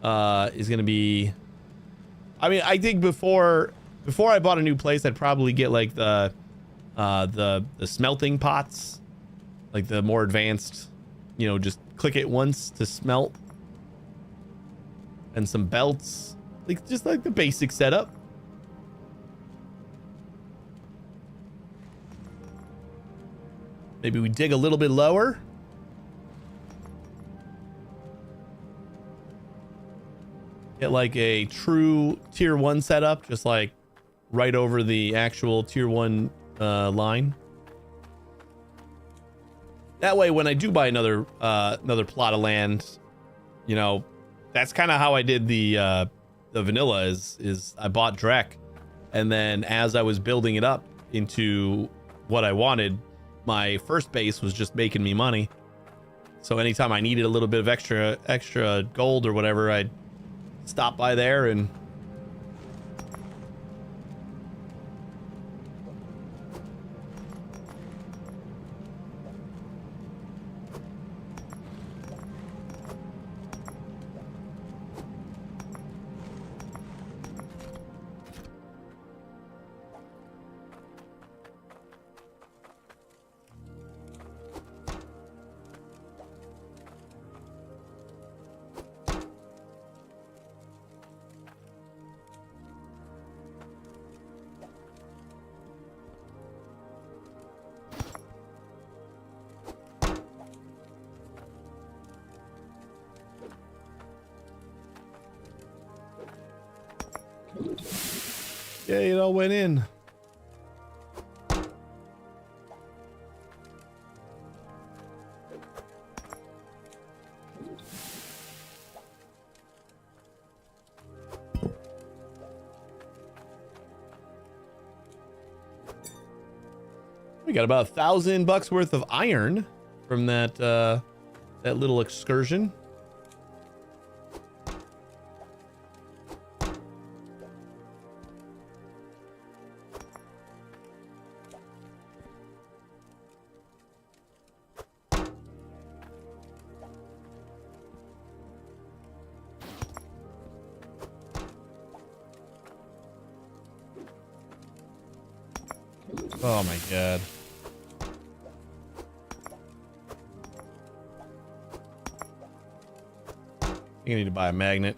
is going to be, I mean, I think before I bought a new place, I'd probably get like the smelting pots, like the more advanced, you know, just click it once to smelt, and some belts, like just like the basic setup. Maybe we dig a little bit lower. Get like a true tier 1 setup, just like right over the actual tier 1 line. That way, when I do buy another plot of land, you know, that's kind of how I did the vanilla. Is I bought Drek, and then as I was building it up into what I wanted, my first base was just making me money. So anytime I needed a little bit of extra gold or whatever, I'd stop by there and yeah, it all went in. We got about $1,000 worth of iron from that little excursion. Oh my god. I need to buy a magnet.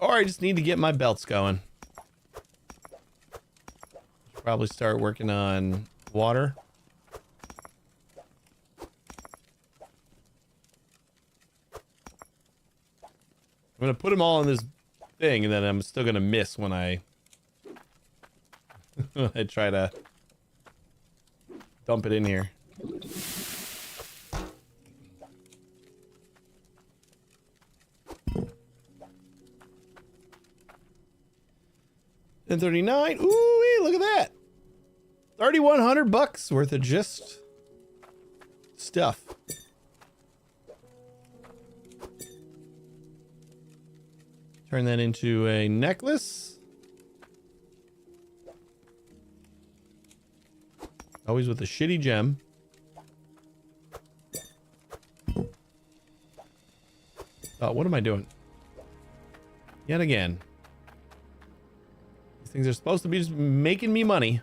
Or I just need to get my belts going. Probably start working on water. I'm gonna put them all in this thing, and then I'm still gonna miss when I when I try to dump it in here. $10.39. Ooh, look at that. $3,100 worth of just stuff. Turn that into a necklace. Always with a shitty gem. Oh, what am I doing? Yet again. These things are supposed to be just making me money.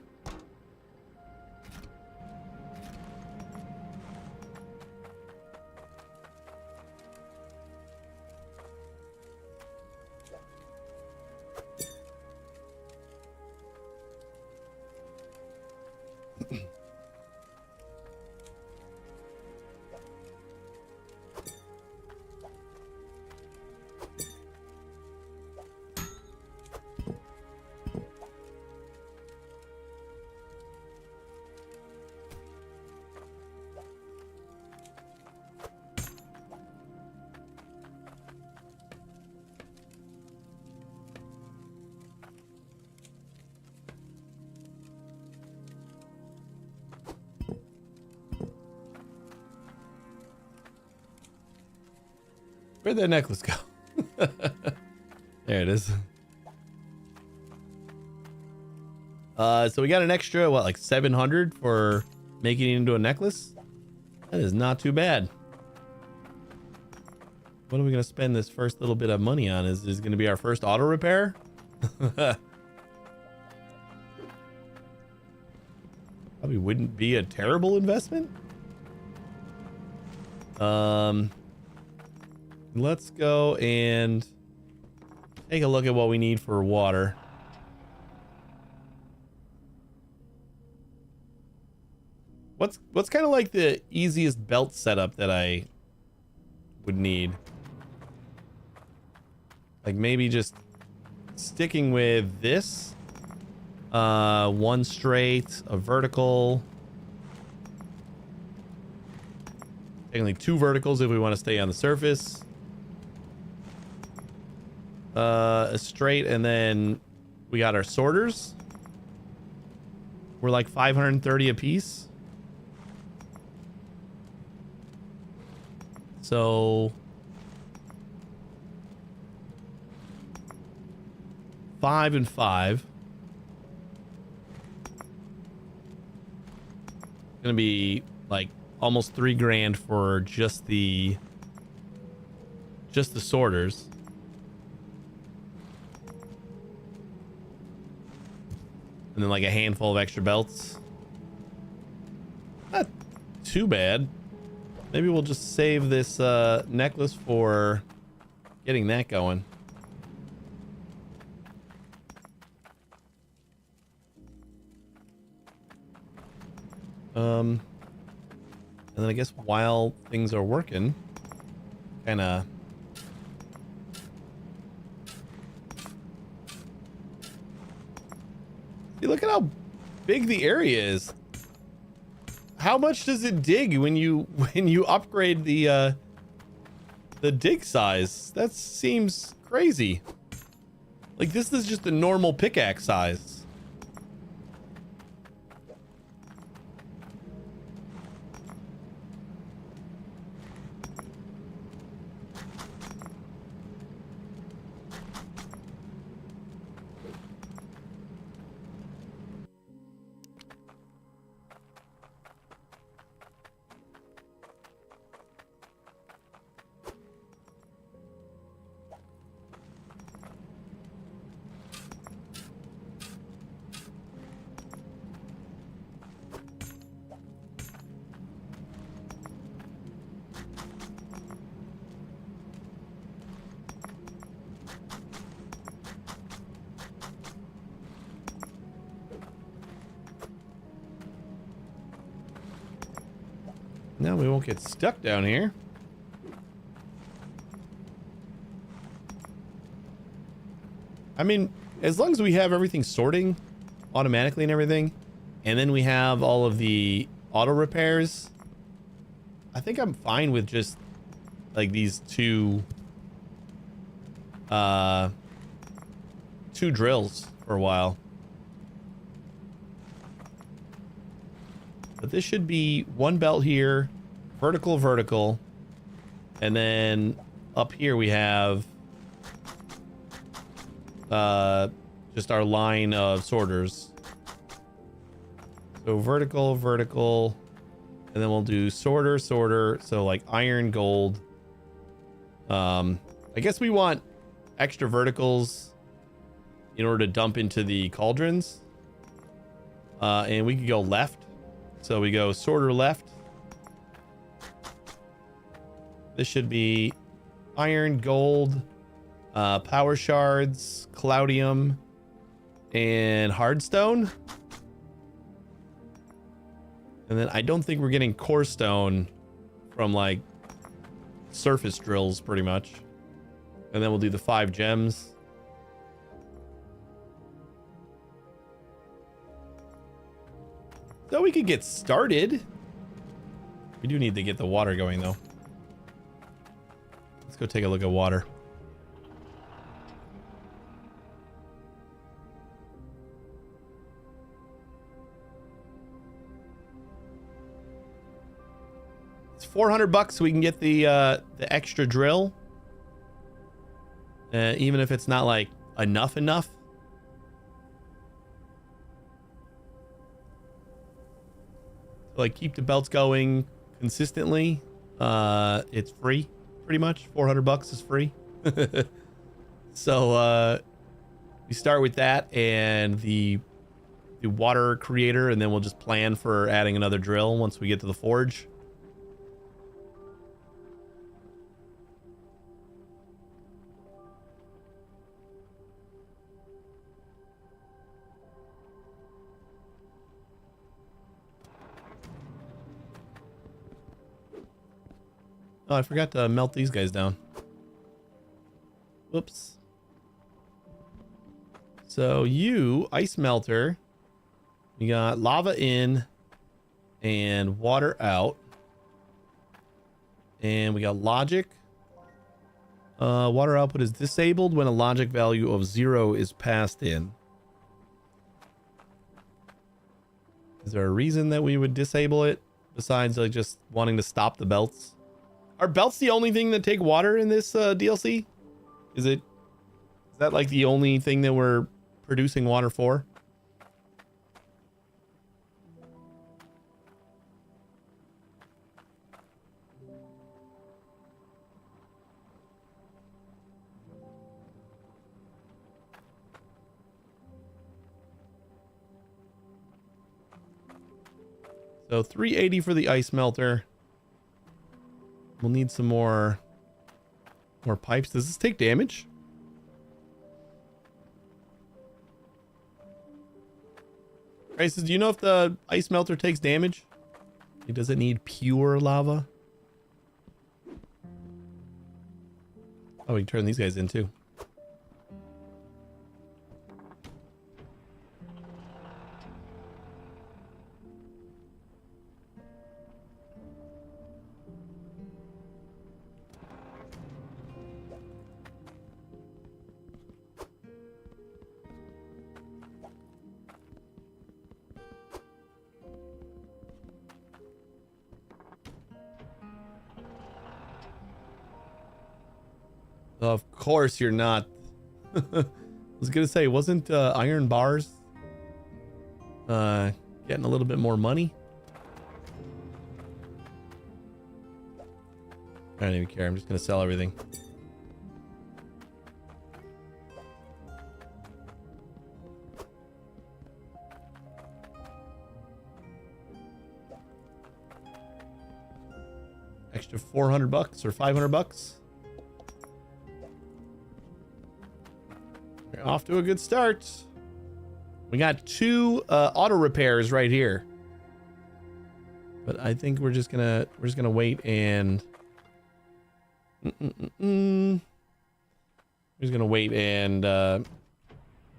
Where'd that necklace go? There it is. So we got an extra, what, like 700 for making it into a necklace? That is not too bad. What are we going to spend this first little bit of money on? Is going to be our first auto repair? Probably wouldn't be a terrible investment. Let's go and take a look at what we need for water. What's kind of like the easiest belt setup that I would need? Like maybe just sticking with this. One straight, a vertical. Technically 2 verticals if we want to stay on the surface. A straight, and then we got our sorters. We're like 530 a piece. So 5 and 5. Gonna be like almost $3,000 for just the sorters. And then like a handful of extra belts. Not too bad. Maybe we'll just save this necklace for getting that going. And then I guess while things are working, kind of see, look at how big the area is. How much does it dig when you upgrade the dig size? That seems crazy. Like this is just a normal pickaxe size. Now we won't get stuck down here. I mean, as long as we have everything sorting automatically and everything, and then we have all of the auto repairs, I think I'm fine with just like these two drills for a while. But this should be one belt here, vertical, and then up here we have just our line of sorters. So vertical, and then we'll do sorter, so like iron, gold. I guess we want extra verticals in order to dump into the cauldrons. And we could go left. So we go sorter left. This should be iron, gold, power shards, cloudium, and hardstone. And then I don't think we're getting core stone from like surface drills pretty much. And then we'll do the 5 gems. So we could get started. We do need to get the water going though. Let's go take a look at water. It's $400 so we can get the extra drill. even if it's not like enough. Like keep the belts going consistently. It's free, pretty much. $400 is free. So we start with that and the water creator, and then we'll just plan for adding another drill once we get to the forge. Oh, I forgot to melt these guys down. Whoops. So you, ice melter, you got lava in and water out. And we got logic. Water output is disabled when a logic value of 0 is passed in. Is there a reason that we would disable it besides like just wanting to stop the belts? Are belts the only thing that take water in this DLC? Is that like the only thing that we're producing water for? So 380 for the ice melter. We'll need some more pipes. Does this take damage? Alright, so do you know if the ice melter takes damage? Does it need pure lava? Oh, we can turn these guys in too. Of course you're not. I was gonna say, wasn't iron bars getting a little bit more money? I don't even care. I'm just gonna sell everything. Extra $400 or $500. We're off to a good start. We got 2 auto repairs right here, but I think we're just gonna wait and we're just gonna wait and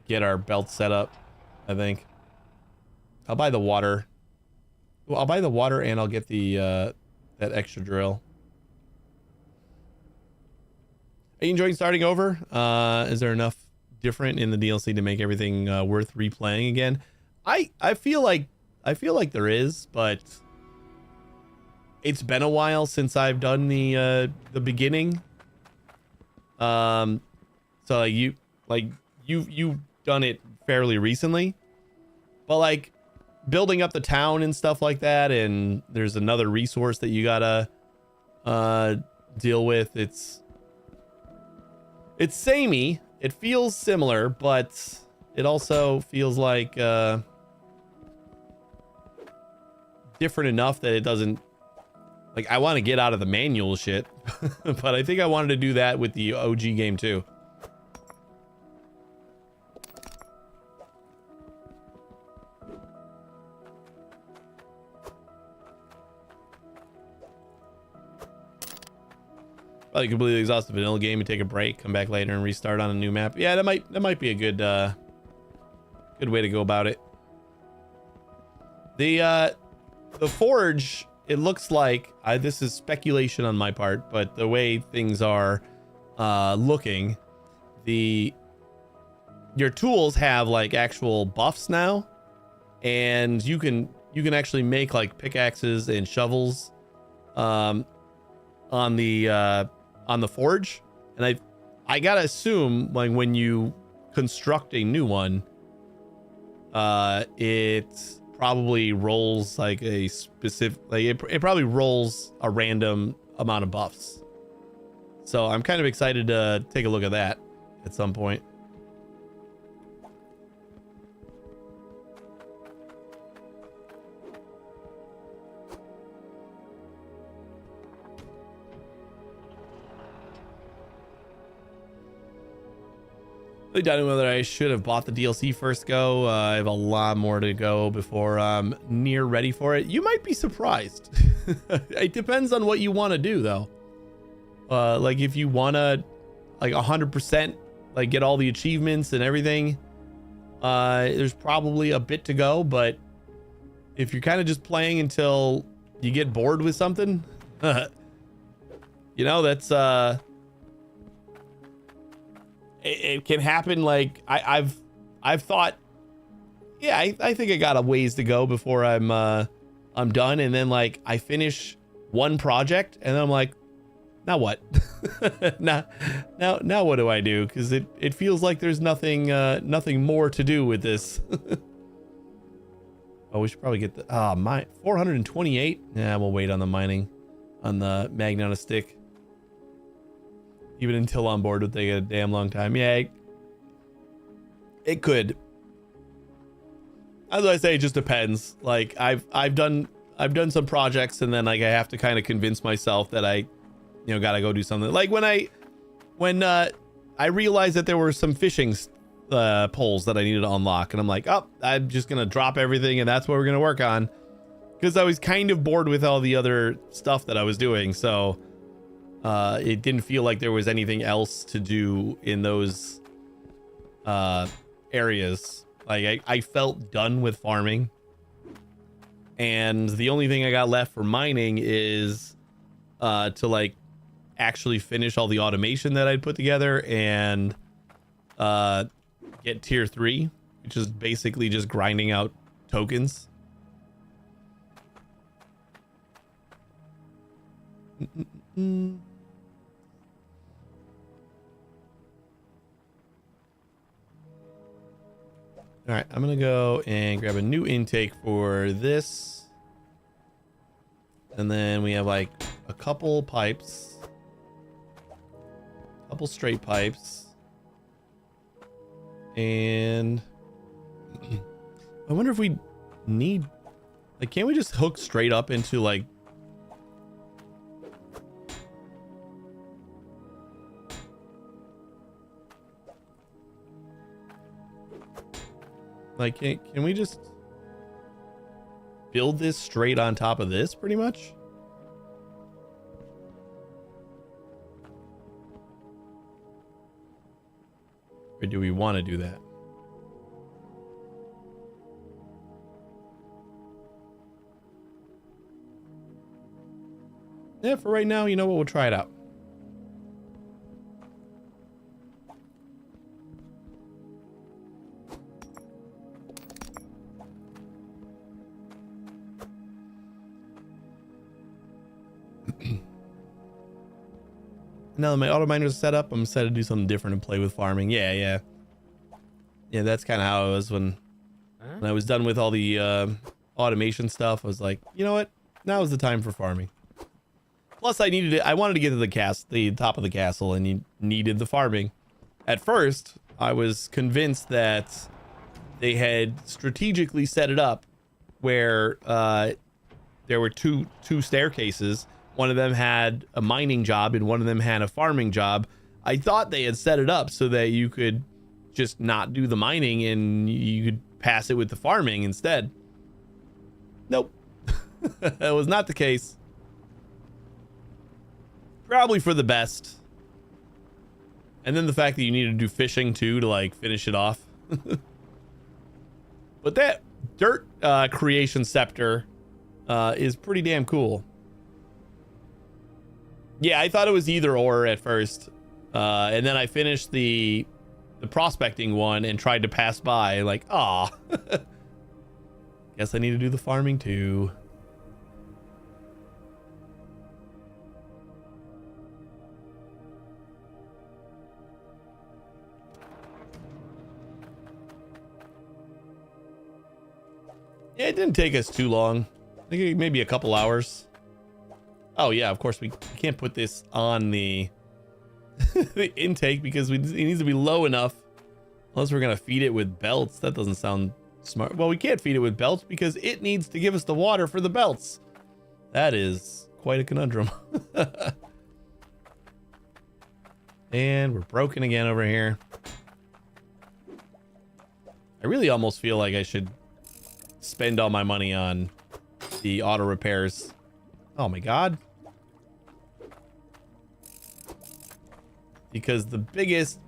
get our belt set up. I think I'll buy the water. Well, I'll buy the water and I'll get the that extra drill. Are you enjoying starting over? Is there enough different in the DLC to make everything worth replaying again? I feel like there is, but it's been a while since I've done the beginning. So you've done it fairly recently, but like building up the town and stuff like that, and there's another resource that you gotta deal with. It's samey. It feels similar, but it also feels like different enough that it doesn't, like, I want to get out of the manual shit, but I think I wanted to do that with the OG game too. Probably completely exhaust the vanilla game and take a break, come back later and restart on a new map. Yeah, that might be a good good way to go about it. The forge, it looks like, this is speculation on my part, but the way things are looking, your tools have like actual buffs now, and you can actually make like pickaxes and shovels on the forge, and I gotta assume like when you construct a new one, it probably rolls like a specific, like it probably rolls a random amount of buffs. So I'm kind of excited to take a look at that at some point. Really doubting whether I should have bought the DLC first go. I have a lot more to go before I'm near ready for it. You might be surprised. It depends on what you want to do though. Like if you want to like 100% like get all the achievements and everything, there's probably a bit to go. But if you're kind of just playing until you get bored with something, you know, that's it can happen. Like I've thought, yeah, I think I got a ways to go before I'm done, and then like I finish one project and then I'm like, now what? now what do I do? Because it feels like there's nothing more to do with this. Oh, we should probably get the my 428. Yeah, we'll wait on the mining on the magnet on a stick. Even until on board would take a damn long time. Yeah, it could. As I say, it just depends. Like I've done some projects, and then like I have to kind of convince myself that I, gotta go do something. Like when I realized that there were some fishing poles that I needed to unlock, and I'm like, oh, I'm just gonna drop everything, and that's what we're gonna work on, because I was kind of bored with all the other stuff that I was doing. So it didn't feel like there was anything else to do in those areas. Like I felt done with farming, and the only thing I got left for mining is to like actually finish all the automation that I'd put together and get tier 3, which is basically just grinding out tokens. All right, I'm gonna go and grab a new intake for this, and then we have like a couple pipes, couple straight pipes, and I wonder if we need, like, can't we just hook straight up into like can we just build this straight on top of this pretty much? Or do we want to do that? Yeah, for right now, you know what, we'll try it out. Now that my auto miners are set up, I'm set to do something different and play with farming. Yeah, that's kind of how it was when I was done with all the automation stuff. I was like, you know what? Now is the time for farming. Plus, I wanted to get to the top of the castle, and you needed the farming. At first, I was convinced that they had strategically set it up where there were two staircases. One of them had a mining job and one of them had a farming job. I thought they had set it up so that you could just not do the mining and you could pass it with the farming instead. Nope. That was not the case. Probably for the best. And then the fact that you needed to do fishing too to like finish it off. But that dirt creation scepter is pretty damn cool. Yeah, I thought it was either or at first, and then I finished the prospecting one and tried to pass by, like, ah, guess I need to do the farming too. Yeah, it didn't take us too long. I think maybe a couple hours. Oh yeah, of course we can't put this on the the intake because it needs to be low enough. Unless we're gonna feed it with belts. That doesn't sound smart. Well, we can't feed it with belts because it needs to give us the water for the belts. That is quite a conundrum. And we're broken again over here. I really almost feel like I should spend all my money on the auto repairs. Oh my god. Because the biggest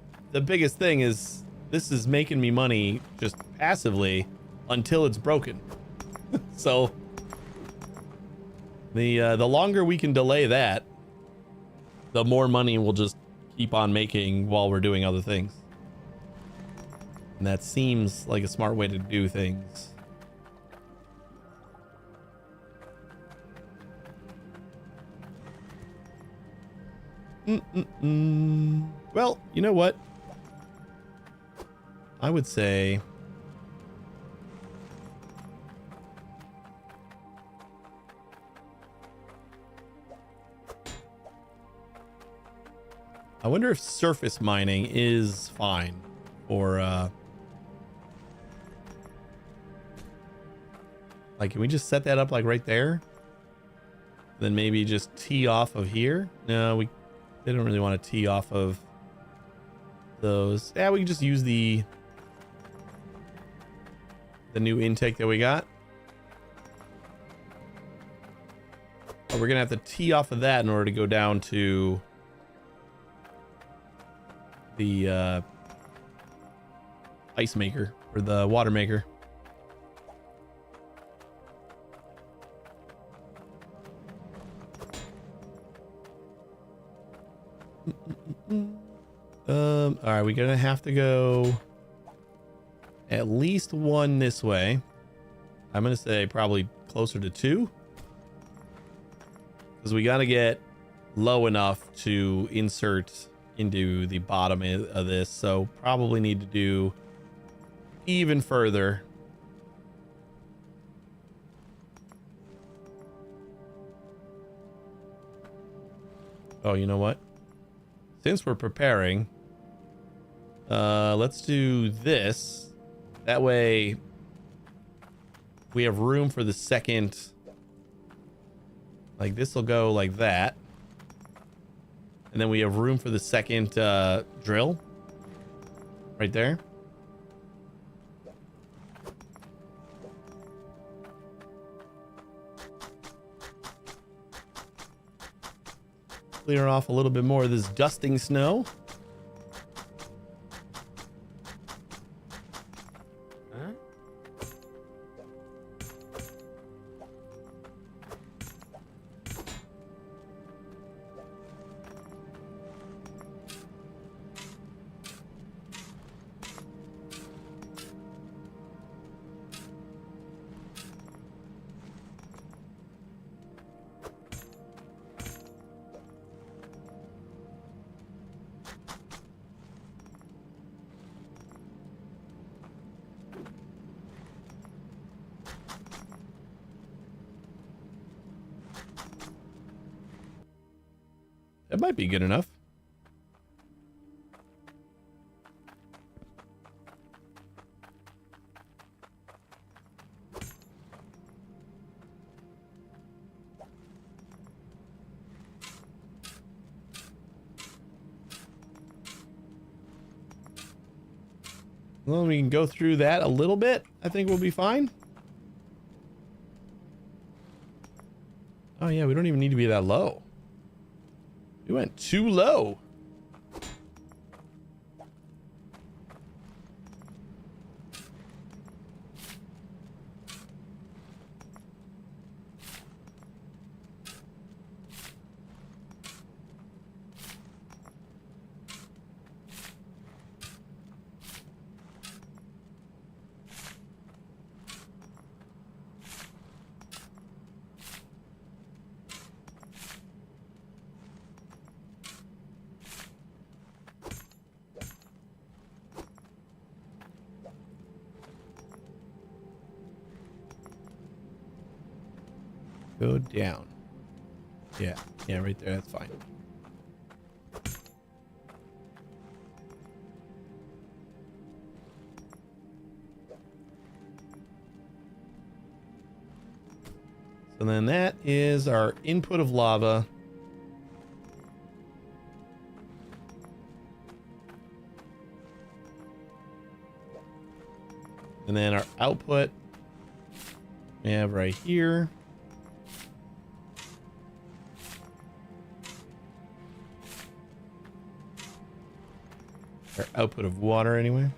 thing is this is making me money just passively until it's broken. So the longer we can delay that, the more money we'll just keep on making while we're doing other things. And that seems like a smart way to do things. Well, you know what? I would say I wonder if surface mining is fine or like, can we just set that up like right there? Then maybe just tee off of here? No, they don't really want to tee off of those. Yeah, we can just use the new intake that we got. But we're gonna have to tee off of that in order to go down to the ice maker or the water maker. All right, we're gonna have to go at least one this way. I'm gonna say probably closer to 2 because we gotta get low enough to insert into the bottom of this, so probably need to do even further. Oh, you know what? Since we're preparing, let's do this. That way we have room for the second. Like, this will go like that. And then we have room for the second drill right there. Clear off a little bit more of this dusting snow. That might be good enough. Well, we can go through that a little bit. I think we'll be fine. Oh yeah, we don't even need to be that low. We went too low. Go down. Yeah, yeah, right there. That's fine. So then that is our input of lava. And then our output we have right here. Our output of water anyway.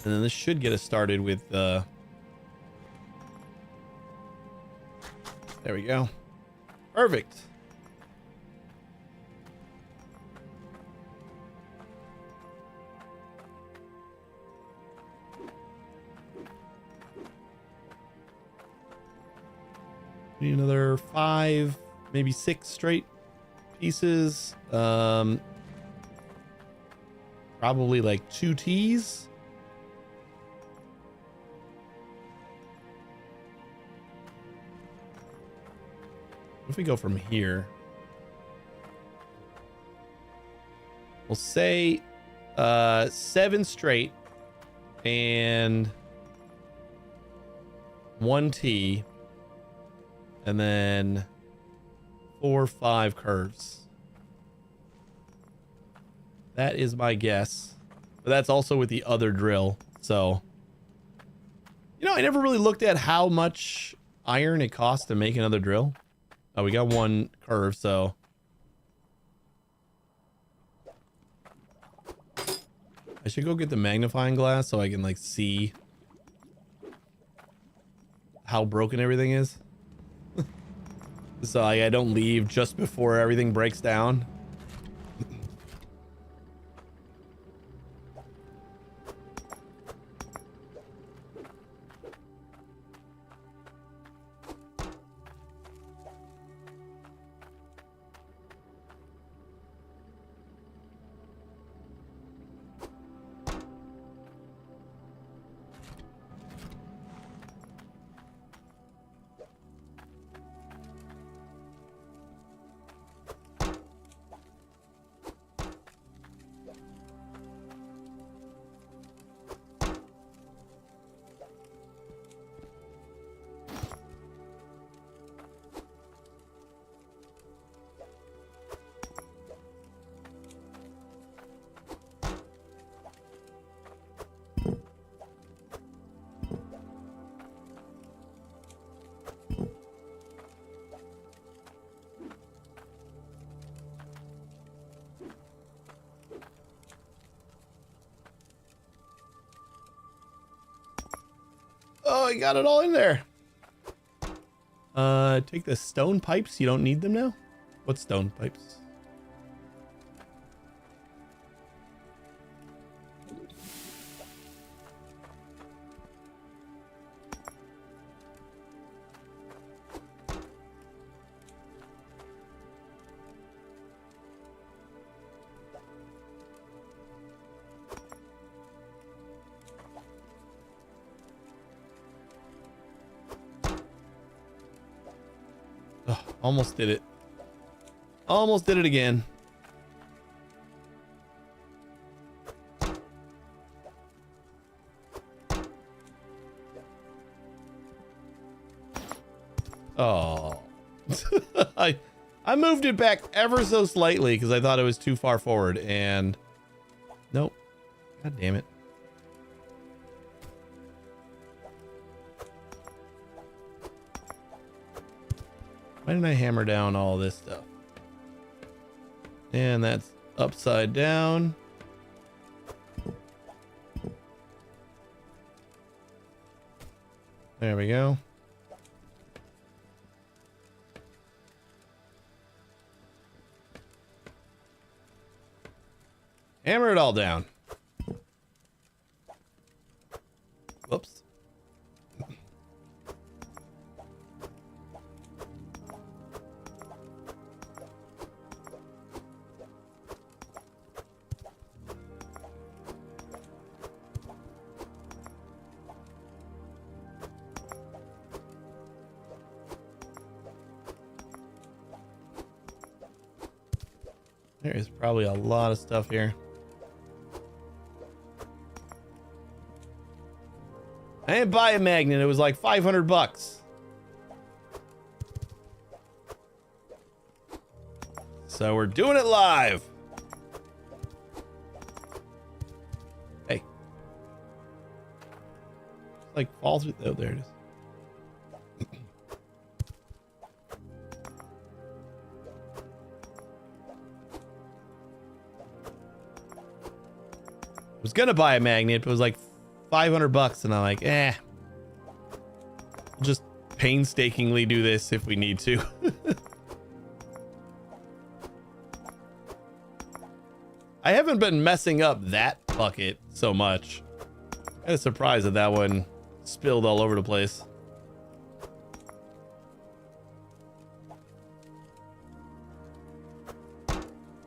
And then this should get us started with there we go. Perfect. Need another 5, maybe 6 straight pieces. Probably like 2 T's. If we go from here, we'll say 7 straight and 1 T, and then 4 or 5 curves. That is my guess, but that's also with the other drill. So, you know, I never really looked at how much iron it costs to make another drill. Oh, we got 1 curve, so I should go get the magnifying glass so I can like see how broken everything is. So I don't leave just before everything breaks down. Oh, I got it all in there. Take the stone pipes. You don't need them now? What stone pipes? Oh, almost did it. Almost did it again. Oh. I moved it back ever so slightly because I thought it was too far forward, and nope. God damn it. Why didn't I hammer down all this stuff? And that's upside down. There we go. Hammer it all down. Whoops. There is probably a lot of stuff here. I didn't buy a magnet. It was like 500 bucks. So we're doing it live. Hey. Like fall through. Oh, there it is. I was gonna buy a magnet, but it was like 500 bucks, and I'm like, we'll just painstakingly do this if we need to. I haven't been messing up that bucket so much. Kind of surprised that that one spilled all over the place.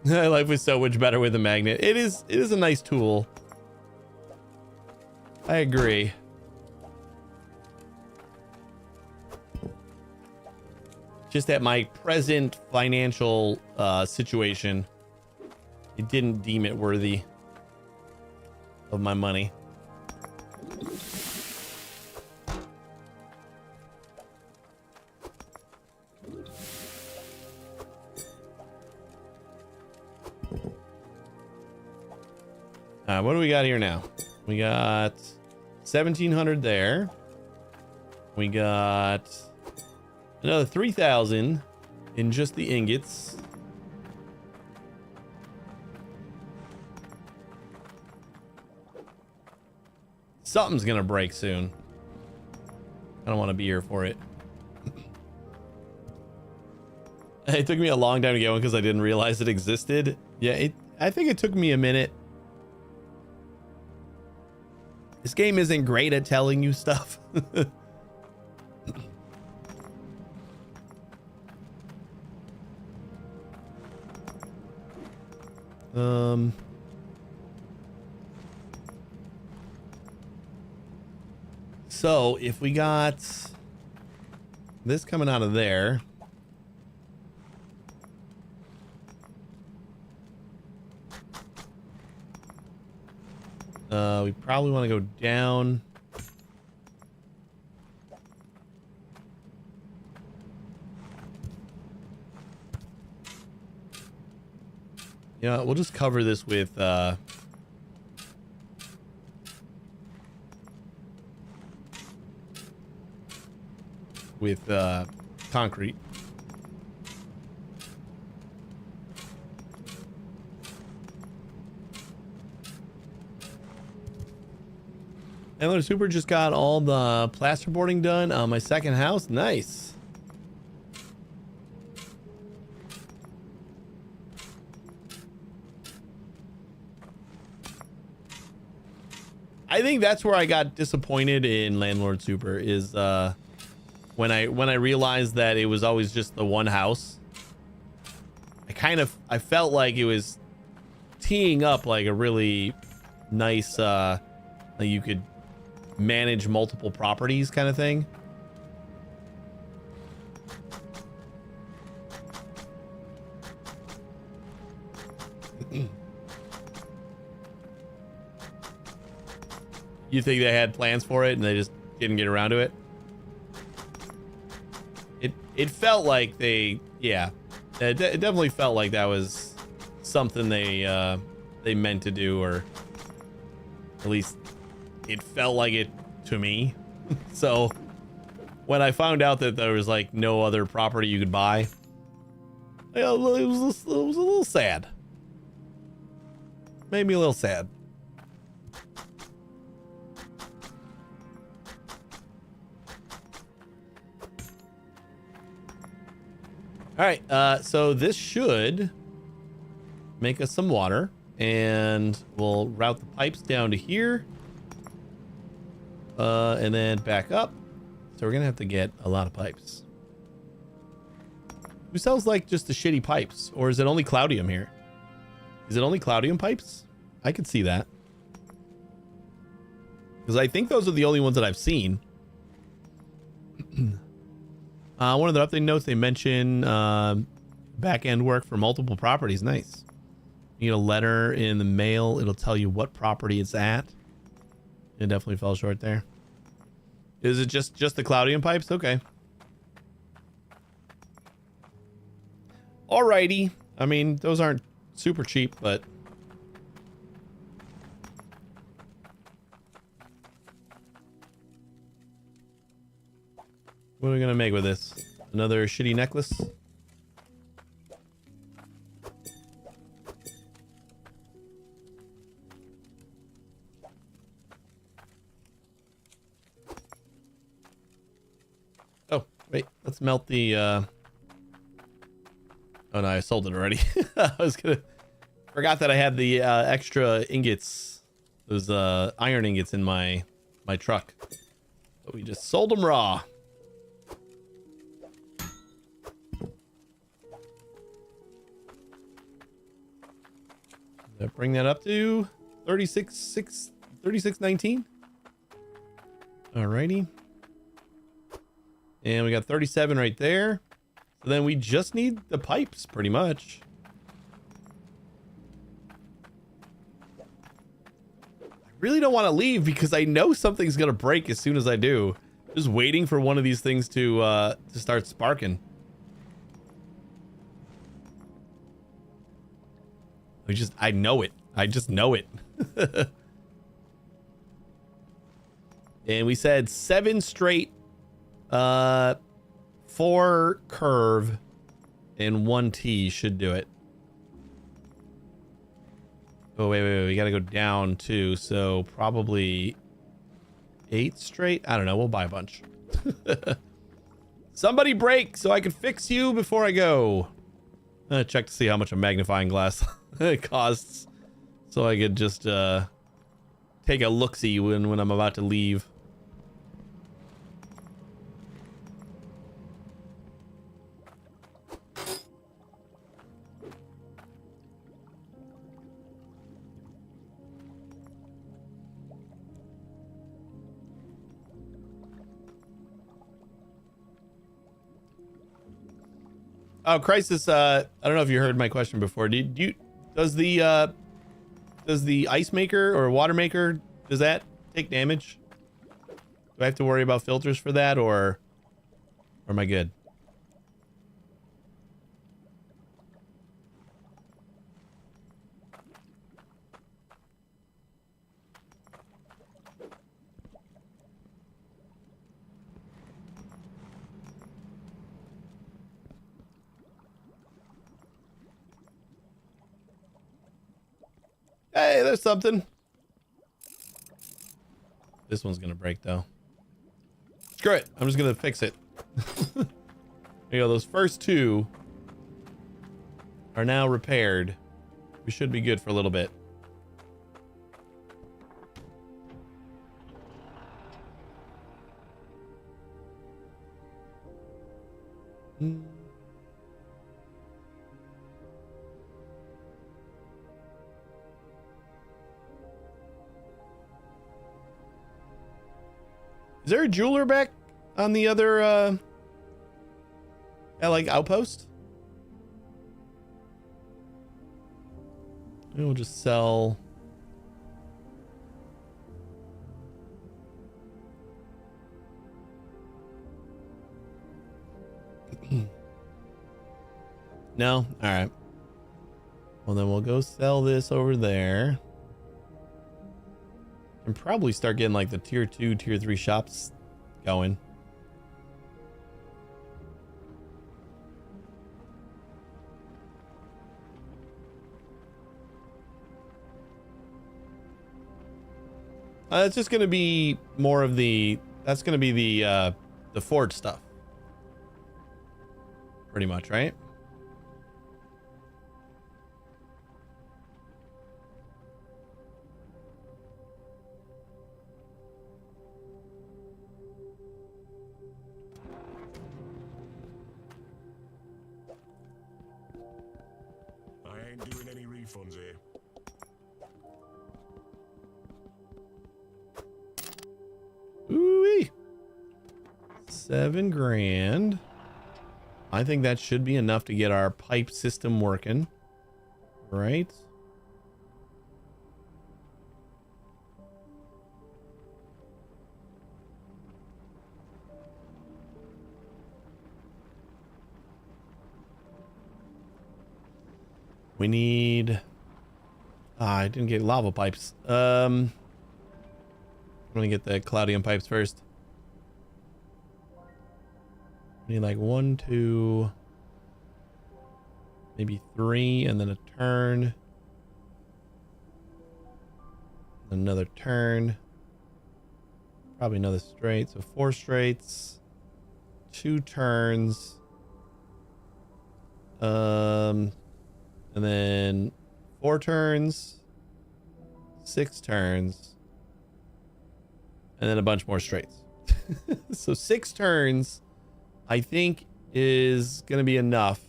Life was so much better with a magnet. It is a nice tool. I agree. Just at my present financial situation, it didn't deem it worthy of my money. What do we got here now? We got 1,700 there. We got another 3,000 in just the ingots. Something's gonna break soon. I don't want to be here for it. It took me a long time to get one because I didn't realize it existed. Yeah, I think it took me a minute. This game isn't great at telling you stuff. So if we got this coming out of there, we probably want to go down. Yeah, we'll just cover this with concrete. Landlord Super just got all the plasterboarding done on my second house. Nice. I think that's where I got disappointed in Landlord Super is when I realized that it was always just the one house. I felt like it was teeing up like a really nice like you could manage multiple properties kind of thing. You think they had plans for it and they just didn't get around to it? It felt like it definitely felt like that was something they meant to do, or at least it felt like it to me. So when I found out that there was like no other property you could buy, it was a little sad. Made me a little sad. All right, so this should make us some water, and we'll route the pipes down to here. And then back up. So we're gonna have to get a lot of pipes. Who sells like just the shitty pipes? Or is it only Cloudium here? Is it only Cloudium pipes? I could see that. Because I think those are the only ones that I've seen. One of the update notes, they mention back-end work for multiple properties. Nice. You get a letter in the mail. It'll tell you what property it's at. It definitely fell short there. Is it just the Cloudium pipes? Okay. Alrighty. I mean, those aren't super cheap, but... What are we gonna make with this? Another shitty necklace? Oh, wait, let's melt the, Oh no, I sold it already. I was gonna... Forgot that I had the, extra ingots. Those, iron ingots in my truck. But we just sold them raw. That bring that up to 36.19. Alrighty. And we got 37 right there. So then we just need the pipes pretty much. I really don't want to leave because I know something's going to break as soon as I do. Just waiting for one of these things to start sparking. I know it. I just know it. And we said 7 straight, 4 curve, and 1 T should do it. Oh, wait. We got to go down too. So probably 8 straight. I don't know. We'll buy a bunch. Somebody break so I can fix you before I go. I'm gonna check to see how much a magnifying glass it costs, so I could just take a look-see when I'm about to leave. Oh, Crisis, I don't know if you heard my question before. Does the ice maker or water maker, does that take damage? Do I have to worry about filters for that, or am I good? Hey, there's something. This one's gonna break though. Screw it. I'm just gonna fix it. There you go. Those first 2 are now repaired. We should be good for a little bit. Is there a jeweler back on the other, like outpost? Maybe we'll just sell. No? All right. Well, then we'll go sell this over there. And probably start getting like the tier 2, tier 3 shops going. It's just going to be more of the, that's going to be the forge stuff. Pretty much, right? I ain't doing any refunds here. Ooh-wee. 7 grand. I think that should be enough to get our pipe system working. Right? We need... I didn't get lava pipes. I'm gonna get the cloudium pipes first. Need like 1, 2, maybe 3, and then a turn. Another turn. Probably another straight. So 4 straights. 2 turns. And then 4 turns. 6 turns. And then a bunch more straights. So 6 turns, I think, is going to be enough.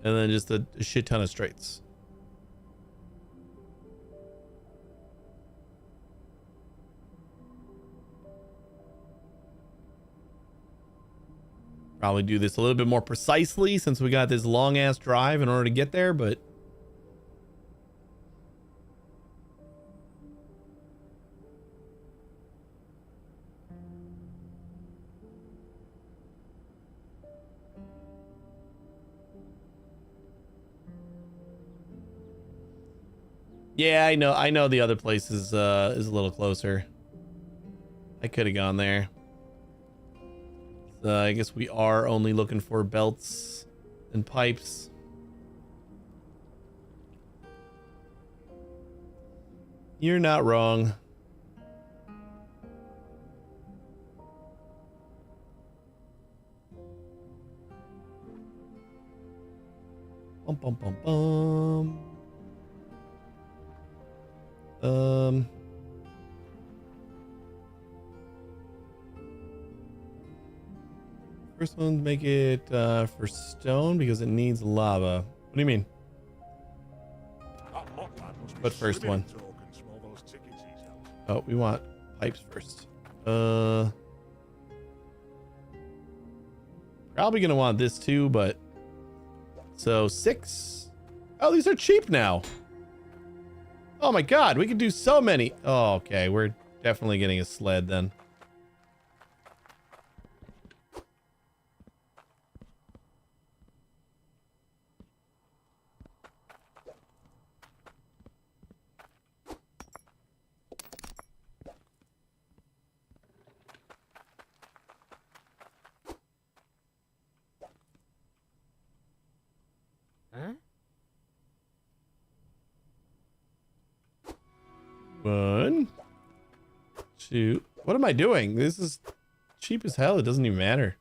And then just a shit ton of straights. Probably do this a little bit more precisely since we got this long ass drive in order to get there, but yeah, I know the other place is a little closer. I could have gone there. I guess we are only looking for belts and pipes. You're not wrong. Bum, bum, bum, bum. First one, make it for stone because it needs lava. What do you mean? That mock lad must be What first swimming one? in tokens from all those tickets he's held. Oh, we want pipes first. Probably gonna want this too, but so 6. Oh, these are cheap now. Oh my god, we can do so many. Oh, okay, we're definitely getting a sled then. Huh? 1, 2. What am I doing? This is cheap as hell. It doesn't even matter.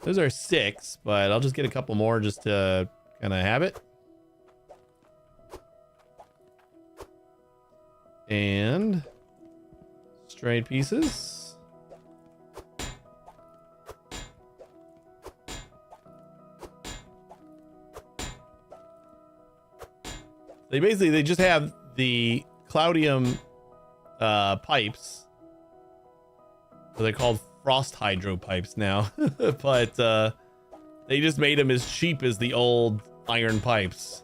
Those are 6, but I'll just get a couple more just to kind of have it. And straight pieces. They just have the Cloudium pipes. So they're called frost hydro pipes now. But they just made them as cheap as the old iron pipes.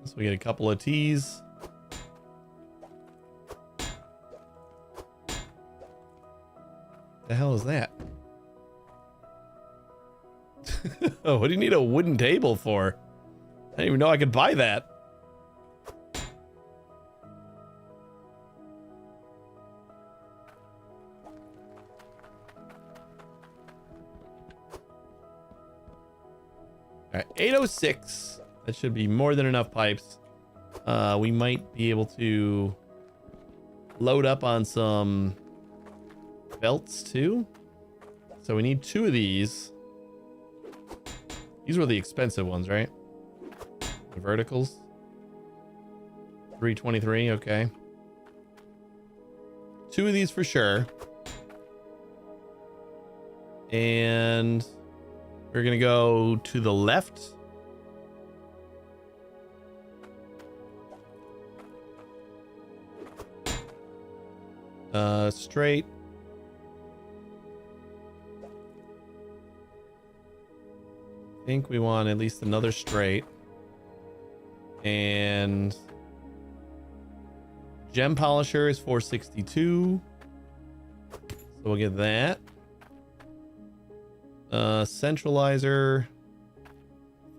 So we get a couple of T's. The hell is that? Oh, what do you need a wooden table for? I didn't even know I could buy that. All right, 806. That should be more than enough pipes. We might be able to load up on some belts too. So we need 2 of these. These were the expensive ones, right? The verticals. 323, okay. 2 of these for sure. And we're gonna go to the left. Straight. I think we want at least another straight. And Gem polisher is 462. So we'll get that. Centralizer,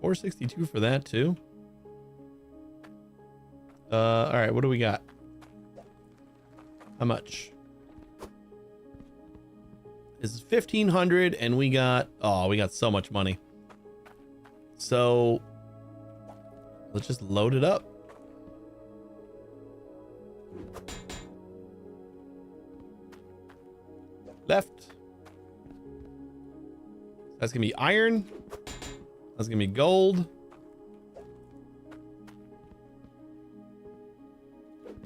462 for that too. All right, what do we got? How much? This is 1,500, and we got so much money. So let's just load it up. Left. That's gonna be iron. That's gonna be gold.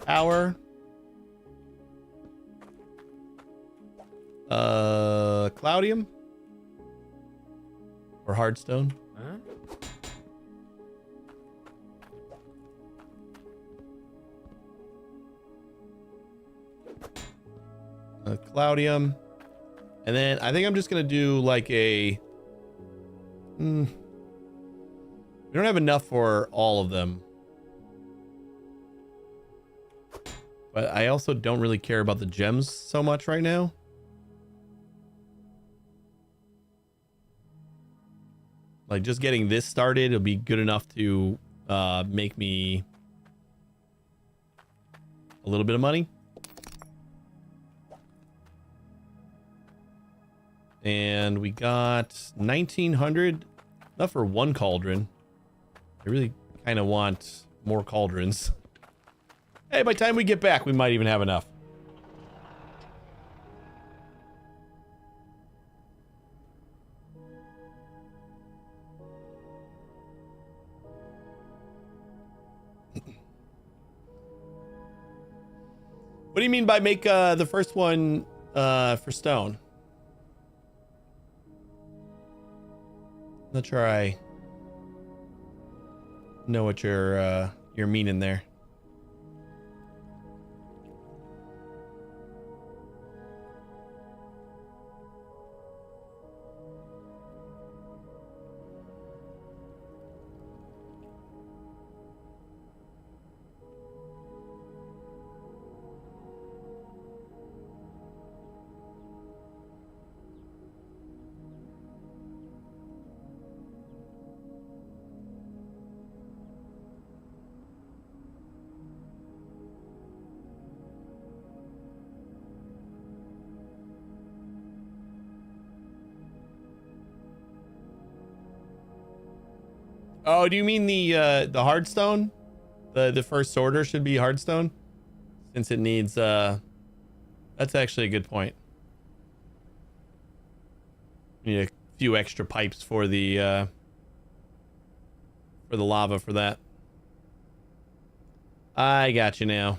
Power. Cloudium or hardstone. Cloudium. And then I think I'm just gonna do like a we don't have enough for all of them, but I also don't really care about the gems so much right now. Like just getting this started will be good enough to make me a little bit of money. And we got 1,900, enough for one cauldron. I really kind of want more cauldrons. Hey, by the time we get back, we might even have enough. What do you mean by make the first one for stone? Not sure I know what you're meaning there. Oh, do you mean the hardstone? The first sorter should be hardstone, since it needs that's actually a good point. Need a few extra pipes for the lava for that. I got you now.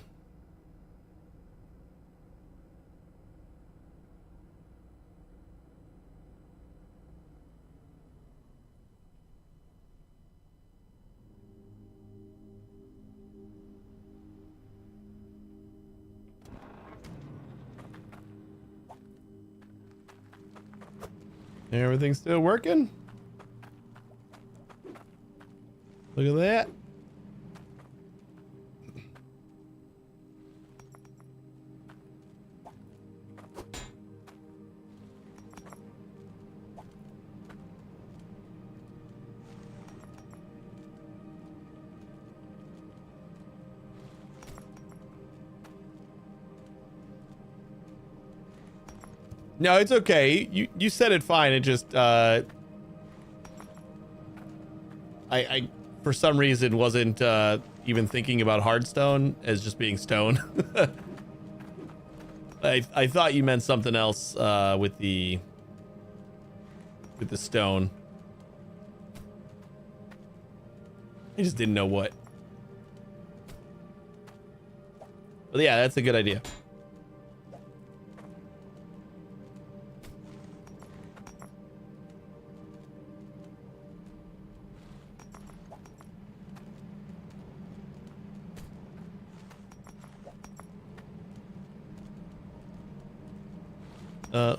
Everything's still working. Look at that. No, it's okay. You said it fine. It just I for some reason wasn't even thinking about hardstone as just being stone. I thought you meant something else with the stone. I just didn't know what. But yeah, that's a good idea.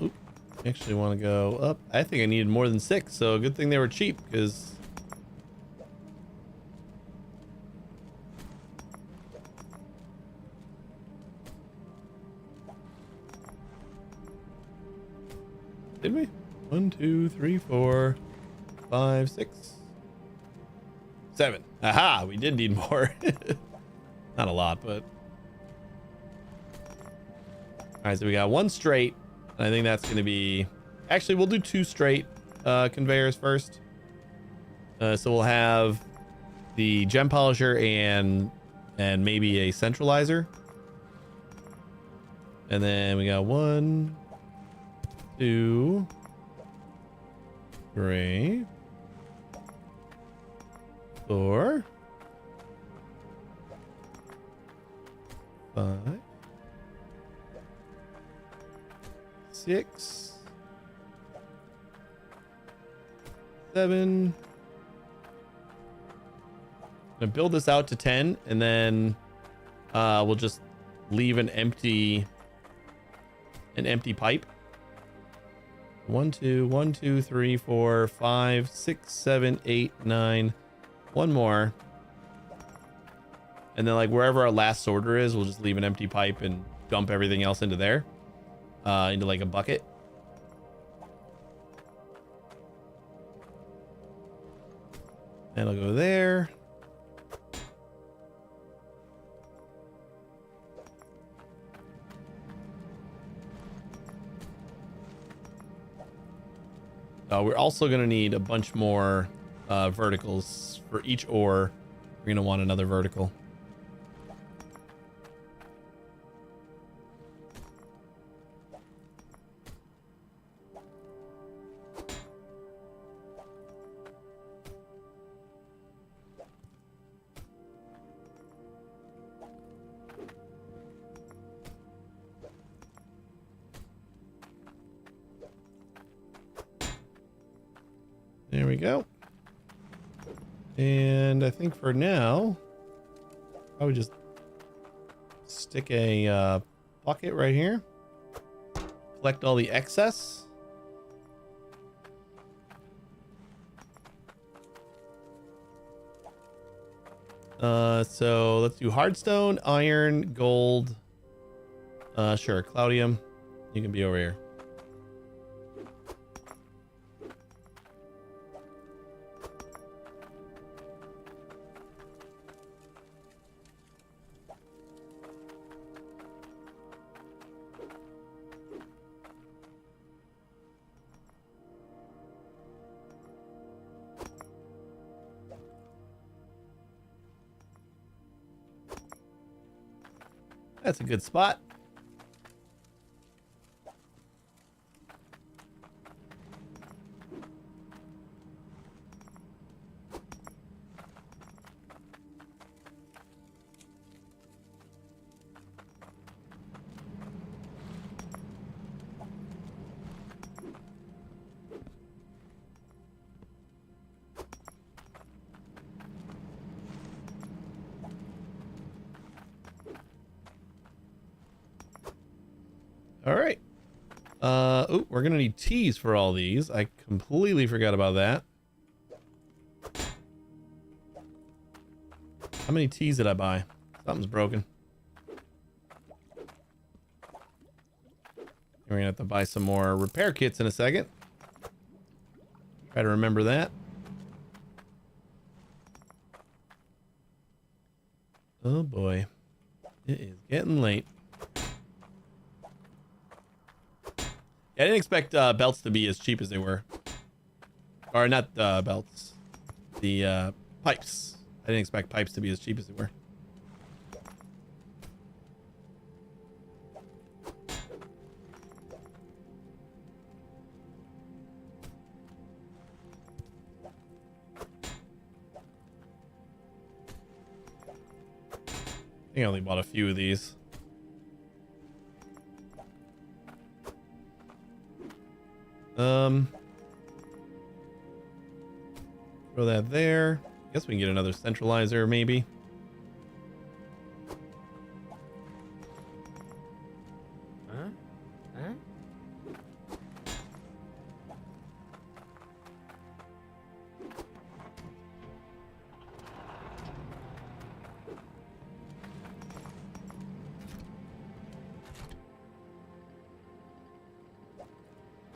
Oops. Actually want to go up. I think I needed more than 6, so good thing they were cheap, because 1, 2, 3, 4, 5, 6, 7. Aha, we did need more. Not a lot, but. All right, so we got 1 straight. And I think that's going to be. Actually, we'll do 2 straight conveyors first. So we'll have the gem polisher and maybe a centralizer. And then we got 1, 2, 3, 4, 5, 6, 7. I'm gonna build this out to 10, and then we'll just leave an empty pipe. 1, 2, 1, 2, 3, 4, 5, 6, 7, 8, 9. One more. And then like wherever our last sorter is, we'll just leave an empty pipe and dump everything else into there. Into like a bucket. That'll go there. We're also going to need a bunch more verticals for each ore. We're going to want another vertical. There we go. And I think for now, I would just stick a bucket right here. Collect all the excess. So let's do hardstone, iron, gold. Sure, Claudium, you can be over here. That's a good spot. All right. Oh, we're gonna need teas for all these. I completely forgot about that. How many teas did I buy? Something's broken. We're gonna have to buy some more repair kits in a second. Try to remember that. Oh boy. It is getting late. I didn't expect belts to be as cheap as they were. Or not belts. The pipes. I didn't expect pipes to be as cheap as they were. I think I only bought a few of these. Throw that there. Guess we can get another centralizer, maybe.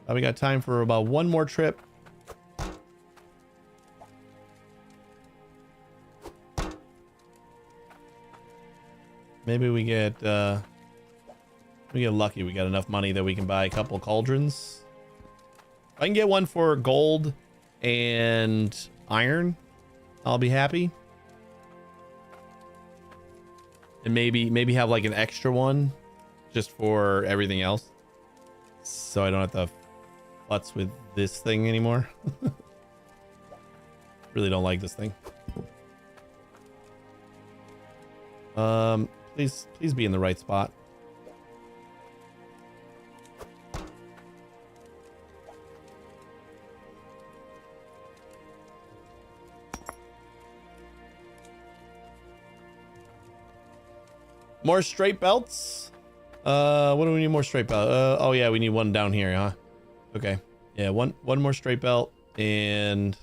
We got time for about one more trip. Maybe we get lucky. We got enough money that we can buy a couple cauldrons. If I can get one for gold and iron, I'll be happy. And maybe have like an extra one just for everything else, so I don't have to futz with this thing anymore. Really don't like this thing. Please be in the right spot. More straight belts. What do we need more straight belt? Oh yeah, we need one down here, huh? Okay. Yeah, one more straight belt and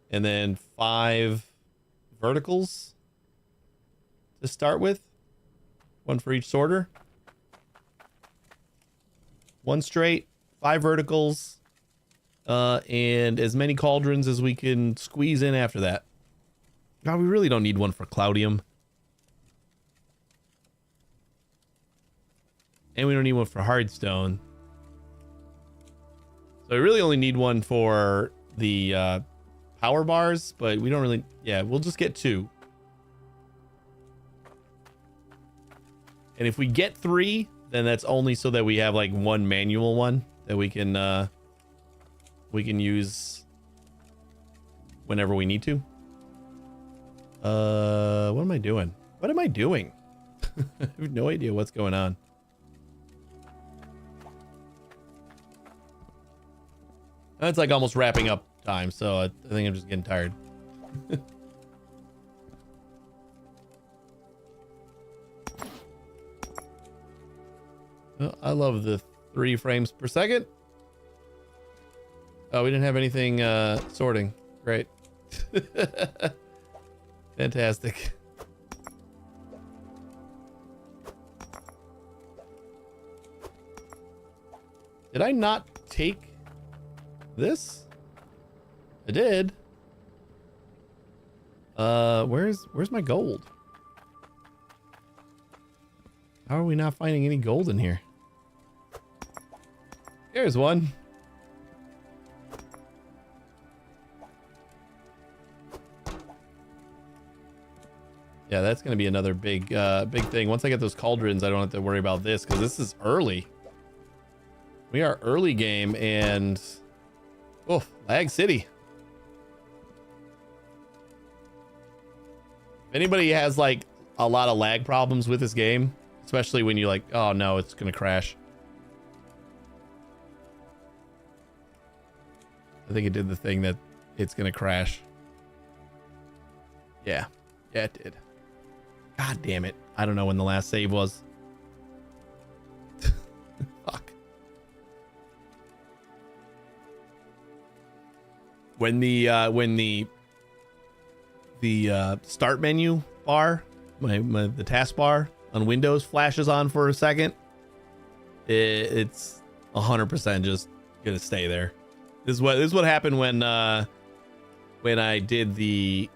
then 5 verticals to start with. One for each sorter. 1 straight, 5 verticals, and as many cauldrons as we can squeeze in after that. God, we really don't need one for Cloudium. And we don't need one for Hardstone. So we really only need one for the power bars, but we don't really... Yeah, we'll just get 2. And if we get 3, then that's only so that we have like one manual one that we can use whenever we need to. What am I doing? What am I doing? I have no idea what's going on. It's like almost wrapping up time, so I think I'm just getting tired. Oh, I love the 3 frames per second. Oh, we didn't have anything sorting. Great. Fantastic. Did I not take this? I did. Where's my gold? How are we not finding any gold in here? There's one. Yeah, that's gonna be another big thing. Once I get those cauldrons, I don't have to worry about this because this is early. We are early game and oh, lag city. If anybody has like a lot of lag problems with this game, especially when you're like, oh no, it's gonna crash. I think it did the thing that it's gonna crash. Yeah, it did. God damn it. I don't know when the last save was. Fuck. When the start menu bar, the taskbar on Windows flashes on for a second, it's 100% just gonna stay there. This is what happened when I did the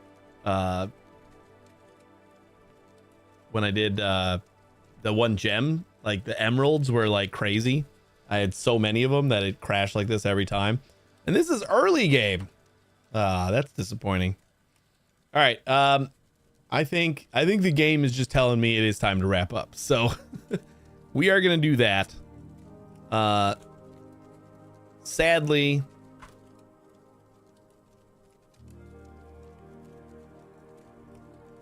one gem, like the emeralds were like crazy. I had so many of them that it crashed like this every time. And this is early game. That's disappointing. All right. I think the game is just telling me it is time to wrap up. So we are going to do that. Sadly,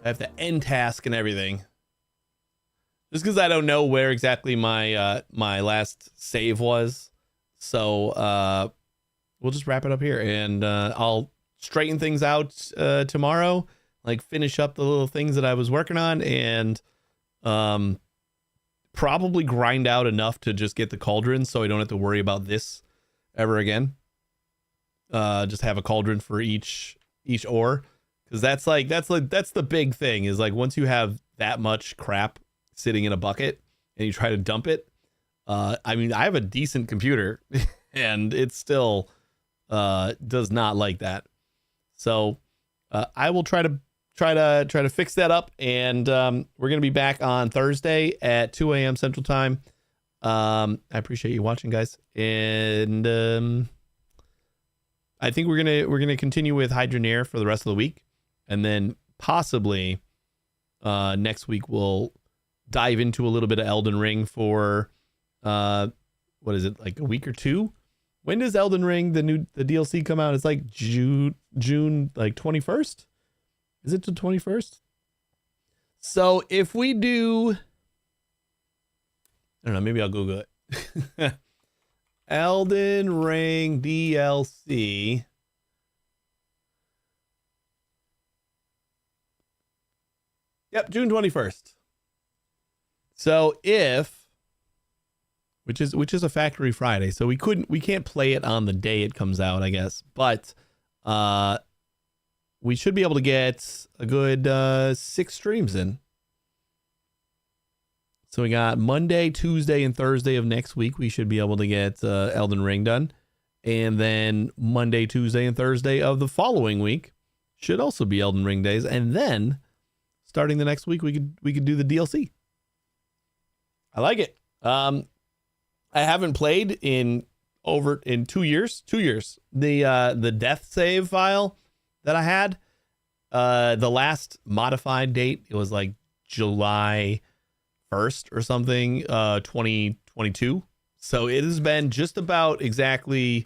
I have to end task and everything. Just because I don't know where exactly my my last save was. So we'll just wrap it up here, and I'll straighten things out tomorrow, like finish up the little things that I was working on, and probably grind out enough to just get the cauldron so I don't have to worry about this ever again. Just have a cauldron for each ore, because that's the big thing, is like once you have that much crap sitting in a bucket and you try to dump it, I mean, I have a decent computer and it still does not like that. So I will try to fix that up, and we're gonna be back on Thursday at 2 a.m. Central Time. I appreciate you watching, guys, and I think we're gonna continue with Hydroneer for the rest of the week, and then possibly next week we'll dive into a little bit of Elden Ring for what is it, like a week or two? When does Elden Ring, the DLC come out? It's like June like 21st. Is it the 21st? So if we do, I don't know, maybe I'll Google it. Elden Ring DLC. Yep, June 21st. So which is a factory Friday, so we can't play it on the day it comes out, I guess. But we should be able to get a good 6 streams in. So we got Monday, Tuesday, and Thursday of next week. We should be able to get Elden Ring done. And then Monday, Tuesday, and Thursday of the following week should also be Elden Ring days. And then starting the next week, we could do the DLC. I like it. I haven't played in 2 years. 2 years. The death save file that I had, the last modified date, it was like July 1st or something, 2022. So it has been just about exactly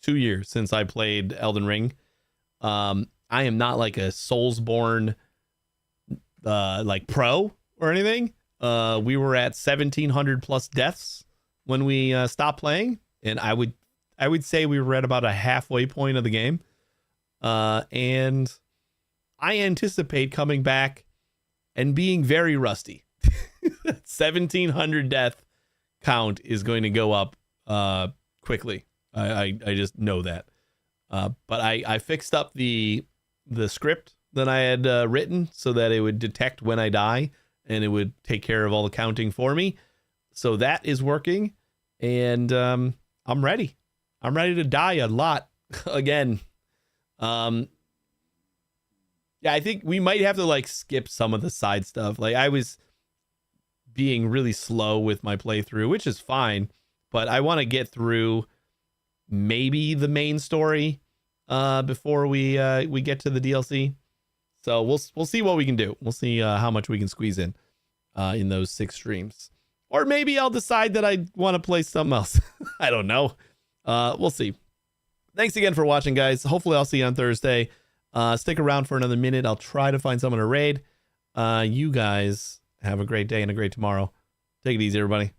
2 years since I played Elden Ring. I am not like a Soulsborne like pro or anything. We were at 1,700 plus deaths when we stopped playing, and I would say we were at about a halfway point of the game. And I anticipate coming back and being very rusty. 1,700 death count is going to go up quickly. I just know that. But I fixed up the script that I had written so that it would detect when I die, and it would take care of all the counting for me. So that is working, and I'm ready. I'm ready to die a lot again. Yeah, I think we might have to like skip some of the side stuff. Like I was being really slow with my playthrough, which is fine, but I want to get through maybe the main story before we get to the DLC. So we'll see what we can do. We'll see how much we can squeeze in those 6 streams. Or maybe I'll decide that I want to play something else. I don't know. We'll see. Thanks again for watching, guys. Hopefully I'll see you on Thursday. Stick around for another minute. I'll try to find someone to raid. You guys have a great day and a great tomorrow. Take it easy, everybody.